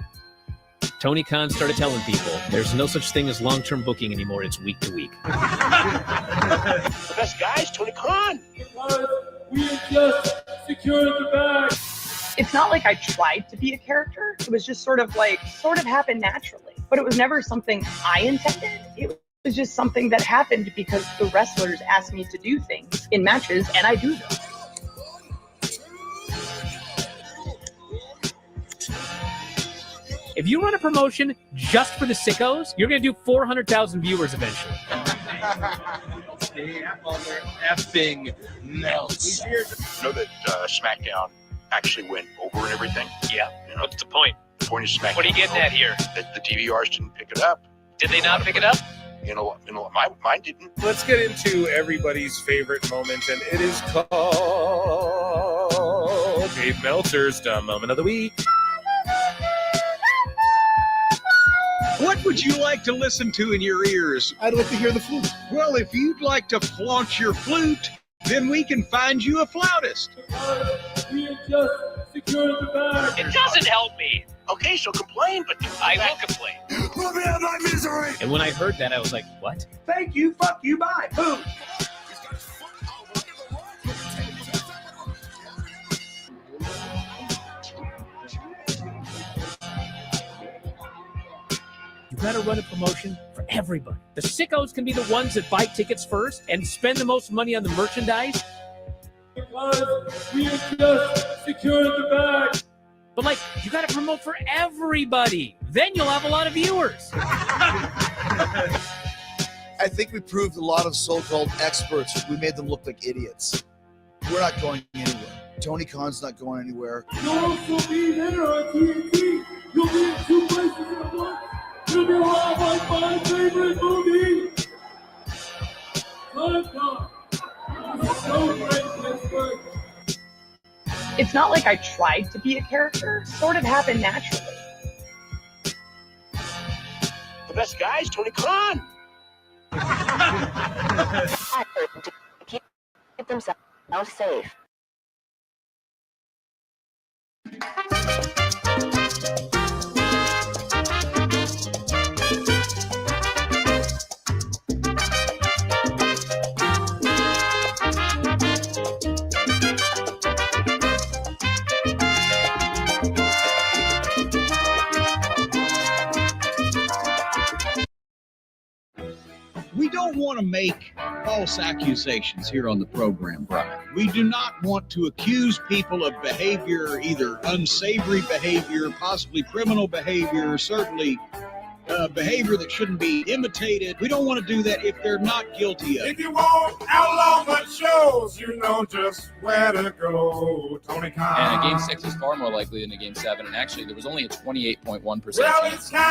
Tony Khan started telling people there's no such thing as long-term booking anymore. It's week to week. The best guys, Tony Khan. We just secured the bag. It's not like I tried to be a character. It was just sort of happened naturally. But it was never something I intended. It was just something that happened because the wrestlers asked me to do things in matches, and I do them. If you run a promotion just for the sickos, you're going to do 400,000 viewers eventually. Effing melts. You know that SmackDown actually went over and everything? Yeah. You know, What's the point? the point of SmackDown. What are you getting at here? That the DVRs didn't pick it up. Did they not pick it up? Mine didn't. Let's get into everybody's favorite moment, and it is called Dave Meltzer's Dumb Moment of the Week. What would you like to listen to in your ears? I'd like to hear the flute. Well, if you'd like to flaunt your flute, then we can find you a flautist. We just secured the bag. It doesn't help me. Okay, so complain, but I will complain. Let me out of my misery. And when I heard that, I was like, what? Thank you, fuck you, bye. Boom. You gotta run a promotion for everybody. The sickos can be the ones that buy tickets first and spend the most money on the merchandise. Because we just secured the bag. But you gotta promote for everybody. Then you'll have a lot of viewers. I think we proved a lot of so-called experts. We made them look like idiots. We're not going anywhere. Tony Khan's not going anywhere. You'll also be there on TNT. You'll be in 2 places at once. You'll be live on my favorite movie. Time. So great, Pittsburgh. It's not like I tried to be a character. It sort of happened naturally. The best guys, Tony Khan. To keep themselves safe. We don't want to make false accusations here on the program, Brian. We do not want to accuse people of behavior, either unsavory behavior, possibly criminal behavior, certainly behavior that shouldn't be imitated. We don't want to do that if they're not guilty of it. If you want outlaw but shows, you know just where to go. Tony Khan. And a Game 6 is far more likely than a Game 7. And actually, there was only a 28.1% Well, chance. it's time.